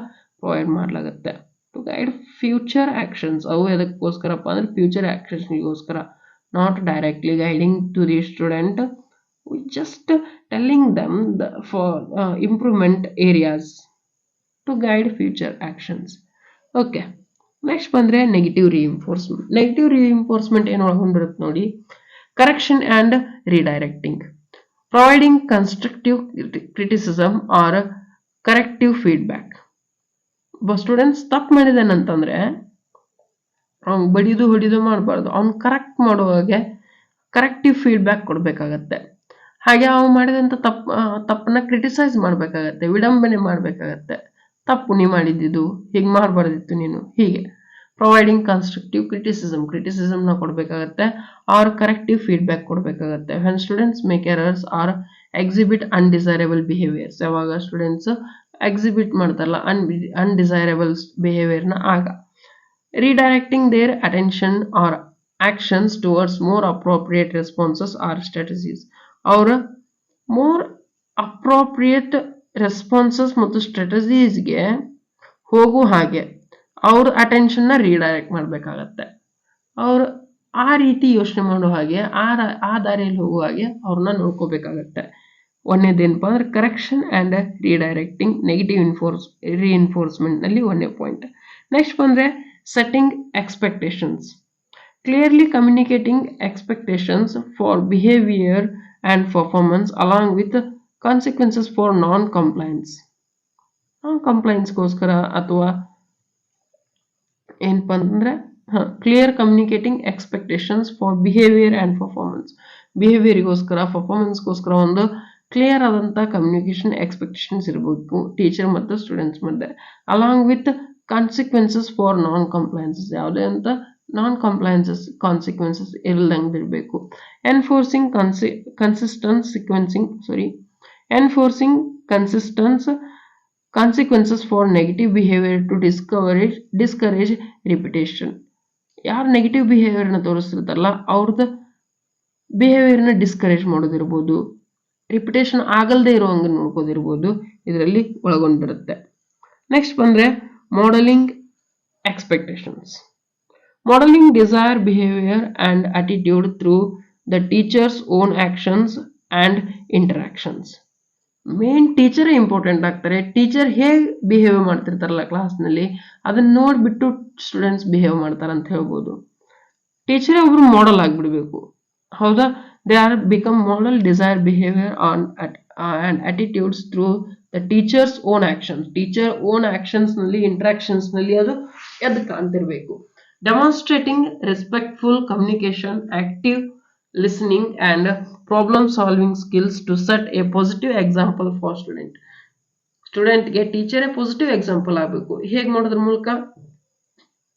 ಪ್ರೊವೈಡ್ ಮಾಡಲಾಗುತ್ತೆ. To guide future actions. ಅವು ಎದಕ್ಕೋಸ್ಕರಪ್ಪ ಅಂದರೆ ಫ್ಯೂಚರ್ ಆ್ಯಕ್ಷನ್ಸ್ಗೋಸ್ಕರ. Not directly guiding to the student, just telling them for improvement areas to guide future actions. Okay, next ಬಂದರೆ ನೆಗೆಟಿವ್ ರೀಇನ್ಫೋರ್ಸ್ಮೆಂಟ್. ನೆಗೆಟಿವ್ ರೀಇನ್ಫೋರ್ಸ್ಮೆಂಟ್ ಏನು ಒಳಗೊಂಡಿರುತ್ತೆ ನೋಡಿ. Correction and redirecting. Providing constructive criticism or corrective feedback. Students ತಪ್ಪು ಮಾಡಿದಾನಂತಂದರೆ ಅವ್ನು ಬಡಿದು ಹೊಡಿದು ಮಾಡಬಾರ್ದು, ಅವ್ನು ಕರೆಕ್ಟ್ ಮಾಡುವಾಗೆ ಕರೆಕ್ಟಿವ್ ಫೀಡ್ಬ್ಯಾಕ್ ಕೊಡಬೇಕಾಗತ್ತೆ. ಹಾಗೆ ಅವ್ನು ಮಾಡಿದಂಥ ತಪ್ಪನ್ನ ಕ್ರಿಟಿಸೈಸ್ ಮಾಡಬೇಕಾಗತ್ತೆ, ವಿಡಂಬನೆ ಮಾಡಬೇಕಾಗತ್ತೆ. ತಪ್ಪು ನೀ ಮಾಡಿದ್ದು, ಹೀಗೆ ಮಾಡಬಾರ್ದಿತ್ತು ನೀನು, ಹೀಗೆ. ಪ್ರೊವೈಡಿಂಗ್ ಕನ್ಸ್ಟ್ರಕ್ಟಿವ್ ಕ್ರಿಟಿಸಿಸಮ್ನ ಕೊಡಬೇಕಾಗತ್ತೆ, ಆರ್ ಕರೆಕ್ಟಿವ್ ಫೀಡ್ಬ್ಯಾಕ್ ಕೊಡಬೇಕಾಗತ್ತೆ. When students make errors or exhibit undesirable behaviours. ಯಾವಾಗ ಸ್ಟೂಡೆಂಟ್ಸ್ ಎಕ್ಸಿಬಿಟ್ ಮಾಡ್ತಾರಲ್ಲ ಅನ್ಡಿಸೈರೇಬಲ್ ಬಿಹೇವಿಯರ್ನ, ಆಗ. Redirecting their attention or actions towards more appropriate responses or strategies. ಅವರ ಮೋರ್ ಅಪ್ರೋಪ್ರಿಯೇಟ್ ರೆಸ್ಪಾನ್ಸಸ್ ಮತ್ತು ಸ್ಟ್ರಾಟಜೀಸ್ಗೆ ಹೋಗೋ ಹಾಗೆ ಅವ್ರ ಅಟೆನ್ಷನ್ನ ರೀಡೈರೆಕ್ಟ್ ಮಾಡಬೇಕಾಗತ್ತೆ. ಅವರು ಆ ರೀತಿ ಯೋಚನೆ ಮಾಡೋ ಹಾಗೆ, ಆ ದಾರಿಯಲ್ಲಿ ಹೋಗೋ ಹಾಗೆ ಅವ್ರನ್ನ ನೋಡ್ಕೋಬೇಕಾಗತ್ತೆ. ಒಂದೇದೇನಪ್ಪ ಅಂದ್ರೆ ಕರೆಕ್ಷನ್ ಆ್ಯಂಡ್ ರೀಡೈರೆಕ್ಟಿಂಗ್ ನೆಗೆಟಿವ್ ರೀಇನ್ಫೋರ್ಸ್ಮೆಂಟ್ನಲ್ಲಿ ಒಂದೇ ಪಾಯಿಂಟ್. ನೆಕ್ಸ್ಟ್ ಬಂದರೆ setting expectations. Clearly communicating expectations for behaviour and performance along with consequences for non ಕಂಪ್ಲೈನ್ಸ್ಗೋಸ್ಕರ. ಅಥವಾ ಏನಪ್ಪ ಅಂತಂದರೆ clear communicating expectations for behaviour and performance. ಬಿಹೇವಿಯರಿಗೋಸ್ಕರ, ಪರ್ಫಾರ್ಮೆನ್ಸ್ಗೋಸ್ಕರ ಒಂದು ಕ್ಲಿಯರ್ ಆದಂಥ ಕಮ್ಯುನಿಕೇಷನ್ ಎಕ್ಸ್ಪೆಕ್ಟೇಷನ್ಸ್ ಇರಬೇಕು ಟೀಚರ್ ಮತ್ತು ಸ್ಟೂಡೆಂಟ್ಸ್ ಮಧ್ಯೆ. Along with consequences for non compliances. ಯಾವುದೇ ಅಂತ ನಾನ್ ಕಂಪ್ಲೈನ್ಸಸ್ ಕಾನ್ಸಿಕ್ವೆನ್ಸಸ್ ಇರದಂಗೆ ಇರಬೇಕು. Enforcing consequences for negative behaviour to discourage repetition. ಯಾರು ನೆಗೆಟಿವ್ ಬಿಹೇವಿಯರ್ನ ತೋರಿಸ್ತಿರ್ತಾರಲ್ಲ ಅವ್ರದ್ದು ಬಿಹೇವಿಯರ್ನ ಡಿಸ್ಕರೇಜ್ ಮಾಡೋದಿರ್ಬೋದು, ರಿಪಿಟೇಷನ್ ಆಗಲ್ದೇ ಇರೋ ಹಂಗೆ ನೋಡ್ಕೋದಿರ್ಬೋದು, ಇದರಲ್ಲಿ ಒಳಗೊಂಡಿರುತ್ತೆ. ನೆಕ್ಸ್ಟ್ ಬಂದರೆ modelling expectations. Modelling desire behaviour and attitude through the teacher's own actions and interactions. Main ಟೀಚರೇ ಇಂಪಾರ್ಟೆಂಟ್ ಆಗ್ತಾರೆ. ಟೀಚರ್ ಹೇಗೆ ಬಿಹೇವ್ ಮಾಡ್ತಿರ್ತಾರಲ್ಲ ಕ್ಲಾಸ್ನಲ್ಲಿ ಅದನ್ನ ನೋಡ್ಬಿಟ್ಟು ಸ್ಟೂಡೆಂಟ್ಸ್ ಬಿಹೇವ್ ಮಾಡ್ತಾರೆ ಅಂತ ಹೇಳ್ಬೋದು. ಟೀಚರೇ ಒಬ್ರು ಮಾಡೆಲ್ ಆಗ್ಬಿಡ್ಬೇಕು, ಹೌದಾ? They are become model desire behaviour on and attitudes through the teacher's own actions. Teacher own actions ನಲ್ಲಿ ಇಂಟ್ರಾಕ್ಷನ್ಸ್ ನಲ್ಲಿ ಅದು ಎದ್ದು ಕಾಣ್ತಿರ್ಬೇಕು. Demonstrating respectful communication, active listening and problem solving skills to set a positive example for student. Student ಗೆ ಟೀಚರೇ positive example ಆಗಬೇಕು. ಹೇಗೆ ಮಾಡೋದ್ರ ಮೂಲಕ?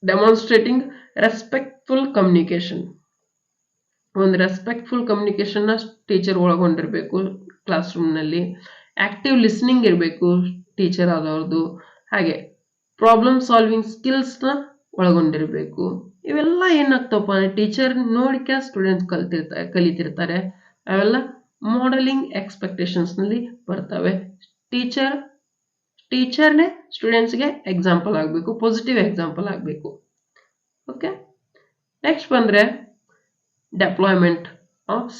ಡೆಮಾನ್ಸ್ಟ್ರೇಟಿಂಗ್ ರೆಸ್ಪೆಕ್ಟ್ಫುಲ್ ಕಮ್ಯುನಿಕೇಶನ್. ಒಂದು ರೆಸ್ಪೆಕ್ಟ್ಫುಲ್ ಕಮ್ಯುನಿಕೇಶನ್ ನ ಟೀಚರ್ ಒಳಗೊಂಡಿರ್ಬೇಕು ಕ್ಲಾಸ್ ರೂಮ್ ನಲ್ಲಿ. ಆಕ್ಟಿವ್ ಲಿಸ್ನಿಂಗ್ ಇರಬೇಕು ಟೀಚರ್ ಆದವ್ರದ್ದು. ಹಾಗೆ ಪ್ರಾಬ್ಲಮ್ ಸಾಲ್ವಿಂಗ್ ಸ್ಕಿಲ್ಸ್ ನ ಒಳಗೊಂಡಿರ್ಬೇಕು. ಇವೆಲ್ಲ ಏನಾಗ್ತವಪ್ಪ ಟೀಚರ್ ನೋಡಿಕೆ ಸ್ಟೂಡೆಂಟ್ಸ್ ಕಲಿತಿರ್ತಾರೆ. ಅವೆಲ್ಲ ಮಾಡೆಲಿಂಗ್ ಎಕ್ಸ್ಪೆಕ್ಟೇಷನ್ಸ್ ನಲ್ಲಿ ಬರ್ತವೆ. ಟೀಚರ್ನೇ ಸ್ಟೂಡೆಂಟ್ಸ್ಗೆ ಎಕ್ಸಾಂಪಲ್ ಆಗಬೇಕು, ಪಾಸಿಟಿವ್ ಎಕ್ಸಾಂಪಲ್ ಆಗಬೇಕು. ಓಕೆ, ನೆಕ್ಸ್ಟ್ ಬಂದ್ರೆ ಡೆಪ್ಲಾಯ್ಮೆಂಟ್ ಆಫ್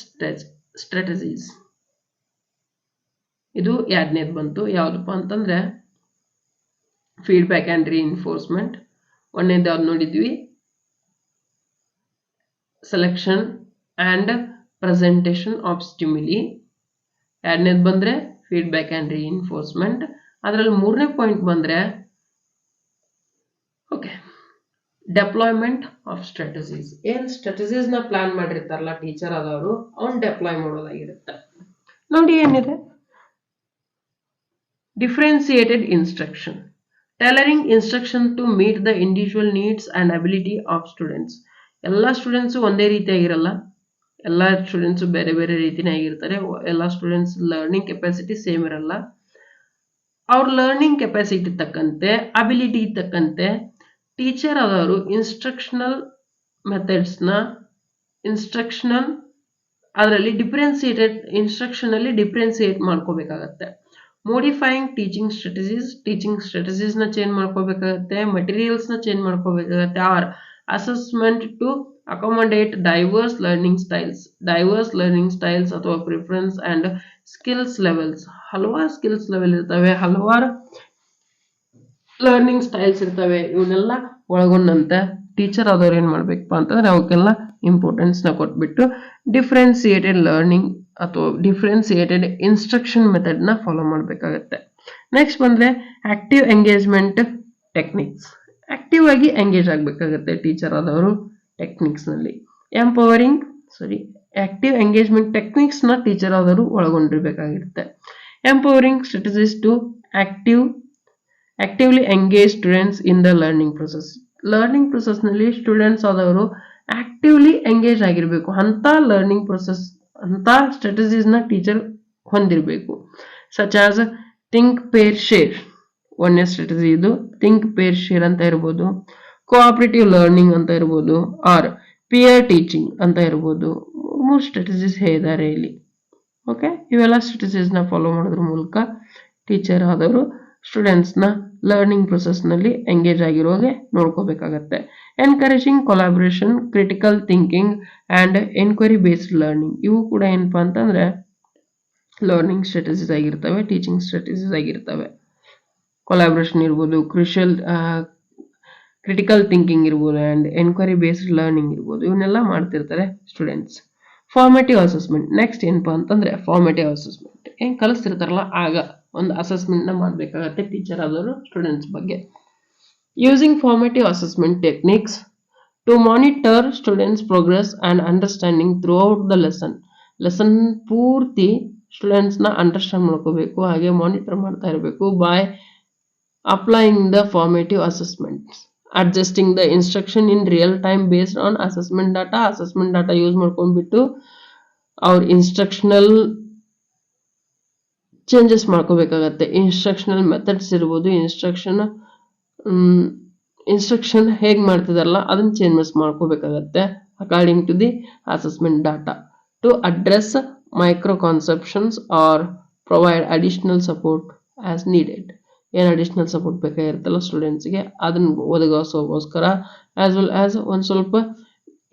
ಸ್ಟ್ರಾಟಜೀಸ್. ಇದು ಎರಡನೇದು ಬಂತು. ಯಾವ್ದಪ್ಪ ಅಂತಂದ್ರೆ ಫೀಡ್ಬ್ಯಾಕ್ ಅಂಡ್ ರೀಇನ್ಫೋರ್ಸ್ಮೆಂಟ್. ಒಂದನೇದು ಯಾವ್ದು ನೋಡಿದ್ವಿ? Selection and presentation of stimuli. ಎರಡನೇದು ಬಂದ್ರೆ ಫೀಡ್ಬ್ಯಾಕ್ ಅಂಡ್ ರೀಇನ್ಫೋರ್ಸ್ಮೆಂಟ್. ಅದರಲ್ಲಿ ಮೂರನೇ ಪಾಯಿಂಟ್ ಬಂದ್ರೆ ಓಕೆ ಡೆಪ್ಲಾಯ್ಮೆಂಟ್ ಆಫ್ ಸ್ಟ್ರಾಟಜೀಸ್. ಏನ್ ಸ್ಟ್ರಾಟಜೀಸ್ ನ ಪ್ಲಾನ್ ಮಾಡಿರ್ತಾರಲ್ಲ ಟೀಚರ್ ಆದವರು, ಅವ್ನ್ ಡೆಪ್ಲಾಯ್ ಮಾಡೋದಾಗಿರುತ್ತೆ. ನೋಡಿ ಏನಿದೆ? Differentiated instruction, tailoring instruction to meet the individual needs and ability of students. ಎಲ್ಲ ಸ್ಟೂಡೆಂಟ್ಸು ಒಂದೇ ರೀತಿಯಾಗಿರಲ್ಲ, ಎಲ್ಲ ಸ್ಟೂಡೆಂಟ್ಸು ಬೇರೆ ಬೇರೆ ರೀತಿನೇ ಆಗಿರ್ತಾರೆ. ಎಲ್ಲ ಸ್ಟೂಡೆಂಟ್ಸ್ ಲರ್ನಿಂಗ್ ಕೆಪಾಸಿಟಿ ಸೇಮ್ ಇರಲ್ಲ. ಅವ್ರ ಲರ್ನಿಂಗ್ ಕೆಪಾಸಿಟಿ ತಕ್ಕಂತೆ, ಅಬಿಲಿಟಿ ತಕ್ಕಂತೆ ಟೀಚರ್ ಆದವರು ಇನ್ಸ್ಟ್ರಕ್ಷನಲ್ ಮೆಥಡ್ಸ್ನ ಅದರಲ್ಲಿ ಇನ್ಸ್ಟ್ರಕ್ಷನ್ ಅಲ್ಲಿ ಡಿಫ್ರೆನ್ಸಿಯೇಟ್ ಮಾಡ್ಕೋಬೇಕಾಗತ್ತೆ. ಮೋಡಿಫೈಯಿಂಗ್ ಟೀಚಿಂಗ್ ಸ್ಟ್ರಾಟಜೀಸ್ ನ ಚೇಂಜ್ ಮಾಡ್ಕೋಬೇಕಾಗತ್ತೆ. ಮಟೀರಿಯಲ್ಸ್ ನ ಚೇಂಜ್ ಮಾಡ್ಕೋಬೇಕಾಗತ್ತೆ. Or assessment to accommodate diverse learning styles ಅಥವಾ ಪ್ರಿಫರೆನ್ಸ್ ಅಂಡ್ ಸ್ಕಿಲ್ಸ್ ಲೆವೆಲ್ಸ್. ಹಲವಾರು ಸ್ಕಿಲ್ಸ್ ಲೆವೆಲ್ ಇರ್ತವೆ, ಹಲವಾರು ಲರ್ನಿಂಗ್ ಸ್ಟೈಲ್ಸ್ ಇರ್ತವೆ. ಇವನ್ನೆಲ್ಲ ಒಳಗೊಂಡಂತೆ ಟೀಚರ್ ಆದವ್ರು ಏನ್ ಮಾಡ್ಬೇಕಪ್ಪ ಅಂತಂದ್ರೆ ಅವಕ್ಕೆಲ್ಲ ಇಂಪಾರ್ಟೆನ್ಸ್ ನ ಕೊಟ್ಬಿಟ್ಟು ಡಿಫ್ರೆನ್ಸಿಯೇಟೆಡ್ ಲರ್ನಿಂಗ್ ಅಥವಾ ಡಿಫ್ರೆನ್ಸಿಯೇಟೆಡ್ ಇನ್ಸ್ಟ್ರಕ್ಷನ್ ಮೆಥಡ್ ನ ಫಾಲೋ ಮಾಡಬೇಕಾಗತ್ತೆ. ನೆಕ್ಸ್ಟ್ ಬಂದ್ರೆ ಆಕ್ಟಿವ್ ಎಂಗೇಜ್ಮೆಂಟ್ ಟೆಕ್ನಿಕ್ಸ್. ಆಕ್ಟಿವ್ ಆಗಿ ಎಂಗೇಜ್ ಆಗ್ಬೇಕಾಗತ್ತೆ ಟೀಚರ್ ಆದವರು ಟೆಕ್ನಿಕ್ಸ್ ನಲ್ಲಿ. ಆಕ್ಟಿವ್ ಎಂಗೇಜ್ಮೆಂಟ್ ಟೆಕ್ನಿಕ್ಸ್ ನ ಟೀಚರ್ ಆದವರು ಒಳಗೊಂಡಿರ್ಬೇಕಾಗಿರುತ್ತೆ. Empowering strategies to actively engage students in the learning process. Learning process ನಲ್ಲಿ ಸ್ಟೂಡೆಂಟ್ಸ್ ಆದವರು ಆಕ್ಟಿವ್ಲಿ ಎಂಗೇಜ್ ಆಗಿರ್ಬೇಕು. ಅಂತ ಲರ್ನಿಂಗ್ ಪ್ರೊಸೆಸ್, ಅಂತ ಸ್ಟ್ರಾಟಜೀಸ್ ನ ಟೀಚರ್ ಹೊಂದಿರಬೇಕು. Such as think pair share. ಒಂದೇ ಸ್ಟ್ರಾಟಜಿ ಇದು ಥಿಂಕ್ ಪೇರ್ ಶೇರ್ ಅಂತ ಇರ್ಬೋದು, ಕೋಆಪರೇಟಿವ್ ಲರ್ನಿಂಗ್ ಅಂತ ಇರ್ಬೋದು, ಆರ್ ಪಿಯರ್ ಟೀಚಿಂಗ್ ಅಂತ ಇರ್ಬೋದು. ಮೂರು ಸ್ಟ್ರಾಟಜೀಸ್ ಹೇಳಿದ್ದಾರೆ ಇಲ್ಲಿ. ಓಕೆ, ಇವೆಲ್ಲ ಸ್ಟ್ರಾಟಜೀಸ್ ನ ಫಾಲೋ ಮಾಡೋದ್ರ ಮೂಲಕ ಟೀಚರ್ ಆದವರು ಸ್ಟೂಡೆಂಟ್ಸ್ ನ ಲರ್ನಿಂಗ್ ಪ್ರೊಸೆಸ್ ನಲ್ಲಿ ಎಂಗೇಜ್ ಆಗಿರುವಾಗೆ ನೋಡ್ಕೋಬೇಕಾಗತ್ತೆ. Encouraging collaboration, critical thinking and inquiry based learning. ಇವು ಕೂಡ ಏನಪ್ಪಾ ಅಂತಂದ್ರೆ ಲರ್ನಿಂಗ್ ಸ್ಟ್ರಾಟಜೀಸ್ ಆಗಿರ್ತವೆ, ಟೀಚಿಂಗ್ ಸ್ಟ್ರಾಟಜೀಸ್ ಆಗಿರ್ತವೆ. ಕೊಲಾಬರೇಷನ್ ಇರ್ಬೋದು, ಕ್ರಿಟಿಕಲ್ ಥಿಂಕಿಂಗ್ ಇರ್ಬೋದು ಅಂಡ್ ಎನ್ಕ್ವೈರಿ ಬೇಸ್ಡ್ ಲರ್ನಿಂಗ್ ಇರ್ಬೋದು. ಇವನ್ನೆಲ್ಲ ಮಾಡ್ತಿರ್ತಾರೆ ಸ್ಟೂಡೆಂಟ್ಸ್. Formative assessment. ನೆಕ್ಸ್ಟ್ ಏನಪ್ಪಾ ಅಂತಂದ್ರೆ ಫಾರ್ಮೇಟಿವ್ ಅಸೆಸ್ಮೆಂಟ್. ಏನ್ ಕಲಿಸ್ತಿರ್ತಾರಲ್ಲ ಆಗ ಒಂದು ಅಸೆಸ್ಮೆಂಟ್ ನ ಮಾಡ್ಬೇಕಾಗತ್ತೆ ಟೀಚರ್ ಆದವರು ಸ್ಟೂಡೆಂಟ್ಸ್ ಬಗ್ಗೆ. Using formative assessment techniques to monitor students progress and understanding throughout the lesson ಪೂರ್ತಿ ಸ್ಟೂಡೆಂಟ್ಸ್ ನ ಅಂಡರ್ಸ್ಟ್ಯಾಂಡ್ ಮಾಡ್ಕೋಬೇಕು, ಹಾಗೆ ಮಾನಿಟರ್ ಮಾಡ್ತಾ ಇರಬೇಕು. By applying the formative assessments, adjusting the instruction in real time based on assessment data use ಮಾಡ್ಕೊಂಡ್ಬಿಟ್ಟು ಅವ್ರ instructional changes ಮಾಡ್ಕೋಬೇಕಾಗತ್ತೆ. Instructional methods ಇರ್ಬೋದು, ಇನ್ಸ್ಟ್ರಕ್ಷನ್ ಹೇಗ್ ಮಾಡ್ತಿದಾರಲ್ಲ ಅದನ್ನ ಚೇಂಜಸ್ ಮಾಡ್ಕೋಬೇಕಾಗತ್ತೆ according to the assessment data. To address micro conceptions or provide additional support as needed. ಏನ್ additional support ಬೇಕಾಗಿರುತ್ತಲ್ಲ ಸ್ಟೂಡೆಂಟ್ಸ್ಗೆ ಅದನ್ನ ಒದಗಿಸೋಗೋಸ್ಕರ, ಆಸ್ ವೆಲ್ ಆಸ್ ಒಂದ್ ಸ್ವಲ್ಪ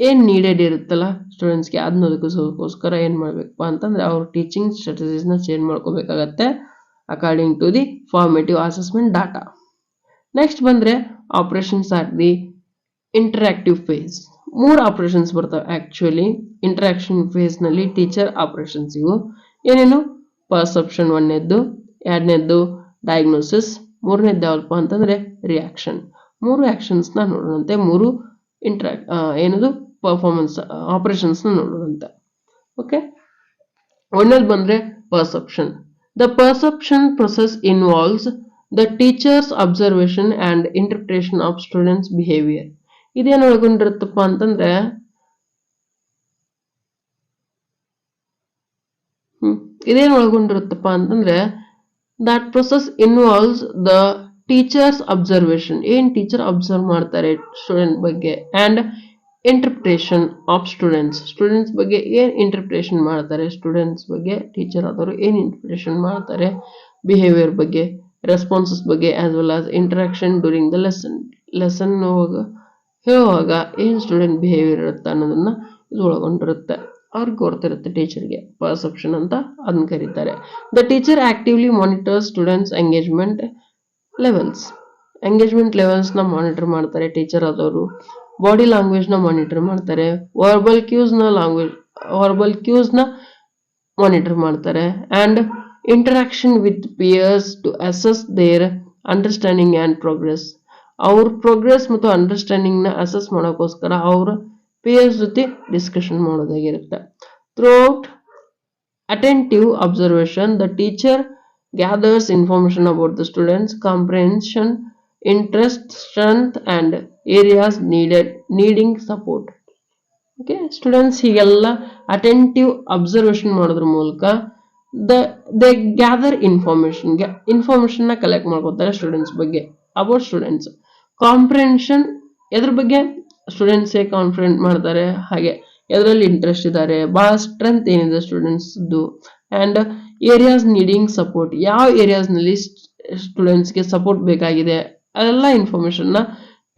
ಏನ್ ನೀಡೆಡ್ ಇರುತ್ತಲ್ಲ ಸ್ಟೂಡೆಂಟ್ಸ್ಗೆ ಅದನ್ನ ಒದಗಿಸೋಗೋಸ್ಕರ ಏನ್ ಮಾಡ್ಬೇಕಪ್ಪ ಅಂತಂದ್ರೆ ಅವ್ರ ಟೀಚಿಂಗ್ ಸ್ಟ್ರಾಟಜೀಸ್ ನ ಚೇಂಜ್ ಮಾಡ್ಕೋಬೇಕಾಗತ್ತೆ. According to the formative assessment data. Next ಬಂದ್ರೆ operations at the interactive phase. 3 operations ಬರ್ತವೆ ಆಕ್ಚುಲಿ ಇಂಟರಾಕ್ಷನ್ ಫೇಸ್ ನಲ್ಲಿ. ಟೀಚರ್ ಆಪರೇಷನ್ಸ್ ಇವು ಏನೇನು? ಪರ್ಸೆಪ್ಷನ್ 1ನೇದ್ದು, 2ನೇದ್ದು ಡಯಾಗ್ನೋಸಿಸ್, 3ನೇದ್ದು ಯಾವಪ್ಪ ಅಂತಂದ್ರೆ ರಿಯಾಕ್ಷನ್. 3 ಆಕ್ಷನ್ಸ್ ನ ನೋಡೋಣಂತೆ, 3 ಏನದು ಪರ್ಫಾರ್ಮೆನ್ಸ್ ಆಪರೇಷನ್ಸ್ ನ ನೋಡೋಣಂತೆ. ಓಕೆ, 1ನೇದು ಬಂದ್ರೆ perception. The perception process involves the teachers observation and interpretation of students behaviour. ಇದೇನು ಒಳಗೊಂಡಿರುತ್ತಪ್ಪ ಅಂತಂದ್ರೆ that process involves the teachers observation. ಏನ್ ಟೀಚರ್ ಅಬ್ಸರ್ವ್ ಮಾಡ್ತಾರೆ ಸ್ಟೂಡೆಂಟ್ ಬಗ್ಗೆ, ಅಂಡ್ ಇಂಟರ್ಪ್ರಿಟೇಷನ್ ಆಫ್ ಸ್ಟೂಡೆಂಟ್ಸ್ ಬಗ್ಗೆ ಏನ್ ಇಂಟರ್ಪ್ರಿಟೇಷನ್ ಮಾಡ್ತಾರೆ, ಸ್ಟೂಡೆಂಟ್ಸ್ ಬಗ್ಗೆ ಟೀಚರ್ ಆದವರು ಏನ್ ಇಂಟರ್ಪ್ರಿಟೇಷನ್ ಮಾಡ್ತಾರೆ, ಬಿಹೇವಿಯರ್ ಬಗ್ಗೆ, ರೆಸ್ಪಾನ್ಸಸ್ ಬಗ್ಗೆ, as well as interaction during the lesson ಹೇಳುವಾಗ ಏನ್ ಸ್ಟೂಡೆಂಟ್ ಬಿಹೇವಿಯರ್ ಇರುತ್ತೆ ಅನ್ನೋದನ್ನ ಇದು ಒಳಗೊಂಡಿರುತ್ತೆ. ಅವ್ರಿಗೆ ಗೊತ್ತಿರುತ್ತೆ ಟೀಚರ್ಗೆ, ಪರ್ಸೆಪ್ಷನ್ ಅಂತ ಅದನ್ನ ಕರೀತಾರೆ. The teacher actively monitors students engagement levels ನ ಮಾನಿಟರ್ ಮಾಡ್ತಾರೆ ಟೀಚರ್ ಆದವರು. ಬಾಡಿ ಲ್ಯಾಂಗ್ವೇಜ್ ನ ಮಾನಿಟರ್ ಮಾಡ್ತಾರೆ. ವರ್ಬಲ್ ಕ್ಯೂಸ್ ನ ಮಾನಿಟರ್ ಮಾಡ್ತಾರೆ. And interaction with peers to assess their understanding and progress. ಅವ್ರ ಪ್ರೋಗ್ರೆಸ್ ಮತ್ತು ಅಂಡರ್ಸ್ಟ್ಯಾಂಡಿಂಗ್ ನ ಅಸೆಸ್ ಮಾಡೋಕ್ಕೋಸ್ಕರ ಅವ್ರ ಪಿಯರ್ಸ್ ಜೊತೆ ಡಿಸ್ಕಷನ್ ಮಾಡೋದಾಗಿರುತ್ತೆ. Throughout attentive observation, the teacher gathers information about the students' comprehension, interest, strength, and areas needing support. Okay, students ಹೀಗೆಲ್ಲ attentive observation ಮಾಡೋದ್ರ ಮೂಲಕ ದೇ ಗ್ಯಾದರ್ ಇನ್ಫಾರ್ಮೇಶನ್ ನ ಕಲೆಕ್ಟ್ ಮಾಡ್ಕೊತಾರೆ ಸ್ಟೂಡೆಂಟ್ಸ್ ಬಗ್ಗೆ, ಅಬೌಟ್ ಸ್ಟೂಡೆಂಟ್ಸ್. ಕಾಂಪ್ರಿಹೆನ್ಷನ್ ಎದ್ರ ಬಗ್ಗೆ, ಸ್ಟೂಡೆಂಟ್ಸ್ ಹೇಗೆ ಕಾನ್ಫಿಡೆಂಟ್ ಮಾಡ್ತಾರೆ, ಹಾಗೆ ಎದರಲ್ಲಿ ಇಂಟ್ರೆಸ್ಟ್ ಇದ್ದಾರೆ, ಬಹಳ ಸ್ಟ್ರೆಂತ್ ಏನಿದೆ ಸ್ಟೂಡೆಂಟ್ಸ್ದು, ಅಂಡ್ ಏರಿಯಾಸ್ ನೀಡಿಂಗ್ ಸಪೋರ್ಟ್, ಯಾವ ಏರಿಯಾಸ್ ನಲ್ಲಿ ಸ್ಟೂಡೆಂಟ್ಸ್ಗೆ ಸಪೋರ್ಟ್ ಬೇಕಾಗಿದೆ, ಅದೆಲ್ಲ ಇನ್ಫಾರ್ಮೇಶನ್ ನ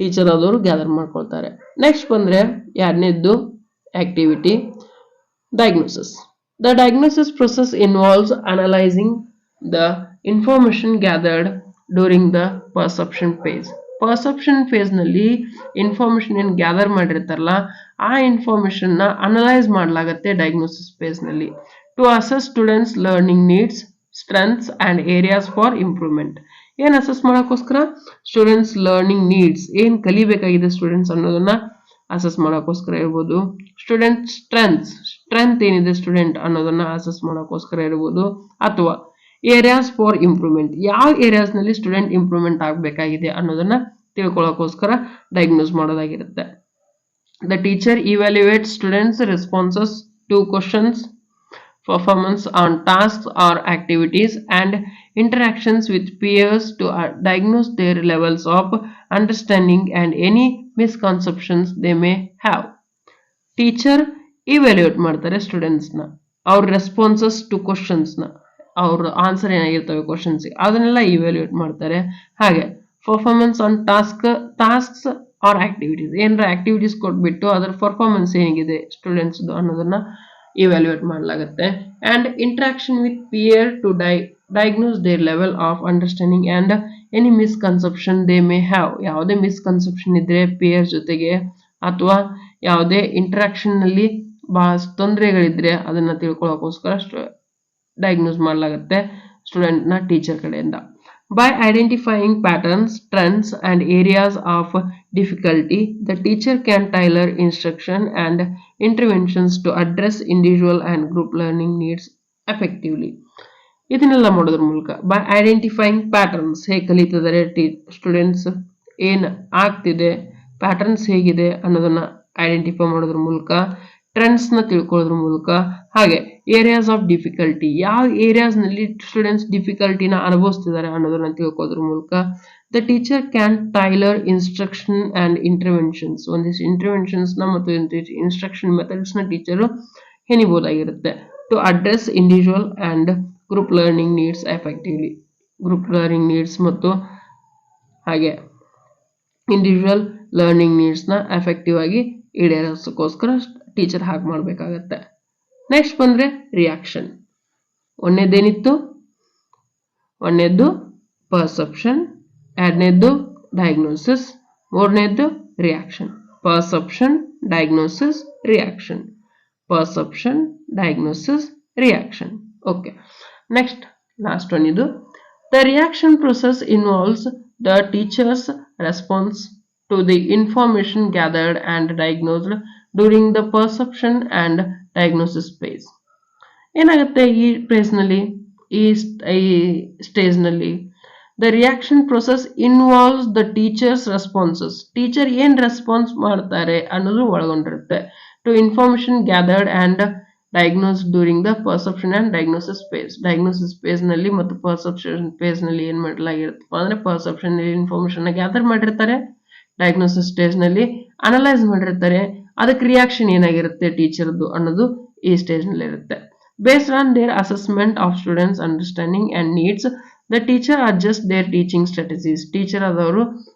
ಟೀಚರ್ ಆದವರು ಗ್ಯಾದರ್ ಮಾಡ್ಕೊಳ್ತಾರೆ. ನೆಕ್ಸ್ಟ್ ಬಂದ್ರೆ 2ನೇದ್ದು activity diagnosis. The diagnosis process involves analysing the information gathered during the perception phase. Perception phase ನಲ್ಲಿ ಇನ್ಫಾರ್ಮೇಶನ್ ಏನ್ ಗ್ಯಾದರ್ ಮಾಡಿರ್ತಾರಲ್ಲ ಆ ಇನ್ಫಾರ್ಮೇಶನ್ ನ ಅನಲೈಸ್ ಮಾಡಲಾಗುತ್ತೆ ಡಯಾಗ್ನೋಸಿಸ್ ಫೇಸ್ ನಲ್ಲಿ. To assess students learning needs, strengths and areas for improvement. ಏನ್ assess ಮಾಡೋಕ್ಕೋಸ್ಕರ? Students learning needs, ಏನ್ ಕಲಿಬೇಕಾಗಿದೆ ಸ್ಟೂಡೆಂಟ್ಸ್ ಅನ್ನೋದನ್ನ ಅಸೆಸ್ ಮಾಡೋಕ್ಕೋಸ್ಕರ ಇರ್ಬೋದು. ಸ್ಟೂಡೆಂಟ್ ಸ್ಟ್ರೆಂತ್ ಏನಿದೆ ಸ್ಟೂಡೆಂಟ್ ಅನ್ನೋದನ್ನ ಅಸೆಸ್ ಮಾಡೋಕ್ಕೋಸ್ಕರ ಇರ್ಬೋದು. ಅಥವಾ ಏರಿಯಾಸ್ ಫಾರ್ ಇಂಪ್ರೂವ್ಮೆಂಟ್, ಯಾವ ಏರಿಯಾಸ್ ನಲ್ಲಿ ಸ್ಟೂಡೆಂಟ್ ಇಂಪ್ರೂವ್ಮೆಂಟ್ ಆಗಬೇಕಾಗಿದೆ ಅನ್ನೋದನ್ನ ತಿಳ್ಕೊಳ್ಳೋಕ್ಕೋಸ್ಕರ ಡಯಾಗ್ನೋಸ್ ಮಾಡೋದಾಗಿರುತ್ತೆ. The teacher evaluate students responses to questions, performance on tasks or activities, and interactions with peers to diagnose their levels of understanding and any misconceptions they may have. Teacher evaluate ಮಾಡ್ತಾರೆ students ನ, ಅವ್ರ responses to questions ನ, ಅವ್ರ answer ಏನಾಗಿರ್ತವೆ questions ಅದನ್ನೆಲ್ಲ evaluate ಮಾಡ್ತಾರೆ. ಹಾಗೆ performance on tasks or activities, ಏನಾರ ಆಕ್ಟಿವಿಟೀಸ್ ಕೊಟ್ಬಿಟ್ಟು ಅದರ ಪರ್ಫಾರ್ಮೆನ್ಸ್ ಏನಿದೆ ಸ್ಟೂಡೆಂಟ್ಸ್ ಅನ್ನೋದನ್ನ ಇವ್ಯಾಲ್ಯೂಯೇಟ್ ಮಾಡಲಾಗುತ್ತೆ. And interaction with peer to diagnose their level of understanding and any misconception they may have. ಯಾವುದೇ ಮಿಸ್ಕನ್ಸೆಪ್ಷನ್ ಇದ್ರೆ ಪಿಯರ್ ಜೊತೆಗೆ ಅಥವಾ ಯಾವುದೇ ಇಂಟ್ರಾಕ್ಷನ್ ನಲ್ಲಿ ಬಹಳ ತೊಂದರೆಗಳಿದ್ರೆ ಅದನ್ನ ತಿಳ್ಕೊಳ್ಳೋಕೋಸ್ಕರ ಡಯಾಗ್ನೋಸ್ ಮಾಡಲಾಗುತ್ತೆ ಸ್ಟೂಡೆಂಟ್ ನ ಟೀಚರ್ ಕಡೆಯಿಂದ. By identifying patterns, trends, and areas of difficulty, the teacher can tailor instruction and interventions to address individual and group learning needs effectively. ಇದನ್ನೆಲ್ಲ ಮಾಡೋದ್ರ ಮೂಲಕ ಬೈ ಐಡೆಂಟಿಫೈಯಿಂಗ್ ಪ್ಯಾಟರ್ನ್ಸ್, ಹೇಗೆ ಕಲಿತಿದ್ದಾರೆ ಸ್ಟೂಡೆಂಟ್ಸ್, ಏನ್ ಆಗ್ತಿದೆ, ಪ್ಯಾಟರ್ನ್ಸ್ ಹೇಗಿದೆ ಅನ್ನೋದನ್ನ ಐಡೆಂಟಿಫೈ ಮಾಡೋದ್ರ ಮೂಲಕ, ಟ್ರೆಂಡ್ಸ್ ನ ತಿಳ್ಕೊಳ್ಳೋದ್ರ ಮೂಲಕ, ಹಾಗೆ ಏರಿಯಾಸ್ ಆಫ್ ಡಿಫಿಕಲ್ಟಿ, ಯಾವ ಏರಿಯಾಸ್ ನಲ್ಲಿ ಸ್ಟೂಡೆಂಟ್ಸ್ ಡಿಫಿಕಲ್ಟಿನ ಅನುಭವಿಸ್ತಿದ್ದಾರೆ ಅನ್ನೋದನ್ನ ತಿಳ್ಕೊಳ್ಳೋದ್ರ ಮೂಲಕ the teacher can tailor instruction and interventions, ಒಂದಿಷ್ಟು ಇಂಟರ್ವೆನ್ಷನ್ಸ್ ನ ಮತ್ತು ಇನ್ಸ್ಟ್ರಕ್ಷನ್ ಮೆಥಡ್ಸ್ ನ ಟೀಚರು ಹೆಣಿಬಹುದಾಗಿರುತ್ತೆ. To address individual and group learning needs effectively, group learning needs ಮತ್ತು ಹಾಗೆ ಇಂಡಿವಿಜುವಲ್ ಲರ್ನಿಂಗ್ ನೀಡ್ಸ್ ನ ಎಫೆಕ್ಟಿವ್ ಆಗಿ ಈಡೇರಿಸೋಕ್ಕೋಸ್ಕರ ಟೀಚರ್ ಹಾಗೆ ಮಾಡಬೇಕಾಗತ್ತೆ. ನೆಕ್ಸ್ಟ್ ಬಂದ್ರೆ ರಿಯಾಕ್ಷನ್. ಒಂದೇದೇನಿತ್ತು? ಒಂದನೇದ್ದು ಪರ್ಸೆಪ್ಷನ್, ಎರಡನೇದ್ದು ಡಯಾಗ್ನೋಸಿಸ್, ಮೂರನೇದ್ದು reaction. Perception, diagnosis, reaction. Perception, diagnosis, reaction. Okay, next last one ಇದು. The reaction process involves the teacher's response to the information gathered and diagnosed during the perception and diagnosis phase. ಏನಾಗುತ್ತೆ ಈ ಫೇಸ್ನಲ್ಲಿ, ಈ ಸ್ಟೇಜ್ನಲ್ಲಿ the reaction process involves the teachers responses. Teacher ಏನ್ response ಮಾಡ್ತಾರೆ ಅನ್ನೋದು ಒಳಗೊಂಡಿರುತ್ತೆ. To information gathered and diagnose during the perception and diagnosis phase. Diagnosis phase ನಲ್ಲಿ ಮತ್ತು ಪರ್ಸೆಪ್ಷನ್ ಫೇಸ್ ನಲ್ಲಿ ಏನ್ ಮಾಡಲಾಗಿರುತ್ತಪ್ಪ ಅಂದ್ರೆ ಪರ್ಸೆಪ್ಷನ್ ನಲ್ಲಿ ಇನ್ಫಾರ್ಮೇಶನ್ ಗ್ಯಾದರ್ ಮಾಡಿರ್ತಾರೆ, ಡಯಾಗ್ನೋಸಿಸ್ ಸ್ಟೇಜ್ ನಲ್ಲಿ ಅನಲೈಸ್ ಮಾಡಿರ್ತಾರೆ, ಅದಕ್ಕೆ ರಿಯಾಕ್ಷನ್ ಏನಾಗಿರುತ್ತೆ ಟೀಚರ್ದು ಅನ್ನೋದು ಈ ಸ್ಟೇಜ್ ನಲ್ಲಿ ಇರುತ್ತೆ. Based on their assessment of students' understanding and needs, the teacher adjusts their teaching strategies. Teacher adavaru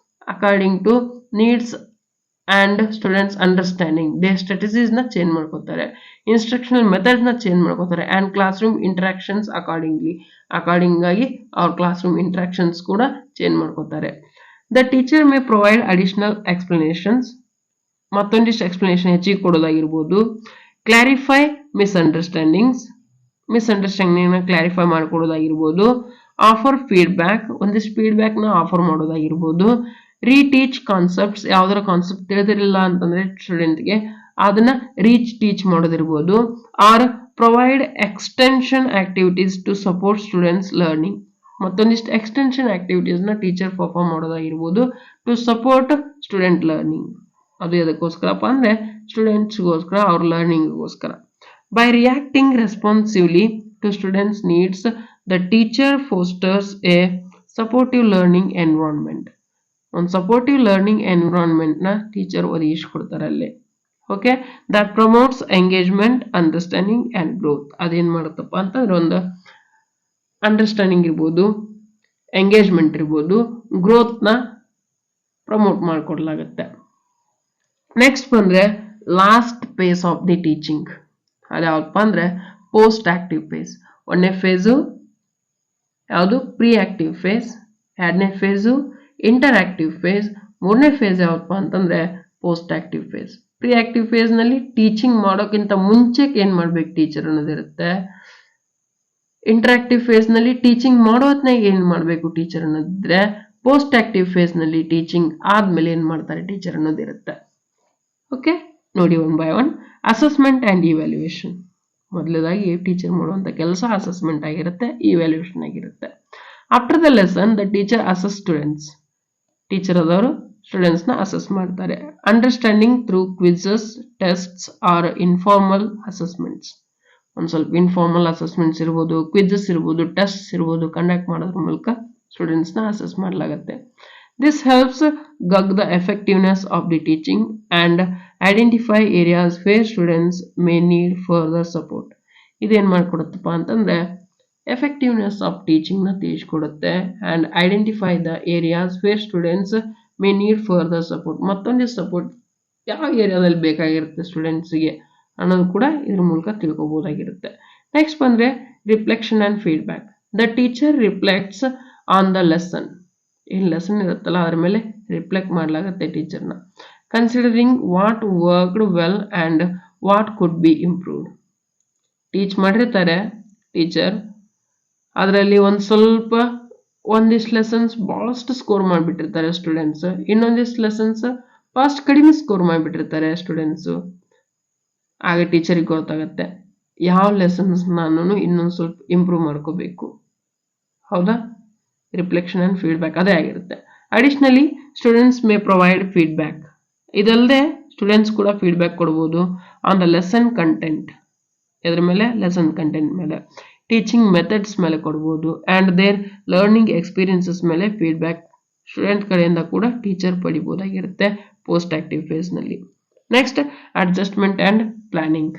according to needs and students' understanding their strategies na change ಮಾಡ್ಕೊತಾರೆ, instructional methods na change ಮಾಡ್ಕೊತಾರೆ, and classroom interactions according ಆಗಿ our classroom interactions ಕೂಡ change ಮಾಡ್ಕೊತಾರೆ. The teacher may provide additional explanations, ಮತ್ತೊಂದಿಷ್ಟು explanation ಹೆಚ್ಚಿಗೆ ಕೊಡೋದಾಗಿರ್ಬೋದು, clarify misunderstanding clarify ಮಾಡ್ಕೊಡೋದಾಗಿರ್ಬೋದು, offer feedback, ಒಂದಿಷ್ಟು ಫೀಡ್ಬ್ಯಾಕ್ ನ ಆಫರ್ ಮಾಡೋದಾಗಿರ್ಬೋದು, ರೀಟೀಚ್ ಕಾನ್ಸೆಪ್ಟ್ಸ್, ಯಾವ್ದಾರ ಕಾನ್ಸೆಪ್ಟ್ ತಿಳಿದಿರಲಿಲ್ಲ ಅಂತಂದ್ರೆ ಸ್ಟೂಡೆಂಟ್ಗೆ ಅದನ್ನ ಟೀಚ್ ಮಾಡೋದಿರ್ಬೋದು, or provide extension activities to support students learning, ಮತ್ತೊಂದಿಷ್ಟು ಎಕ್ಸ್ಟೆನ್ಷನ್ ಆಕ್ಟಿವಿಟೀಸ್ ನ ಟೀಚರ್ ಪರ್ಫಾರ್ಮ್ ಮಾಡೋದಾಗಿರ್ಬೋದು ಟು ಸಪೋರ್ಟ್ ಸ್ಟೂಡೆಂಟ್ ಲರ್ನಿಂಗ್. ಅದು ಎದಕ್ಕೋಸ್ಕರಪ್ಪ ಅಂದ್ರೆ ಸ್ಟೂಡೆಂಟ್ಸ್ಗೋಸ್ಕರ, ಅವ್ರ ಲರ್ನಿಂಗ್ಗೋಸ್ಕರ. By reacting responsively to students' needs, the teacher fosters a supportive learning environment. ಒಂದು ಸಪೋರ್ಟಿವ್ ಲರ್ನಿಂಗ್ ಎನ್ವಿರಾನ್ಮೆಂಟ್ ನ ಟೀಚರ್ ಒದಗಿಸ್ಕೊಡ್ತಾರೆ ಅಲ್ಲಿ. Okay, that promotes engagement, understanding and growth. ಅದೇನ್ ಮಾಡುತ್ತಪ್ಪ ಅಂತಂದ್ರೆ ಒಂದು ಅಂಡರ್ಸ್ಟ್ಯಾಂಡಿಂಗ್ ಇರ್ಬೋದು, ಎಂಗೇಜ್ಮೆಂಟ್ ಇರ್ಬೋದು, ಗ್ರೋತ್ ನ ಪ್ರಮೋಟ್ ಮಾಡಿಕೊಡ್ಲಾಗುತ್ತೆ. ನೆಕ್ಸ್ಟ್ ಬಂದ್ರೆ last phase of the teaching. ಅದ್ಯಾವಪ್ಪ ಅಂದ್ರೆ ಪೋಸ್ಟ್ ಆಕ್ಟಿವ್ ಫೇಸ್. ಒಂದನೇ ಫೇಸು ಯಾವುದು ಪ್ರೀ ಆಕ್ಟಿವ್ ಫೇಸ್, ಎರಡನೇ ಫೇಸು ಇಂಟರ್ ಆಕ್ಟಿವ್ ಫೇಸ್, ಮೂರನೇ ಫೇಸ್ ಯಾವಪ್ಪ ಅಂತಂದ್ರೆ post active phase. Pre active phase ನಲ್ಲಿ ಟೀಚಿಂಗ್ ಮಾಡೋಕ್ಕಿಂತ ಮುಂಚೆಗೆ ಏನ್ ಮಾಡ್ಬೇಕು ಟೀಚರ್ ಅನ್ನೋದಿರುತ್ತೆ. ಇಂಟರಾಕ್ಟಿವ್ ಫೇಸ್ ನಲ್ಲಿ ಟೀಚಿಂಗ್ ಮಾಡೋ ಹೊತ್ನಾಗ ಏನ್ ಮಾಡ್ಬೇಕು ಟೀಚರ್ ಅನ್ನೋದಿದ್ರೆ, ಪೋಸ್ಟ್ ಆಕ್ಟಿವ್ ಫೇಸ್ ನಲ್ಲಿ ಟೀಚಿಂಗ್ ಆದ್ಮೇಲೆ ಏನ್ ಮಾಡ್ತಾರೆ ಟೀಚರ್ ಅನ್ನೋದಿರುತ್ತೆ. ಓಕೆ, ನೋಡಿ one by one. Assessment and evaluation. ಮೊದಲದಾಗಿ ಟೀಚರ್ ಮಾಡುವಂತ ಕೆಲಸ ಅಸೆಸ್ಮೆಂಟ್ ಆಗಿರುತ್ತೆ, ಇವ್ಯಾಲ್ಯೂಯೇಷನ್ ಆಗಿರುತ್ತೆ. After the lesson the teacher assess students. Teacher ಆದವರು ಸ್ಟೂಡೆಂಟ್ಸ್ ನ ಅಸೆಸ್ ಮಾಡ್ತಾರೆ. Understanding through quizzes, tests or informal assessments. ಒಂದ್ ಸ್ವಲ್ಪ ಇನ್ಫಾರ್ಮಲ್ ಅಸೆಸ್ಮೆಂಟ್ಸ್ ಇರ್ಬೋದು, ಕ್ವಿಜಸ್ ಇರ್ಬೋದು, ಟೆಸ್ಟ್ಸ್ ಇರ್ಬೋದು, ಕಂಡಕ್ಟ್ ಮಾಡೋದ್ರ ಮೂಲಕ ಸ್ಟೂಡೆಂಟ್ಸ್ ನ ಅಸೆಸ್ ಮಾಡಲಾಗುತ್ತೆ. This helps gauge the effectiveness of the teaching and identify areas where students may need further support. ಇದೇನ್ ಮಾಡ್ಕೊಡುತ್ತಪ್ಪ ಅಂತಂದ್ರೆ ಎಫೆಕ್ಟಿವ್ನೆಸ್ ಆಫ್ ಟೀಚಿಂಗ್ ನ ತಿಳಿಸ್ಕೊಡುತ್ತೆ and identify the areas where students may need further support. ಮತ್ತೊಂದು support ಯಾವ ಏರಿಯಾದಲ್ಲಿ ಬೇಕಾಗಿರುತ್ತೆ ಸ್ಟೂಡೆಂಟ್ಸ್ಗೆ ಅನ್ನೋದು ಕೂಡ ಇದ್ರ ಮೂಲಕ ತಿಳ್ಕೊಬಹುದಾಗಿರುತ್ತೆ. ನೆಕ್ಸ್ಟ್ ಬಂದ್ರೆ reflection and feedback. The teacher reflects on the lesson. ಏನ್ ಲೆಸನ್ ಇರುತ್ತಲ್ಲ ಅದ್ರ ಮೇಲೆ ರಿಫ್ಲೆಕ್ಟ್ ಮಾಡಲಾಗುತ್ತೆ ಟೀಚರ್ನ. Considering what worked well and what could be improved. Teach ಮಾಡಿರ್ತಾರೆ ಟೀಚರ್, ಅದರಲ್ಲಿ ಒಂದಿಷ್ಟು ಲೆಸನ್ಸ್ ಬಹಳಷ್ಟು ಸ್ಕೋರ್ ಮಾಡಿಬಿಟ್ಟಿರ್ತಾರೆ ಸ್ಟೂಡೆಂಟ್ಸ್, ಇನ್ನೊಂದಿಷ್ಟು ಲೆಸನ್ಸ್ ಫಸ್ಟ್ ಕಡಿಮೆ ಸ್ಕೋರ್ ಮಾಡಿಬಿಟ್ಟಿರ್ತಾರೆ ಸ್ಟೂಡೆಂಟ್ಸು. ಆಗ ಟೀಚರಿಗೆ ಗೊತ್ತಾಗತ್ತೆ ಯಾವ ಲೆಸನ್ಸ್ ನಾನು ಇನ್ನೊಂದು ಸ್ವಲ್ಪ ಇಂಪ್ರೂವ್ ಮಾಡ್ಕೋಬೇಕು. ಹೌದಾ? ರಿಫ್ಲೆಕ್ಷನ್ ಅಂಡ್ ಫೀಡ್ಬ್ಯಾಕ್ ಅದೇ ಆಗಿರುತ್ತೆ. Additionally students may provide feedback. ಇದಲ್ಲದೆ ಸ್ಟೂಡೆಂಟ್ಸ್ ಕೂಡ ಫೀಡ್ಬ್ಯಾಕ್ ಕೊಡ್ಬೋದು ಆನ್ ದ ಲೆಸನ್ ಕಂಟೆಂಟ್. ಇದ್ರ ಮೇಲೆ ಲೆಸನ್ ಕಂಟೆಂಟ್ ಮೇಲೆ, ಟೀಚಿಂಗ್ ಮೆಥಡ್ಸ್ ಮೇಲೆ ಕೊಡ್ಬೋದು, ಅಂಡ್ ದೇರ್ ಲರ್ನಿಂಗ್ ಎಕ್ಸ್ಪೀರಿಯನ್ಸಸ್ ಮೇಲೆ ಫೀಡ್ಬ್ಯಾಕ್ ಸ್ಟೂಡೆಂಟ್ ಕಡೆಯಿಂದ ಕೂಡ ಟೀಚರ್ ಪಡಿಬೋದಾಗಿರುತ್ತೆ ಪೋಸ್ಟ್ ಆಕ್ಟಿವ್ ಫೇಸ್ ನಲ್ಲಿ. Next adjustment and planning.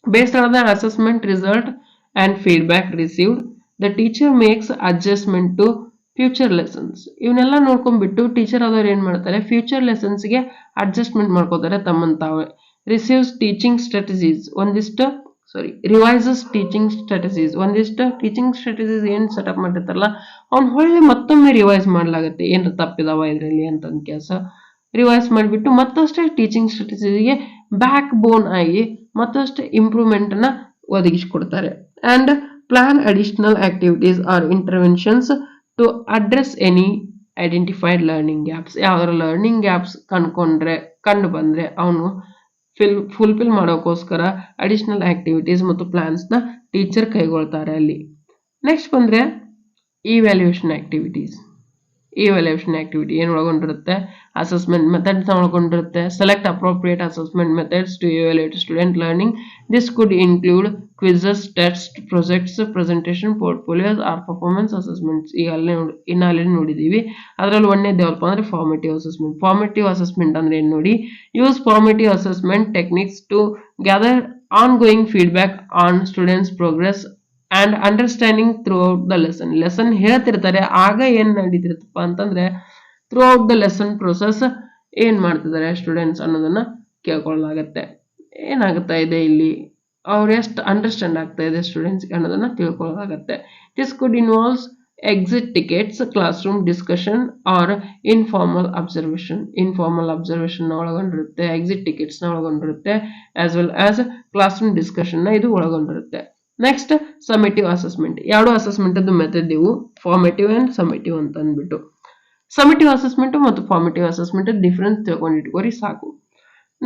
Based on the assessment result and feedback received, the teacher makes adjustment to future lessons. ಇವನ್ನೆಲ್ಲ ನೋಡ್ಕೊಂಡ್ಬಿಟ್ಟು teacher ಆದವ್ರು ಏನ್ ಮಾಡ್ತಾರೆ, ಫ್ಯೂಚರ್ ಲೆಸನ್ಸ್ಗೆ ಅಡ್ಜಸ್ಟ್ಮೆಂಟ್ ಮಾಡ್ಕೋತಾರೆ ತಮ್ಮನ್ ತಾವೇ. Receives teaching strategies. ಒಂದಿಷ್ಟು ರಿವೈಸಸ್ ಟೀಚಿಂಗ್ ಸ್ಟ್ರಾಟಜೀಸ್. ಒಂದಿಷ್ಟು ಟೀಚಿಂಗ್ ಸ್ಟ್ರಾಟಜೀಸ್ ಏನ್ ಸೆಟಪ್ ಮಾಡಿರ್ತಾರಲ್ಲ ಅವ್ನ ಹೊಳ್ಳಿ ಮತ್ತೊಮ್ಮೆ ರಿವೈಸ್ ಮಾಡ್ಲಾಗತ್ತೆ, ಏನ್ ತಪ್ಪಿದಾವ ಇದರಲ್ಲಿ ಅಂತ ಕೆಲಸ ರಿವೈಸ್ ಮಾಡಿಬಿಟ್ಟು ಮತ್ತಷ್ಟು ಟೀಚಿಂಗ್ ಸ್ಟ್ರಾಟಜಿಗೆ ಬ್ಯಾಕ್ ಬೋನ್ ಆಗಿ ಮತ್ತಷ್ಟು ಇಂಪ್ರೂವ್ಮೆಂಟ್ ಅನ್ನ ಒದಗಿಸಿಕೊಡ್ತಾರೆ. And plan additional activities or interventions to address any identified learning gaps. ಯಾವ್ದಾರ ಲರ್ನಿಂಗ್ ಗ್ಯಾಪ್ಸ್ ಕಂಡು ಬಂದ್ರೆ ಅವನು ಫುಲ್ಫಿಲ್ ಮಾಡೋಕ್ಕೋಸ್ಕರ ಅಡಿಷನಲ್ ಆಕ್ಟಿವಿಟೀಸ್ ಮತ್ತು ಪ್ಲಾನ್ಸ್ ನ ಟೀಚರ್ ಕೈಗೊಳ್ತಾರೆ ಅಲ್ಲಿ. ನೆಕ್ಸ್ಟ್ ಬಂದ್ರೆ ಇವ್ಯಾಲ್ಯೂಯೇಷನ್ ಆಕ್ಟಿವಿಟೀಸ್. ಇವ್ಯಾಲ್ಯೂಯೇಷನ್ ಆಕ್ಟಿವಿಟಿ ಏನ್ ಒಳಗೊಂಡಿರುತ್ತೆ? ಅಸೆಸ್ಮೆಂಟ್ ಮೆಥಡ್ಸ್ ಒಳಗೊಂಡಿರುತ್ತೆ. Select appropriate assessment methods to evaluate student learning. This could include quizzes, test, projects, presentation, portfolios or performance assessments. ಈಗ ಅಲ್ಲಿ ನೋಡಿದೀವಿ. ಅದರಲ್ಲಿ ಒಂದೇದು ಯಾವಪ್ಪ ಅಂದ್ರೆ ಫಾರ್ಮೇಟಿವ್ ಅಸೆಸ್ಮೆಂಟ್. ಫಾರ್ಮೇಟಿವ್ ಅಸೆಸ್ಮೆಂಟ್ ಅಂದ್ರೆ ಏನ್ ನೋಡಿ, use formative assessment techniques to gather ongoing feedback on students progress and understanding throughout the lesson ಹೇಳ್ತಿರ್ತಾರೆ, ಆಗ ಏನ್ ನಡೀತಿರ್ತಪ್ಪ ಅಂತಂದ್ರೆ throughout the lesson process ಏನ್ ಮಾಡ್ತಿದ್ದಾರೆ ಸ್ಟೂಡೆಂಟ್ಸ್ ಅನ್ನೋದನ್ನ ಕೇಳ್ಕೊಳ್ಳಲಾಗತ್ತೆ. ಏನಾಗುತ್ತಾ ಇದೆ ಇಲ್ಲಿ, ಅವ್ರು ಎಷ್ಟು ಅಂಡರ್ಸ್ಟ್ಯಾಂಡ್ ಆಗ್ತಾ ಇದೆ ಸ್ಟೂಡೆಂಟ್ಸ್ ಅನ್ನೋದನ್ನ ತಿಳ್ಕೊಳ್ಳಲಾಗತ್ತೆ. This could involves exit tickets, class room discussion or informal observation. Informal observation ಒಳಗೊಂಡಿರುತ್ತೆ, ಎಕ್ಸಿಟ್ ಟಿಕೆಟ್ಸ್ ನ ಒಳಗೊಂಡಿರುತ್ತೆ, as well as class room discussion ನ ಇದು ಒಳಗೊಂಡಿರುತ್ತೆ. Next summative assessment. ಎರಡು ಅಸೆಸ್ಮೆಂಟ್ ಅದು ಮೆಥಡ್ ಇವು, ಫಾರ್ಮೇಟಿವ್ ಅಂಡ್ ಸಮೇಟಿವ್ ಅಂತ ಅಂದ್ಬಿಟ್ಟು. ಸಮೇಟಿವ್ ಅಸೆಸ್ಮೆಂಟ್ ಮತ್ತು ಫಾರ್ಮೇಟಿವ್ ಅಸೆಸ್ಮೆಂಟ್ ಡಿಫರೆನ್ಸ್ ತಿಳ್ಕೊಂಡಿಟ್ಕೋರಿ ಸಾಕು.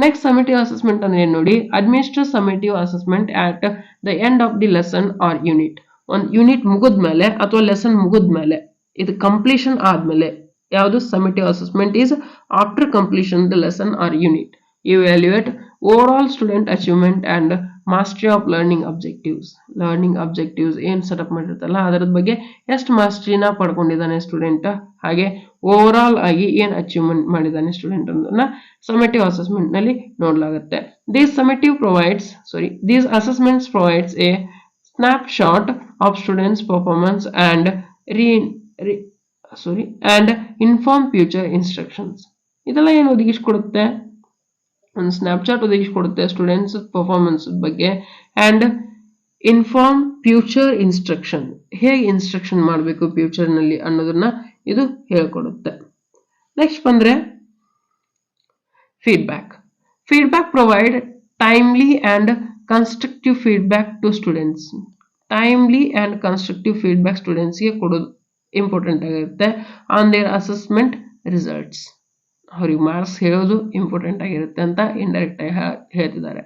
ನೆಕ್ಸ್ಟ್ ಸಮೇಟಿವ್ ಅಸೆಸ್ಮೆಂಟ್ ಅಂದ್ರೆ ಏನ್ ನೋಡಿ, administrate summative assessment at the end of the lesson or unit. ಒಂದು ಯೂನಿಟ್ ಮುಗಿದ್ಮೇಲೆ ಅಥವಾ ಲೆಸನ್ ಮುಗಿದ್ಮೇಲೆ, ಇದು ಕಂಪ್ಲೀಷನ್ ಆದ್ಮೇಲೆ. ಯಾವುದು? Summative assessment is after completion the lesson or unit. Evaluate overall student achievement and mastery of learning objectives. Learning objectives ಏನ್ setup ಮಾಡಿರ್ತಲ್ಲ ಅದರ ಬಗ್ಗೆ ಎಷ್ಟು ಮಾಸ್ಟ್ರಿನ ಪಡ್ಕೊಂಡಿದ್ದಾನೆ ಸ್ಟೂಡೆಂಟ್, ಹಾಗೆ ಓವರ್ ಆಲ್ ಆಗಿ ಏನ್ ಅಚೀವ್ಮೆಂಟ್ ಮಾಡಿದ್ದಾನೆ ಸ್ಟೂಡೆಂಟ್ ಅನ್ನೋದನ್ನ ಸಮೇಟಿವ್ ಅಸೆಸ್ಮೆಂಟ್ ನಲ್ಲಿ ನೋಡಲಾಗುತ್ತೆ. These assessments provides a snapshot of students performance and inform future instructions. ಇದೆಲ್ಲ ಏನು ಒದಗಿಸಿಕೊಡುತ್ತೆ? ಒಂದು ಸ್ನ್ಯಾಪ್ಚಾಟ್ ಒದಗಿಸಿಕೊಡುತ್ತೆ ಸ್ಟೂಡೆಂಟ್ಸ್ ಪರ್ಫಾರ್ಮೆನ್ಸ್ ಬಗ್ಗೆ. ಅಂಡ್ ಇನ್ಫಾರ್ಮ್ ಫ್ಯೂಚರ್ ಇನ್ಸ್ಟ್ರಕ್ಷನ್, ಹೇಗೆ ಇನ್ಸ್ಟ್ರಕ್ಷನ್ ಮಾಡಬೇಕು ಫ್ಯೂಚರ್ ನಲ್ಲಿ ಅನ್ನೋದನ್ನ ಇದು ಹೇಳ್ಕೊಡುತ್ತೆ. ನೆಕ್ಸ್ಟ್ ಬಂದ್ರೆ feedback. Feedback provide timely and constructive feedback to students. Timely and constructive feedback ಸ್ಟೂಡೆಂಟ್ಸ್ಗೆ ಕೊಡೋದು ಇಂಪಾರ್ಟೆಂಟ್ ಆಗಿರುತ್ತೆ ಆನ್ ದೇರ್ ಅಸೆಸ್ಮೆಂಟ್ ರಿಸಲ್ಟ್ಸ್. ಅವ್ರಿಗೆ ಮಾರ್ಕ್ಸ್ ಹೇಳೋದು ಇಂಪಾರ್ಟೆಂಟ್ ಆಗಿರುತ್ತೆ ಅಂತ ಇಂಡೈರೆಕ್ಟ್ ಆಗಿ ಹೇಳ್ತಿದ್ದಾರೆ.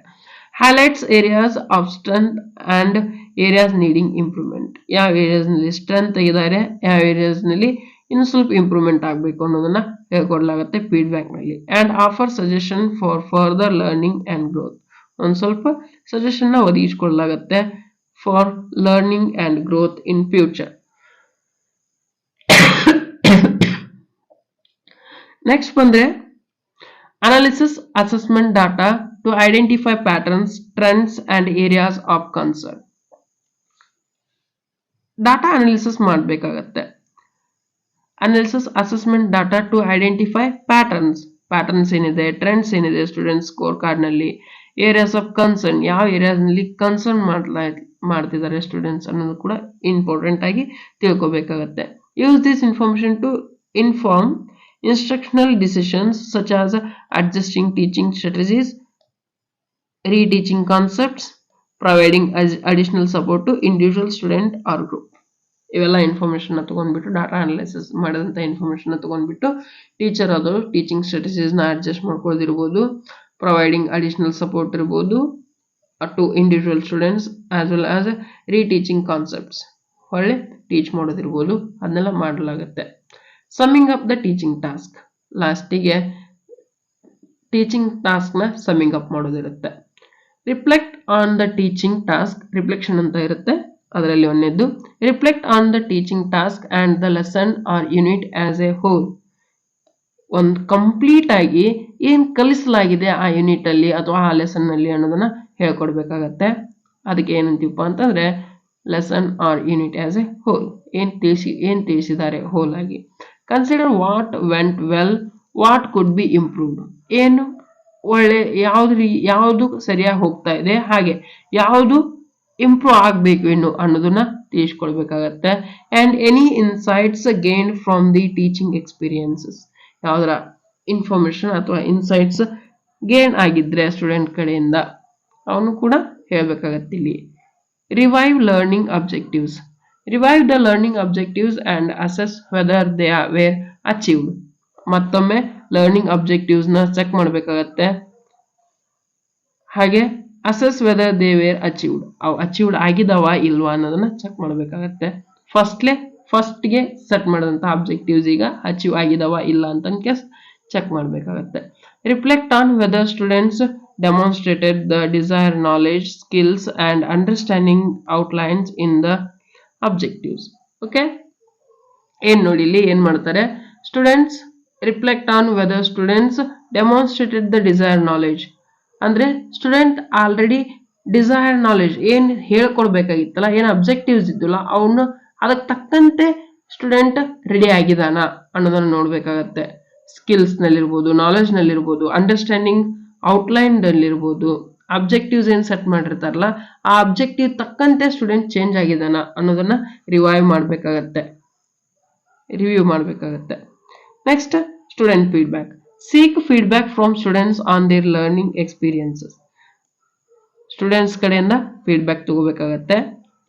Highlights areas of strength and areas needing improvement. ಯಾವ ಏರಿಯಾಸ್ ನಲ್ಲಿ ಸ್ಟ್ರೆಂತ್ ತೆಗಿದ್ದಾರೆ, ಯಾವ ಏರಿಯಾಸ್ ನಲ್ಲಿ ಇನ್ನು ಸ್ವಲ್ಪ ಇಂಪ್ರೂವ್ಮೆಂಟ್ ಆಗಬೇಕು ಅನ್ನೋದನ್ನ ಹೇಳ್ಕೊಡ್ಲಾಗುತ್ತೆ ಫೀಡ್ಬ್ಯಾಕ್ ನಲ್ಲಿ. And offer suggestion for further learning and growth. ಒಂದ್ ಸ್ವಲ್ಪ ಸಜೆಷನ್ ನ ಒದಗಿಸಿಕೊಡ್ಲಾಗುತ್ತೆ for learning and growth in future. Next ಬಂದ್ರೆ analysis assessment data to identify patterns, trends and areas of concern. Data analysis ಮಾಡಬೇಕಾಗತ್ತೆ. Analysis assessment data to identify patterns ಏನಿದೆ, trends ಏನಿದೆ student score card ನಲ್ಲಿ, areas of concern, ಯಾವ areas ನಲ್ಲಿ concern ಮಾಡ್ತಿದ್ದಾರೆ students ಅನ್ನೋದು ಕೂಡ ಇಂಪಾರ್ಟೆಂಟ್ ಆಗಿ ತಿಳ್ಕೊಬೇಕಾಗತ್ತೆ. Use this information to inform instructional decisions such as adjusting teaching strategies, reteaching concepts, providing additional support to individual student or group. ಇವೆಲ್ಲ information ತಗೊಂಡ್ಬಿಟ್ಟು ಡಾಟಾ ಅನಾಲಿಸಿಸ್ ಮಾಡಿದಂತ ಇನ್ಫಾರ್ಮೇಶನ್ ತಗೊಂಡ್ಬಿಟ್ಟು ಟೀಚರ್ ಅದು ಟೀಚಿಂಗ್ ಸ್ಟ್ರಾಟಜೀಸ್ ನ ಅಡ್ಜಸ್ಟ್ ಮಾಡ್ಕೊಳ್ಳೋದಿರ್ಬೋದು, providing additional support ಇರ್ಬೋದು to individual students as well as reteaching concepts ಒಳ್ಳೆ teach ಮಾಡೋದಿರ್ಬೋದು, ಅದನ್ನೆಲ್ಲ ಮಾಡಲಾಗುತ್ತೆ. Summing up the teaching task. ಲಾಸ್ಟಿಗೆ ಟೀಚಿಂಗ್ ಟಾಸ್ಕ್ ನ ಸಮ್ಮಿಂಗ್ ಅಪ್ ಮಾಡೋದಿರುತ್ತೆ. Reflect on the teaching task. Reflection ಅಂತ ಇರುತ್ತೆ, ಅದರಲ್ಲಿ ಒಂದೇದ್ದು reflect on the teaching task and the lesson or unit as a hole. ಒಂದು ಕಂಪ್ಲೀಟ್ ಆಗಿ ಏನ್ ಕಲಿಸಲಾಗಿದೆ ಆ ಯೂನಿಟ್ ಅಲ್ಲಿ ಅಥವಾ ಆ ಲೆಸನ್ ನಲ್ಲಿ ಅನ್ನೋದನ್ನ ಹೇಳ್ಕೊಡ್ಬೇಕಾಗತ್ತೆ. ಅದಕ್ಕೆ ಏನಂತೀವಪ್ಪ ಅಂತಂದ್ರೆ lesson or unit as a whole. ಏನ್ ತಿಳಿಸಿದ್ದಾರೆ ಹೋಲ್ ಆಗಿ. Consider what went well, what could be improved. ಏನು ಒಳ್ಳೆ ಯಾವುದು ಸರಿಯಾಗಿ ಹೋಗ್ತಾ ಇದೆ, ಹಾಗೆ ಯಾವುದು ಇಂಪ್ರೂವ್ ಆಗಬೇಕು ಇನ್ನು ಅನ್ನೋದನ್ನ ತಿಳಿಸ್ಕೊಳ್ಬೇಕಾಗತ್ತೆ. And any insights gained from the teaching experiences, ಯಾವ್ದರ ಇನ್ಫಾರ್ಮೇಶನ್ ಅಥವಾ ಇನ್ಸೈಟ್ಸ್ ಗೇನ್ ಆಗಿದ್ರೆ ಸ್ಟೂಡೆಂಟ್ ಕಡೆಯಿಂದ ಅವನು ಕೂಡ ಹೇಳ್ಬೇಕಾಗತ್ತೆ. ಇಲ್ಲಿ revive learning objectives, revive the learning objectives and assess whether they were achieved. ಮತ್ತೊಮ್ಮೆ ಲರ್ನಿಂಗ್ ಅಬ್ಜೆಕ್ಟಿವ್ಸ್ ನ ಚೆಕ್ ಮಾಡಬೇಕಾಗತ್ತೆ, ಹಾಗೆ assess whether they were achieved, ಅವು ಅಚೀವ್ಡ್ ಆಗಿದಾವ ಇಲ್ವಾ ಅನ್ನೋದನ್ನ ಚೆಕ್ ಮಾಡಬೇಕಾಗತ್ತೆ. ಫಸ್ಟ್ಗೆ ಸೆಟ್ ಮಾಡಿದಂತ ಅಬ್ಜೆಕ್ಟಿವ್ಸ್ ಈಗ ಅಚೀವ್ ಆಗಿದಾವ ಇಲ್ಲ ಅಂತ ಚೆಕ್ ಮಾಡಬೇಕಾಗತ್ತೆ. Reflect on whether students demonstrated the desire knowledge skills and understanding outlines in the objectives. Okay, ಏನ್ ನೋಡಿ ಇಲ್ಲಿ ಏನ್ ಮಾಡ್ತಾರೆ, students reflect on whether students demonstrated the desire knowledge ಅಂದ್ರೆ ಸ್ಟೂಡೆಂಟ್ ಆಲ್ರೆಡಿ ಡಿಸೈರ್ ನಾಲೆಜ್ ಏನ್ ಹೇಳ್ಕೊಡ್ಬೇಕಾಗಿತ್ತಲ್ಲ, ಏನ್ ಅಬ್ಜೆಕ್ಟಿವ್ಸ್ ಇದ್ದಿಲ್ಲ ಅವನ್ನ ಅದಕ್ಕೆ ತಕ್ಕಂತೆ ಸ್ಟೂಡೆಂಟ್ ರೆಡಿ ಆಗಿದಾನ ಅನ್ನೋದನ್ನ ನೋಡ್ಬೇಕಾಗತ್ತೆ. ಸ್ಕಿಲ್ಸ್ ನಲ್ಲಿರ್ಬೋದು, ನಾಲೆಜ್ ನಲ್ಲಿರ್ಬೋದು, ಅಂಡರ್ಸ್ಟ್ಯಾಂಡಿಂಗ್ ಔಟ್ಲೈನ್ ನಲ್ಲಿರ್ಬೋದು, ಅಬ್ಜೆಕ್ಟಿವ್ಸ್ ಏನ್ ಸೆಟ್ ಮಾಡಿರ್ತಾರಲ್ಲ ಆ ಅಬ್ಜೆಕ್ಟಿವ್ ತಕ್ಕಂತೆ ಸ್ಟೂಡೆಂಟ್ ಚೇಂಜ್ ಆಗಿದಾನ ಅನ್ನೋದನ್ನ ರಿವೈವ್ ಮಾಡಬೇಕಾಗತ್ತೆ, ರಿವ್ಯೂ ಮಾಡಬೇಕಾಗತ್ತೆ. Next student feedback, seek feedback from students on their learning experiences. Students ಕಡೆಯಿಂದ ಫೀಡ್ಬ್ಯಾಕ್ ತಗೋಬೇಕಾಗತ್ತೆ,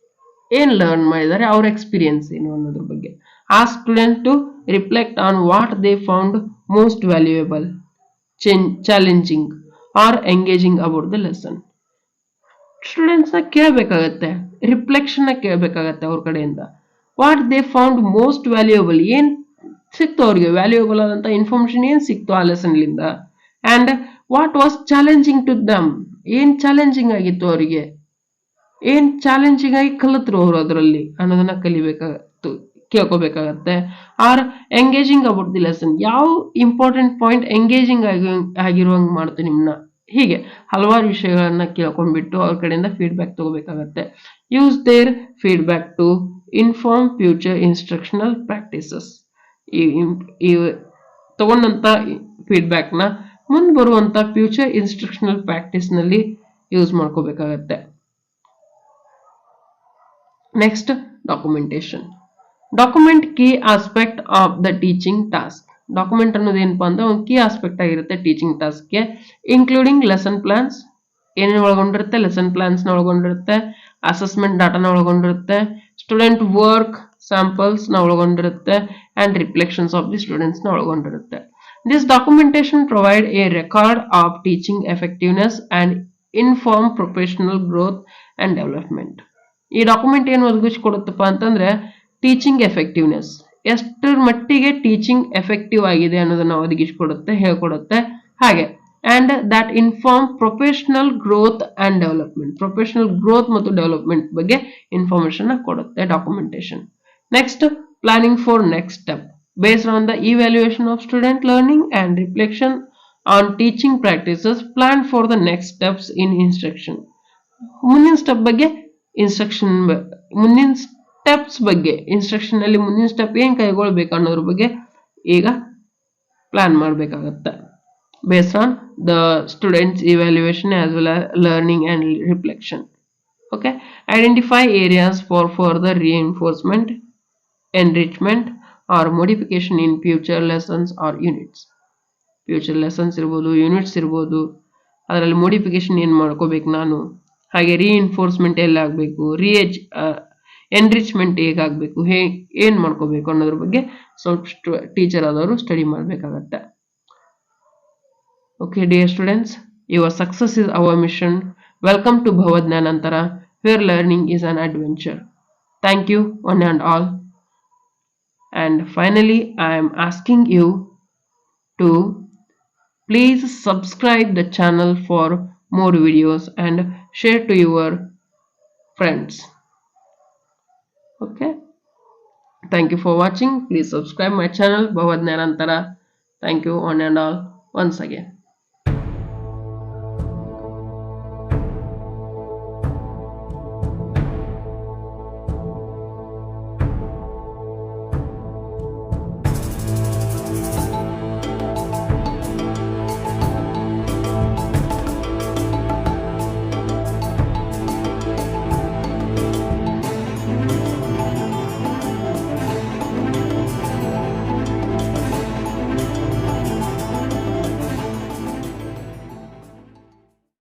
ಏನ್ ಲರ್ನ್ ಮಾಡಿದ್ದಾರೆ, ಅವ್ರ ಎಕ್ಸ್ಪೀರಿಯನ್ಸ್ ಏನು ಅನ್ನೋದ್ರ ಬಗ್ಗೆ. ಆ student to reflect on what they found most valuable, challenging or engaging about the lesson. Students ನ ಕೇಳಬೇಕಾಗತ್ತೆ, ರಿಫ್ಲೆಕ್ಷನ್ ನ ಕೇಳಬೇಕಾಗತ್ತೆ ಅವ್ರ ಕಡೆಯಿಂದ. What they found most valuable, ಏನ್ ಸಿಕ್ತು ಅವ್ರಿಗೆ ವ್ಯಾಲ್ಯೂಯಬಲ್ ಆದಂತ ಇನ್ಫಾರ್ಮೇಶನ್ ಏನ್ ಸಿಕ್ತು ಆ ಲೆಸನ್ ಲಿಂದ. And what was challenging to them, ಏನ್ ಚಾಲೆಂಜಿಂಗ್ ಆಗಿತ್ತು ಅವರಿಗೆ, ಏನ್ ಚಾಲೆಂಜಿಂಗ್ ಆಗಿ ಕಲಿತರು ಅವರು ಅದರಲ್ಲಿ ಅನ್ನೋದನ್ನ ಕೇಳ್ಕೋಬೇಕಾಗತ್ತೆ. Or engaging about the lesson, ಯಾವ ಇಂಪಾರ್ಟೆಂಟ್ ಪಾಯಿಂಟ್ ಎಂಗೇಜಿಂಗ್ ಆಗಿರುವಂಗ್ ಮಾಡ್ತು ನಿಮ್ನ. ಹೀಗೆ ಹಲವಾರು ವಿಷಯಗಳನ್ನ ಕೇಳ್ಕೊಂಡ್ಬಿಟ್ಟು ಅವ್ರ ಕಡೆಯಿಂದ ಫೀಡ್ಬ್ಯಾಕ್ ತಗೋಬೇಕಾಗತ್ತೆ. Use their feedback to inform future instructional practices. ಈ ತಗೊಂಡಂತ ಫೀಡ್ಬ್ಯಾಕ್ ನ ಮುಂದೆ ಬರುವಂತ ಫ್ಯೂಚರ್ ಇನ್ಸ್ಟ್ರಕ್ಷನಲ್ ಪ್ರಾಕ್ಟೀಸ್ ನಲ್ಲಿ ಯೂಸ್ ಮಾಡ್ಕೋಬೇಕಾಗತ್ತೆ. Next documentation, document key aspect of the teaching task. Document ಅನ್ನೋದು ಏನಪ್ಪಾ ಅಂದ್ರೆ ಒಂದು ಕೀ ಆಸ್ಪೆಕ್ಟ್ ಆಗಿರುತ್ತೆ ಟೀಚಿಂಗ್ ಟಾಸ್ಕ್ಗೆ. ಇನ್ಕ್ಲೂಡಿಂಗ್ ಲೆಸನ್ ಪ್ಲಾನ್ಸ್, ಏನೇನು ಒಳಗೊಂಡಿರುತ್ತೆ, ಲೆಸನ್ ಪ್ಲಾನ್ಸ್ ನ ಒಳಗೊಂಡಿರುತ್ತೆ, ಅಸೆಸ್ಮೆಂಟ್ ಡಾಟಾನ ಒಳಗೊಂಡಿರುತ್ತೆ, ಸ್ಟೂಡೆಂಟ್ ವರ್ಕ್ ಸ್ಯಾಂಪಲ್ಸ್ ನ ಒಳಗೊಂಡಿರುತ್ತೆ, and reflections of the students ನ ಒಳಗೊಂಡಿರುತ್ತೆ. This documentation provide A record of teaching effectiveness and inform professional growth and development. ಈ ಡಾಕ್ಯುಮೆಂಟ್ ಏನು ಒದಗಿಸಿಕೊಡುತ್ತಪ್ಪ ಅಂತಂದ್ರೆ ಟೀಚಿಂಗ್ ಎಫೆಕ್ಟಿವ್ನೆಸ್, ಎಷ್ಟರ ಮಟ್ಟಿಗೆ ಟೀಚಿಂಗ್ ಎಫೆಕ್ಟಿವ್ ಆಗಿದೆ ಅನ್ನೋದನ್ನ ಒದಗಿಸಿಕೊಡುತ್ತೆ, ಹೇಳ್ಕೊಡುತ್ತೆ. ಹಾಗೆ and that inform professional growth and development, professional growth ಮತ್ತು ಡೆವಲಪ್ಮೆಂಟ್ ಬಗ್ಗೆ ಇನ್ಫಾರ್ಮೇಶನ್ ಕೊಡುತ್ತೆ documentation. Next planning for next step, based on the evaluation of student learning and reflection on teaching practices, plan for the next steps in instruction. ಮುಂದಿನ step ಬಗ್ಗೆ instruction, ಮುಂದಿನ steps ಬಗ್ಗೆ instruction ಅಲ್ಲಿ ಮುಂದಿನ step ಏನ್ ಕೈಗೊಳ್ಬೇಕು ಅನ್ನೋದ್ರ ಬಗ್ಗೆ ಈಗ ಪ್ಲಾನ್ ಮಾಡಬೇಕಾಗತ್ತೆ. Based on the students evaluation as well as learning and reflection. Okay, identify areas for further reinforcement, enrichment or modification in future lessons or units. Future lessons ಇರ್ಬೋದು, units ಇರ್ಬೋದು, ಅದರಲ್ಲಿ ಮೋಡಿಫಿಕೇಶನ್ ಏನ್ ಮಾಡ್ಕೋಬೇಕು ನಾನು, ಹಾಗೆ ರಿಇನ್ಫೋರ್ಸ್ಮೆಂಟ್ ಎಲ್ಲಿ ಆಗಬೇಕು, ಎನ್ರಿಚ್ಮೆಂಟ್ ಹೇಗಾಗಬೇಕು, ಏನ್ ಮಾಡ್ಕೋಬೇಕು ಅನ್ನೋದ್ರ ಬಗ್ಗೆ ಸ್ವಲ್ಪ ಟೀಚರ್ ಆದವರು ಸ್ಟಡಿ ಮಾಡಬೇಕಾಗತ್ತೆ. Okay, dear students, your success is our mission. Welcome to Bhavad Jnanantara, where learning is an adventure. Thank you, one and all. And finally, I am asking you to please subscribe the channel for more videos and share to your friends. Okay, thank you for watching. Please subscribe my channel Bhavad Jnanantara. Thank you, one and all, once again.